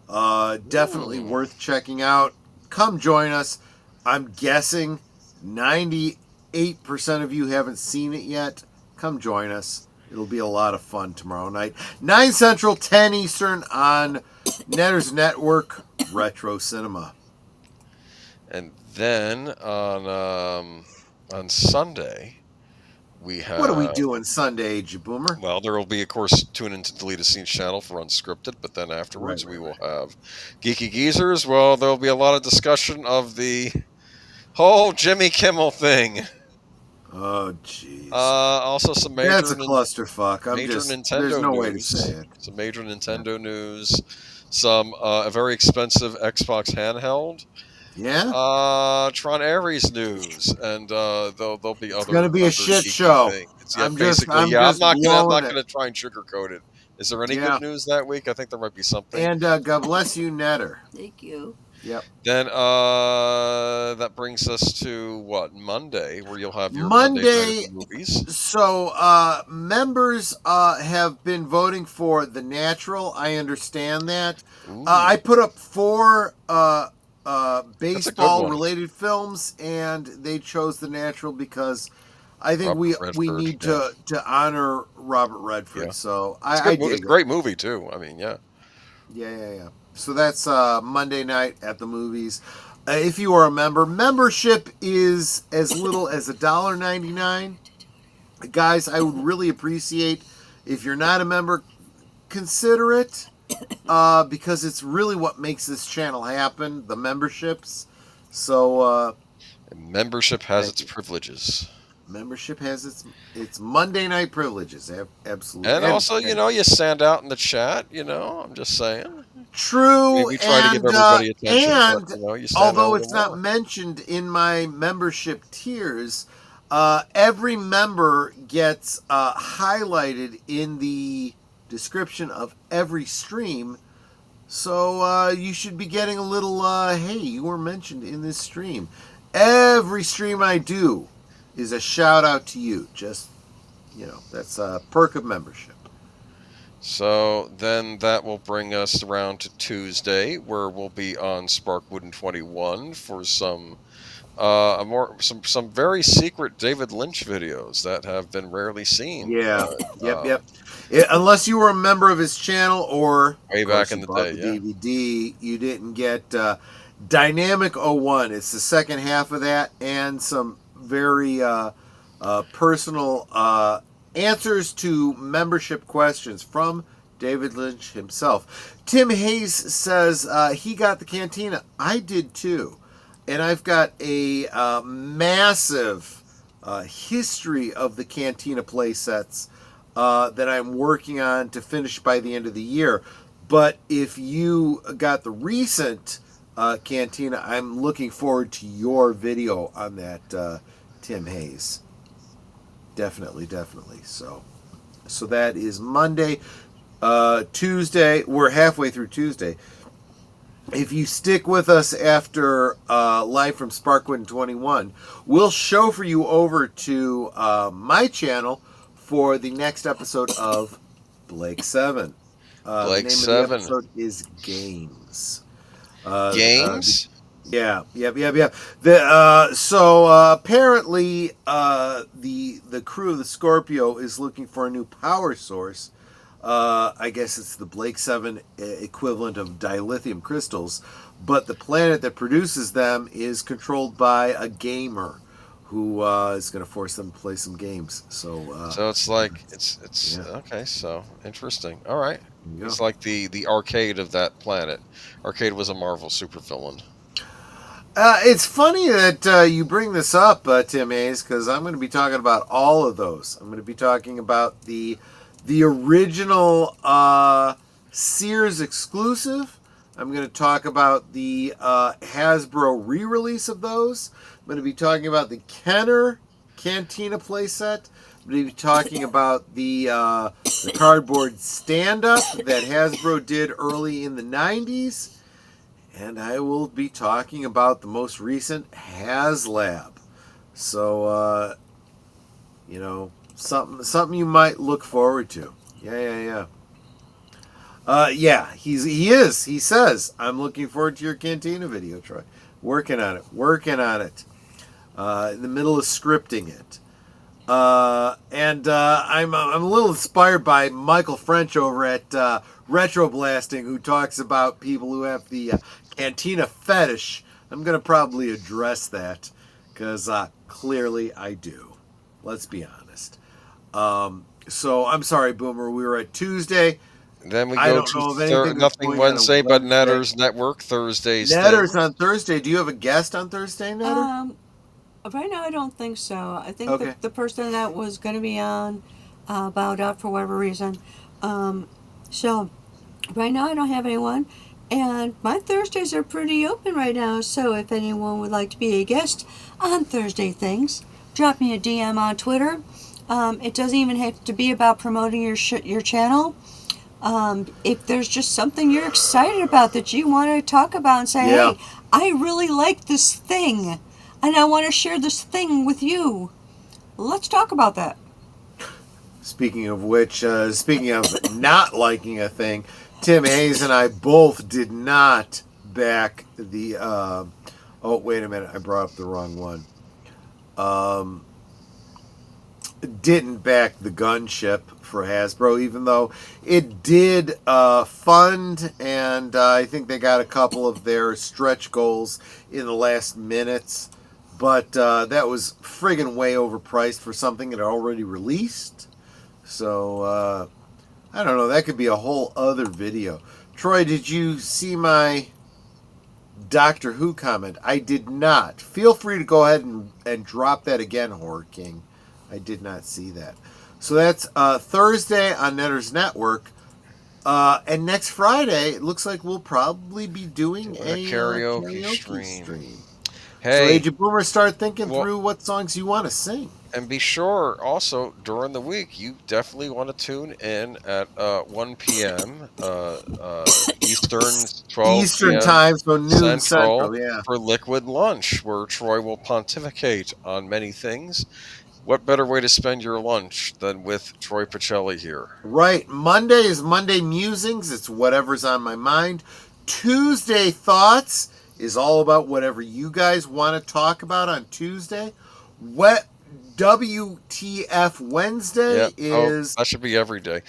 C: Definitely worth checking out. Come join us. I'm guessing 98% of you haven't seen it yet. Come join us. It'll be a lot of fun tomorrow night. 9 Central, 10 Eastern on Netters Network Retro Cinema.
F: And then on Sunday, we have...
C: What are we doing Sunday, Jaboomer?
F: Well, there will be, of course, tune into Deleted Scenes channel for Unscripted, but then afterwards we will have Geeky Geezers. Well, there will be a lot of discussion of the whole Jimmy Kimmel thing.
C: Oh, jeez.
F: Also some major...
C: That's a clusterfuck.
F: Nintendo
C: there's no
F: news.
C: way to say it.
F: Some major Nintendo news. Some a very expensive Xbox handheld.
C: Yeah.
F: Tron Ares news, and there'll be other.
C: It's gonna be a shit show.
F: I'm not gonna try and sugarcoat it. Is there any good news that week? I think there might be something.
C: And God bless you, Netter.
E: Thank you.
C: Yep.
F: Then that brings us to what, Monday, where you'll have your Monday movies.
C: So members have been voting for The Natural. I understand that. I put up 4 baseball related films, and they chose The Natural because I think we need to honor Robert Redford. Yeah. So
F: it's a great movie too. I mean, yeah.
C: So that's Monday night at the movies. If you are a member, membership is as little as $1.99. Guys, I would really appreciate if you're not a member, consider it. Because it's really what makes this channel happen, the memberships. So
F: membership has its privileges.
C: Membership has its Monday night privileges, absolutely.
F: And also, you stand out in the chat. I'm just saying.
C: True.
F: We try to give everybody attention.
C: And although it's not mentioned in my membership tiers, every member gets highlighted in the description of every stream, so you should be getting a little hey, you were mentioned in this stream. Every stream I do is a shout out to you. Just that's a perk of membership.
F: So then that will bring us around to Tuesday, where we'll be on Sparkwood 21 for some some very secret David Lynch videos that have been rarely seen.
C: Yep. Unless you were a member of his channel or
F: way back in the day,
C: DVD, you didn't get Dynamic 01. It's the second half of that, and some very personal answers to membership questions from David Lynch himself. Tim Hayes says he got the Cantina. I did too. And I've got a massive history of the Cantina play sets that I'm working on to finish by the end of the year. But if you got the recent Cantina, I'm looking forward to your video on that, Tim Hayes. Definitely. So that is Monday. Tuesday, we're halfway through Tuesday. If you stick with us after live from Sparkwood 21, we'll show for you over to my channel for the next episode of Blake 7.
F: Blake
C: the name
F: 7.
C: of the episode is Games.
F: Games?
C: Yep. So apparently the crew of the Scorpio is looking for a new power source. I guess it's the Blake 7 equivalent of dilithium crystals, but the planet that produces them is controlled by a gamer who is going to force them to play some games. So
F: it's like it's okay. So interesting. All right, it's like the arcade of that planet. Arcade was a Marvel supervillain.
C: It's funny that you bring this up, Tim Hayes, because I'm going to be talking about all of those. I'm going to be talking about the original Sears exclusive. I'm going to talk about the Hasbro re-release of those. I'm going to be talking about the Kenner Cantina playset. I'm going to be talking about the cardboard stand-up that Hasbro did early in the 90s. And I will be talking about the most recent HasLab. So, something you might look forward to. Yeah. He says, I'm looking forward to your Cantina video, Troy. Working on it. In the middle of scripting it. I'm a little inspired by Michael French over at Retro Blasting, who talks about people who have the cantina fetish. I'm going to probably address that because clearly I do. Let's be honest. So I'm sorry, Boomer. We were at Tuesday.
F: Then we
C: I
F: go
C: don't know of anything
F: to
C: that's
F: Nothing
C: going on
F: Wednesday, but
C: Wednesday.
F: Netter's Network Thursdays.
C: Netter's on Thursday. Do you have a guest on Thursday, Netter?
E: Right now, I don't think so. I think
C: Okay.
E: the person that was going to be on bowed out for whatever reason. So right now, I don't have anyone. And my Thursdays are pretty open right now. So if anyone would like to be a guest on Thursday Things, drop me a DM on Twitter. It doesn't even have to be about promoting your channel. If there's just something you're excited about that you want to talk about and say, hey, I really like this thing and I want to share this thing with you, let's talk about that.
C: Speaking of which, speaking of not liking a thing, Tim Hayes and I both did not back the oh wait a minute, I brought up the wrong one. Didn't back the gunship for Hasbro, even though it did fund, and I think they got a couple of their stretch goals in the last minutes, but that was friggin' way overpriced for something that had already released. So I don't know, that could be a whole other video. Troy, did you see my Doctor Who comment? I did not. Feel free to go ahead and drop that again, Horror King. I did not see that. So that's Thursday on Netter's Network. And next Friday, it looks like we'll probably be doing a karaoke stream.
F: Hey,
C: so Agent Boomer, start thinking through what songs you want to sing.
F: And be sure, also, during the week, you definitely want to tune in at 1 p.m. Eastern, 12
C: Eastern
F: p.m.
C: time, so noon Central,
F: for Liquid Lunch, where Troy will pontificate on many things. What better way to spend your lunch than with Troy Pacelli here?
C: Right. Monday is Monday Musings. It's whatever's on my mind. Tuesday Thoughts is all about whatever you guys want to talk about on Tuesday. WTF Wednesday is...
F: that should be every day.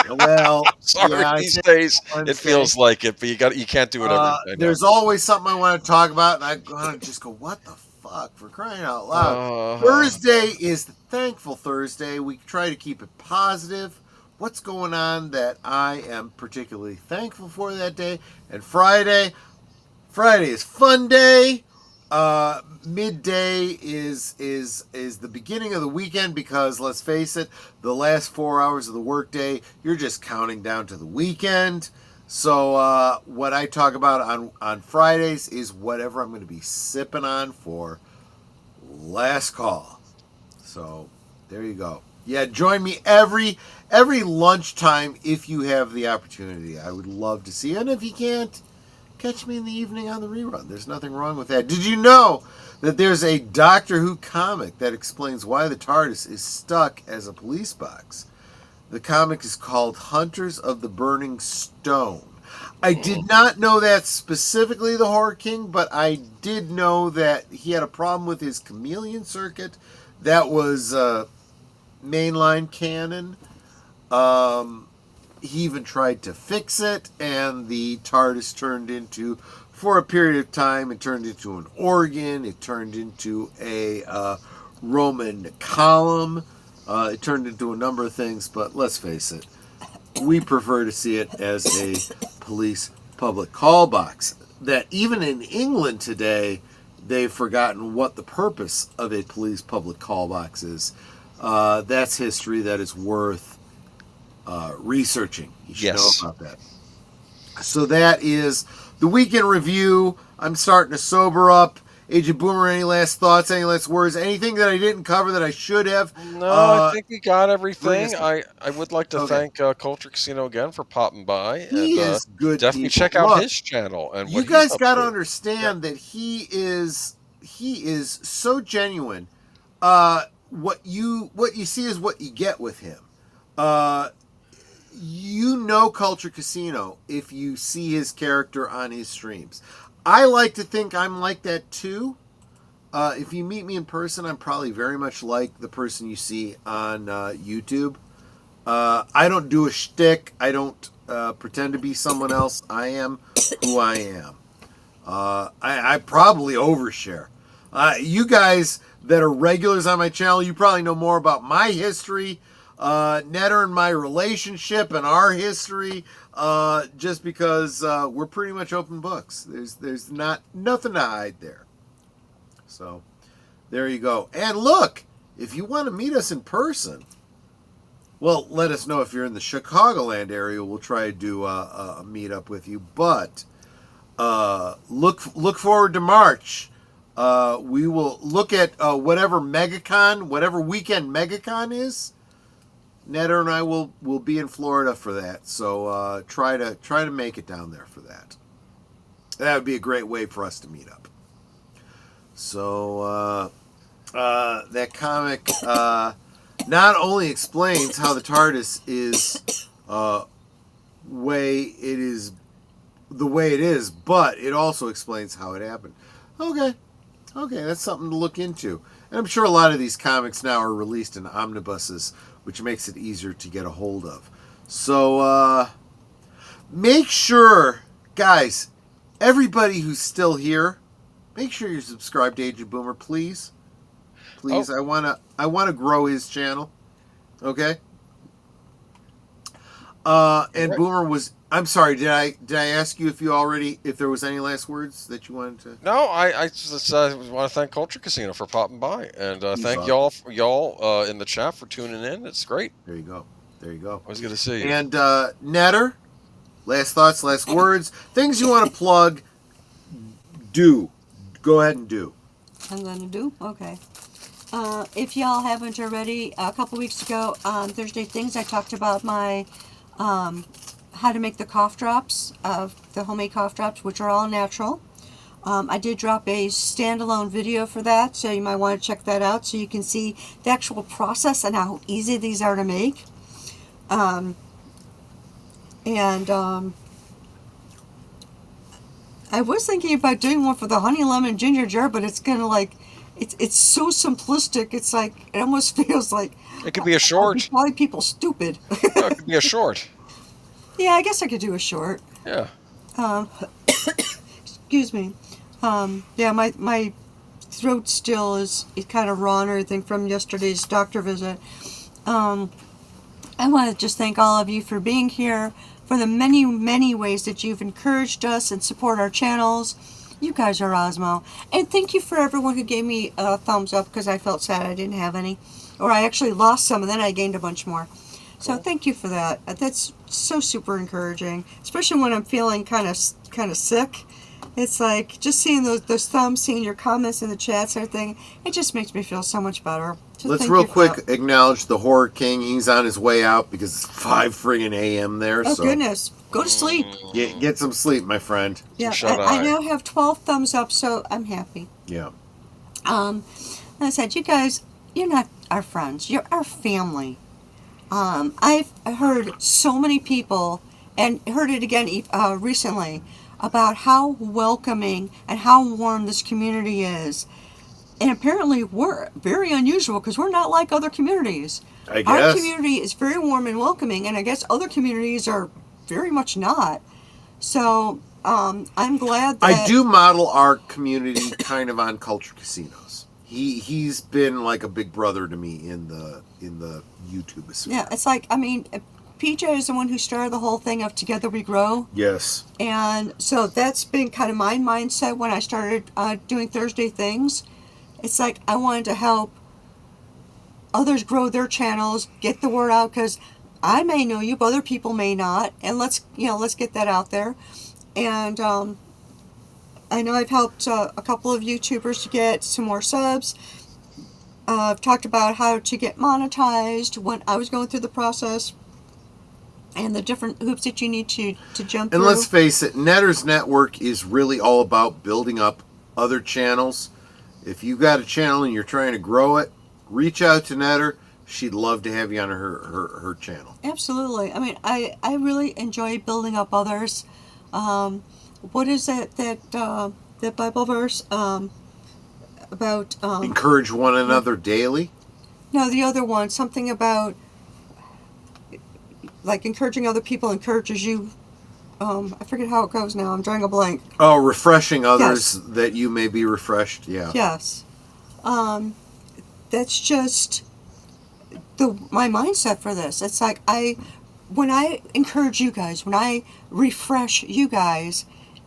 C: Well,
F: sorry, these days it feels like it, but you can't do it every day.
C: There's always something I want to talk about, and I want to just go, what the fuck, for crying out loud. Thursday is the Thankful Thursday. We try to keep it positive. What's going on that I am particularly thankful for that day? And Friday is Fun Day. Midday is the beginning of the weekend because, let's face it, the last 4 hours of the workday, you're just counting down to the weekend. So what I talk about on Fridays is whatever I'm going to be sipping on for last call. So there you go. Yeah, join me every lunchtime if you have the opportunity. I would love to see you. And if you can't, catch me in the evening on the rerun. There's nothing wrong with that. Did you know that there's a Doctor Who comic that explains why the TARDIS is stuck as a police box? The comic is called Hunters of the Burning Stone. I did not know that specifically, the Horror King, but I did know that he had a problem with his chameleon circuit. That was mainline canon. He even tried to fix it, and the TARDIS turned into, for a period of time, it turned into an organ. It turned into a Roman column. It turned into a number of things, but let's face it, we prefer to see it as a police public call box. That even in England today, they've forgotten what the purpose of a police public call box is. That's history that is worth researching. You should know about that. So that is the weekend review. I'm starting to sober up. Agent Boomer, any last thoughts, any last words, anything that I didn't cover that I should have?
F: No, I think we got everything. I would like to thank Culture Casino again for popping by.
C: He is good.
F: Definitely check out his channel. And
C: you guys got to understand that he is so genuine. What you see is what you get with him. You know Culture Casino if you see his character on his streams. I like to think I'm like that too. if you meet me in person, I'm probably very much like the person you see on YouTube. I don't do a shtick. I don't pretend to be someone else. I am who I am. I probably overshare. You guys that are regulars on my channel, you probably know more about my history, Netter and my relationship and our history, just because we're pretty much open books. There's nothing to hide there. So there you go. And look, if you want to meet us in person, well, let us know if you're in the Chicagoland area. We'll try to do a meetup with you. But look forward to March. We will look at whatever MegaCon, whatever weekend MegaCon is. Netter and I will be in Florida for that. So try to make it down there for that. That would be a great way for us to meet up. So that comic not only explains how the TARDIS is the way it is, but it also explains how it happened. Okay, that's something to look into. And I'm sure a lot of these comics now are released in omnibuses, which makes it easier to get a hold of. So make sure, guys, everybody who's still here, make sure you're subscribed to Agent Boomer, please. Please, I wanna grow his channel. Okay? And right. Boomer was, I'm sorry, did I ask you if there was any last words that you wanted to?
F: No, I just want to thank Culture Casino for popping by, and thank y'all in the chat for tuning in. It's great.
C: There you go. I
F: was good to see you.
C: And Netter, last thoughts, last words, things you want to plug. Go ahead and do.
E: I'm going to do? Okay. If y'all haven't already, a couple weeks ago on Thursday Things, I talked about my how to make the cough drops, the homemade cough drops, which are all natural. I did drop a standalone video for that, so you might want to check that out so you can see the actual process and how easy these are to make. I was thinking about doing one for the honey lemon ginger jar, but it's kind of like, it's so simplistic. It's like, it almost feels like
F: it could be a short.
E: Probably people stupid.
F: No, it could be a short.
E: Yeah, I guess I could do a short.
F: Yeah.
E: Excuse me. Yeah, my throat still is kind of raw and everything from yesterday's doctor visit. I want to just thank all of you for being here, for the many, many ways that you've encouraged us and support our channels. You guys are Osmo. And thank you for everyone who gave me a thumbs up because I felt sad I didn't have any. Or I actually lost some and then I gained a bunch more. So thank you for that. That's so super encouraging, especially when I'm feeling kind of sick. It's like just seeing those thumbs, seeing your comments in the chats and everything, it just makes me feel so much better. So
C: let's real quick acknowledge the Horror King. He's on his way out because it's 5 friggin' a.m. there.
E: Oh, goodness. Go to sleep.
C: Get some sleep, my friend.
E: Yeah, I now have 12 thumbs up, so I'm happy.
C: Yeah.
E: I said, you guys, you're not our friends. You're our family. I've heard so many people, and heard it again recently, about how welcoming and how warm this community is. And apparently we're very unusual because we're not like other communities.
C: I guess.
E: Our community is very warm and welcoming, and I guess other communities are very much not. So I'm glad that...
C: I do model our community kind of on Culture Casinos. He's been like a big brother to me in the YouTube sphere.
E: Yeah, it's like, I mean... PJ is the one who started the whole thing of Together We Grow.
C: Yes.
E: And so that's been kind of my mindset when I started doing Thursday Things. It's like I wanted to help others grow their channels, get the word out, because I may know you, but other people may not. And let's get that out there. And I know I've helped a couple of YouTubers to get some more subs. I've talked about how to get monetized when I was going through the process. And the different hoops that you need to jump through.
C: And let's face it, Netter's network is really all about building up other channels. If you've got a channel and you're trying to grow it, reach out to Netter. She'd love to have you on her channel.
E: Absolutely. I mean, I really enjoy building up others. What is that Bible verse? about
C: Encourage one another daily.
E: no, the other one, something about like encouraging other people encourages you. I forget how it goes now. I'm drawing a blank.
C: Oh, refreshing others that you may be refreshed. Yeah.
E: Yes. That's just my mindset for this. It's like when I encourage you guys, when I refresh you guys,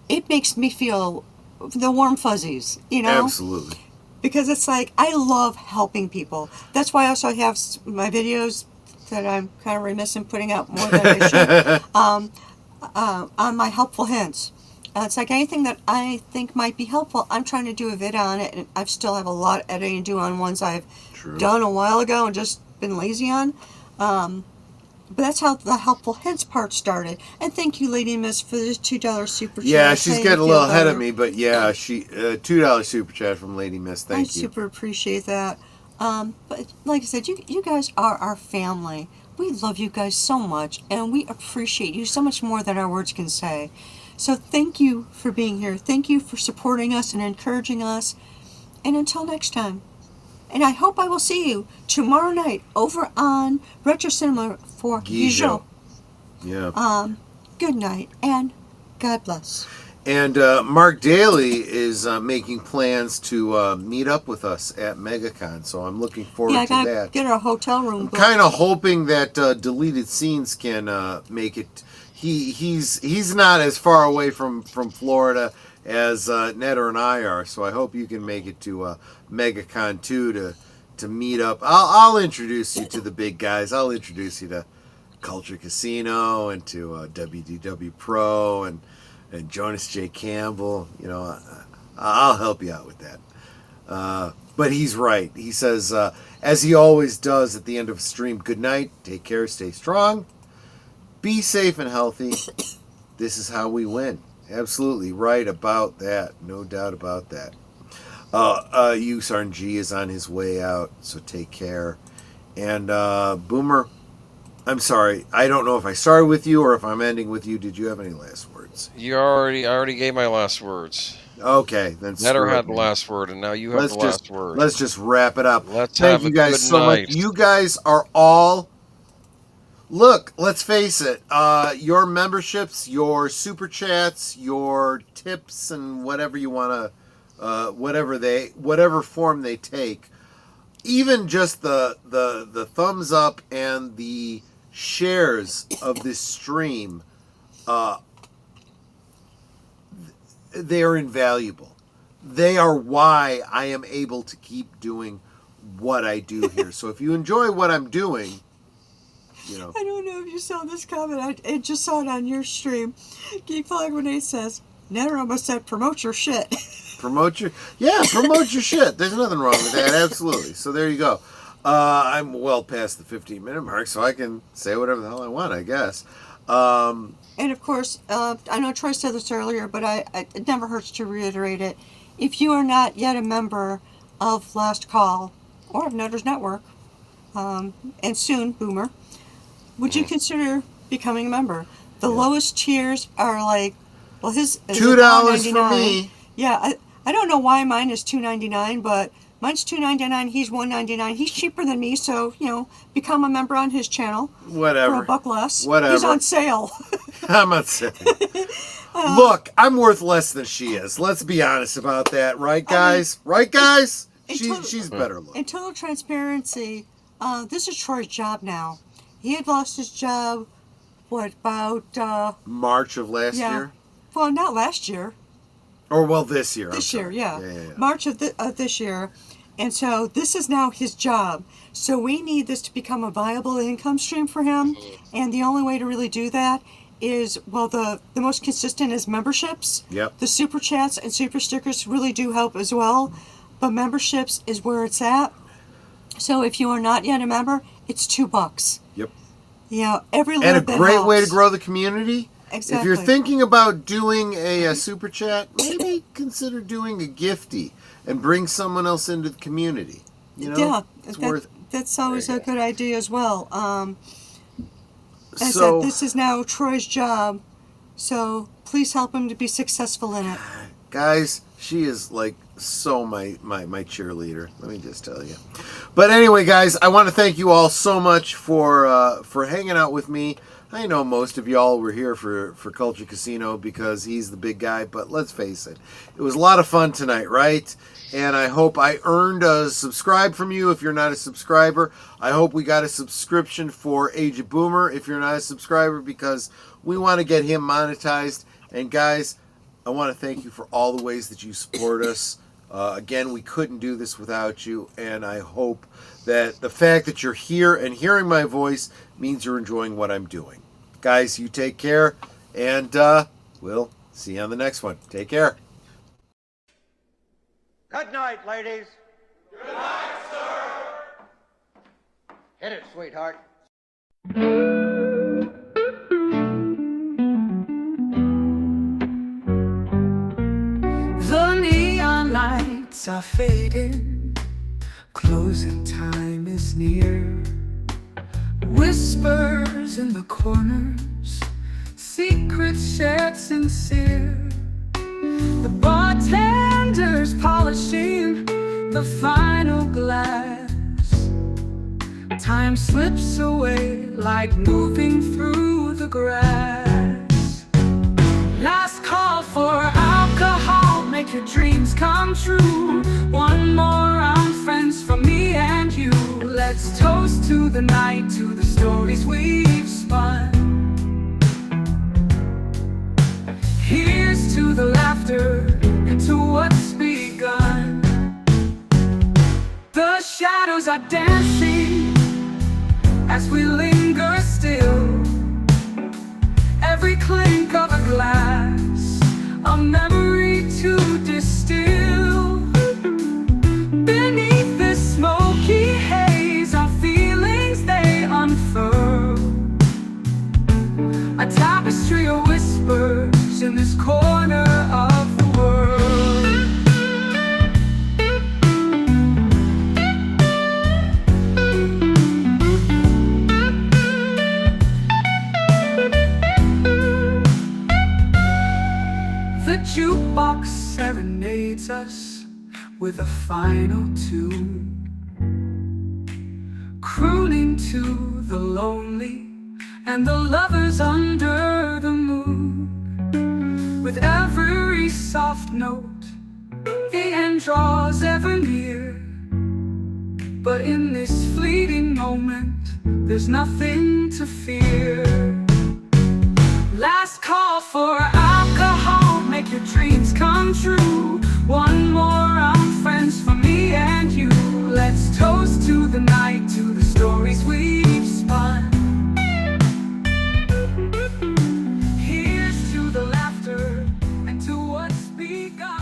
E: it makes me feel the warm fuzzies, you know?
C: Absolutely.
E: Because it's like, I love helping people. That's why I also have my videos that I'm kind of remiss in putting out more than I should, on my helpful hints. It's like anything that I think might be helpful, I'm trying to do a vid on it, and I still have a lot of editing to do on ones I've done a while ago and just been lazy on. But that's how the helpful hints part started. And thank you, Lady Miss, for this $2 super chat.
C: Yeah, she's getting a little ahead of me, but yeah, she $2 super chat from Lady Miss. Thank you.
E: I super appreciate that. But like I said, you guys are our family. We love you guys so much, and we appreciate you so much more than our words can say. So thank you for being here. Thank you for supporting us and encouraging us. And until next time. And I hope I will see you tomorrow night over on Retro Cinema for Guizot.
C: Yeah.
E: Good night and God bless.
C: And Mark Daly is making plans to meet up with us at MegaCon, so I'm looking forward to that.
E: Yeah, I gotta get a hotel room.
C: Kind of hoping that Deleted Scenes can make it. He's not as far away from Florida as Netter and I are, so I hope you can make it to MegaCon 2 to meet up. I'll introduce you to the big guys. I'll introduce you to Culture Casino and to WDW Pro and Jonas J. Campbell. You know, I'll help you out with that. But he's right. He says, as he always does at the end of a stream, good night, take care, stay strong, be safe and healthy. This is how we win. Absolutely right about that. No doubt about that. USRNG is on his way out, so take care. And Boomer, I'm sorry. I don't know if I started with you or if I'm ending with you. Did you have any last words?
F: I already gave my last words.
C: Okay, then
F: Netter had the last word, and now you have the last word.
C: Let's just wrap it up.
F: Thank
C: you guys so much. You guys are all... Look, let's face it. Your memberships, your super chats, your tips, and whatever you want to, whatever form they take, even just the thumbs up and the shares of this stream, they are invaluable. They are why I am able to keep doing what I do here. So if you enjoy what I'm doing, you know.
E: I don't know if you saw this comment. I just saw it on your stream. Geek Flag Renee says, Netter almost said promote your shit.
C: Promote your shit. There's nothing wrong with that. Absolutely. So there you go. I'm well past the 15-minute mark, so I can say whatever the hell I want, I guess.
E: And of course, I know Troy said this earlier, but it never hurts to reiterate it. If you are not yet a member of Last Call or of Netter's Network, and soon Boomer, would you consider becoming a member? The lowest tiers are like, well, his is
C: $2 for me.
E: Yeah, I don't know why mine is $2.99, but mine's $2.99. He's $1.99. He's cheaper than me, so become a member on his channel.
C: Whatever.
E: For $1 less.
C: Whatever.
E: He's on sale.
C: I'm on sale. Look, I'm worth less than she is. Let's be honest about that, right, guys? Right, guys? She's better looking.
E: In total transparency, this is Troy's job now. He had lost his job, about...
C: March of last year?
E: Well, not last year.
C: Or, this year.
E: This year, yeah. March of this year. And so this is now his job. So we need this to become a viable income stream for him. And the only way to really do that is, the most consistent is memberships.
C: Yep.
E: The super chats and super stickers really do help as well. But memberships is where it's at. So if you are not yet a member, it's $2.
C: Yep.
E: Yeah, every little bit
C: And a great
E: helps.
C: way to grow the community.
E: Exactly.
C: If you're thinking about doing a super chat, maybe consider doing a gifty and bring someone else into the community. It's worth it.
E: That's always a good idea as well. As I said, this is now Troy's job, so please help him to be successful in it.
C: Guys, she is like so my cheerleader. Let me just tell you. But anyway, guys, I want to thank you all so much for hanging out with me. I know most of y'all were here for Culture Casino because he's the big guy, but let's face it, it was a lot of fun tonight, right? And I hope I earned a subscribe from you if you're not a subscriber. I hope we got a subscription for Age of Boomer if you're not a subscriber, because we want to get him monetized. And guys, I want to thank you for all the ways that you support us. Again, we couldn't do this without you, and I hope that the fact that you're here and hearing my voice means you're enjoying what I'm doing. Guys, you take care, and we'll see you on the next one. Take care.
I: Good night, ladies.
J: Good night, sir.
I: Hit it, sweetheart.
A: The neon lights are fading, closing time is near. Whispers in the corners, secrets shared sincere. The bartender's polishing the final glass. Time slips away like moving through the grass. Last call for alcohol, make your dreams come true. One more round, friends, from me and you. Let's toast to the night, to the stories we've spun. Here's to the laughter and to what's begun. The shadows are dancing as we linger still. Every clink of a glass, a memory to distill. Beneath this smoky haze, our feelings they unfurl. A tapestry of whispers in this corner of the world. The jukebox serenades us with a final tune, crooning to the lonely and the lovers under the moon. With every soft note, the end draws ever near. But in this fleeting moment, there's nothing to fear. Last call for alcohol, make your dreams come true. One more round, friends, for me and you. Let's toast to the night, to the stories we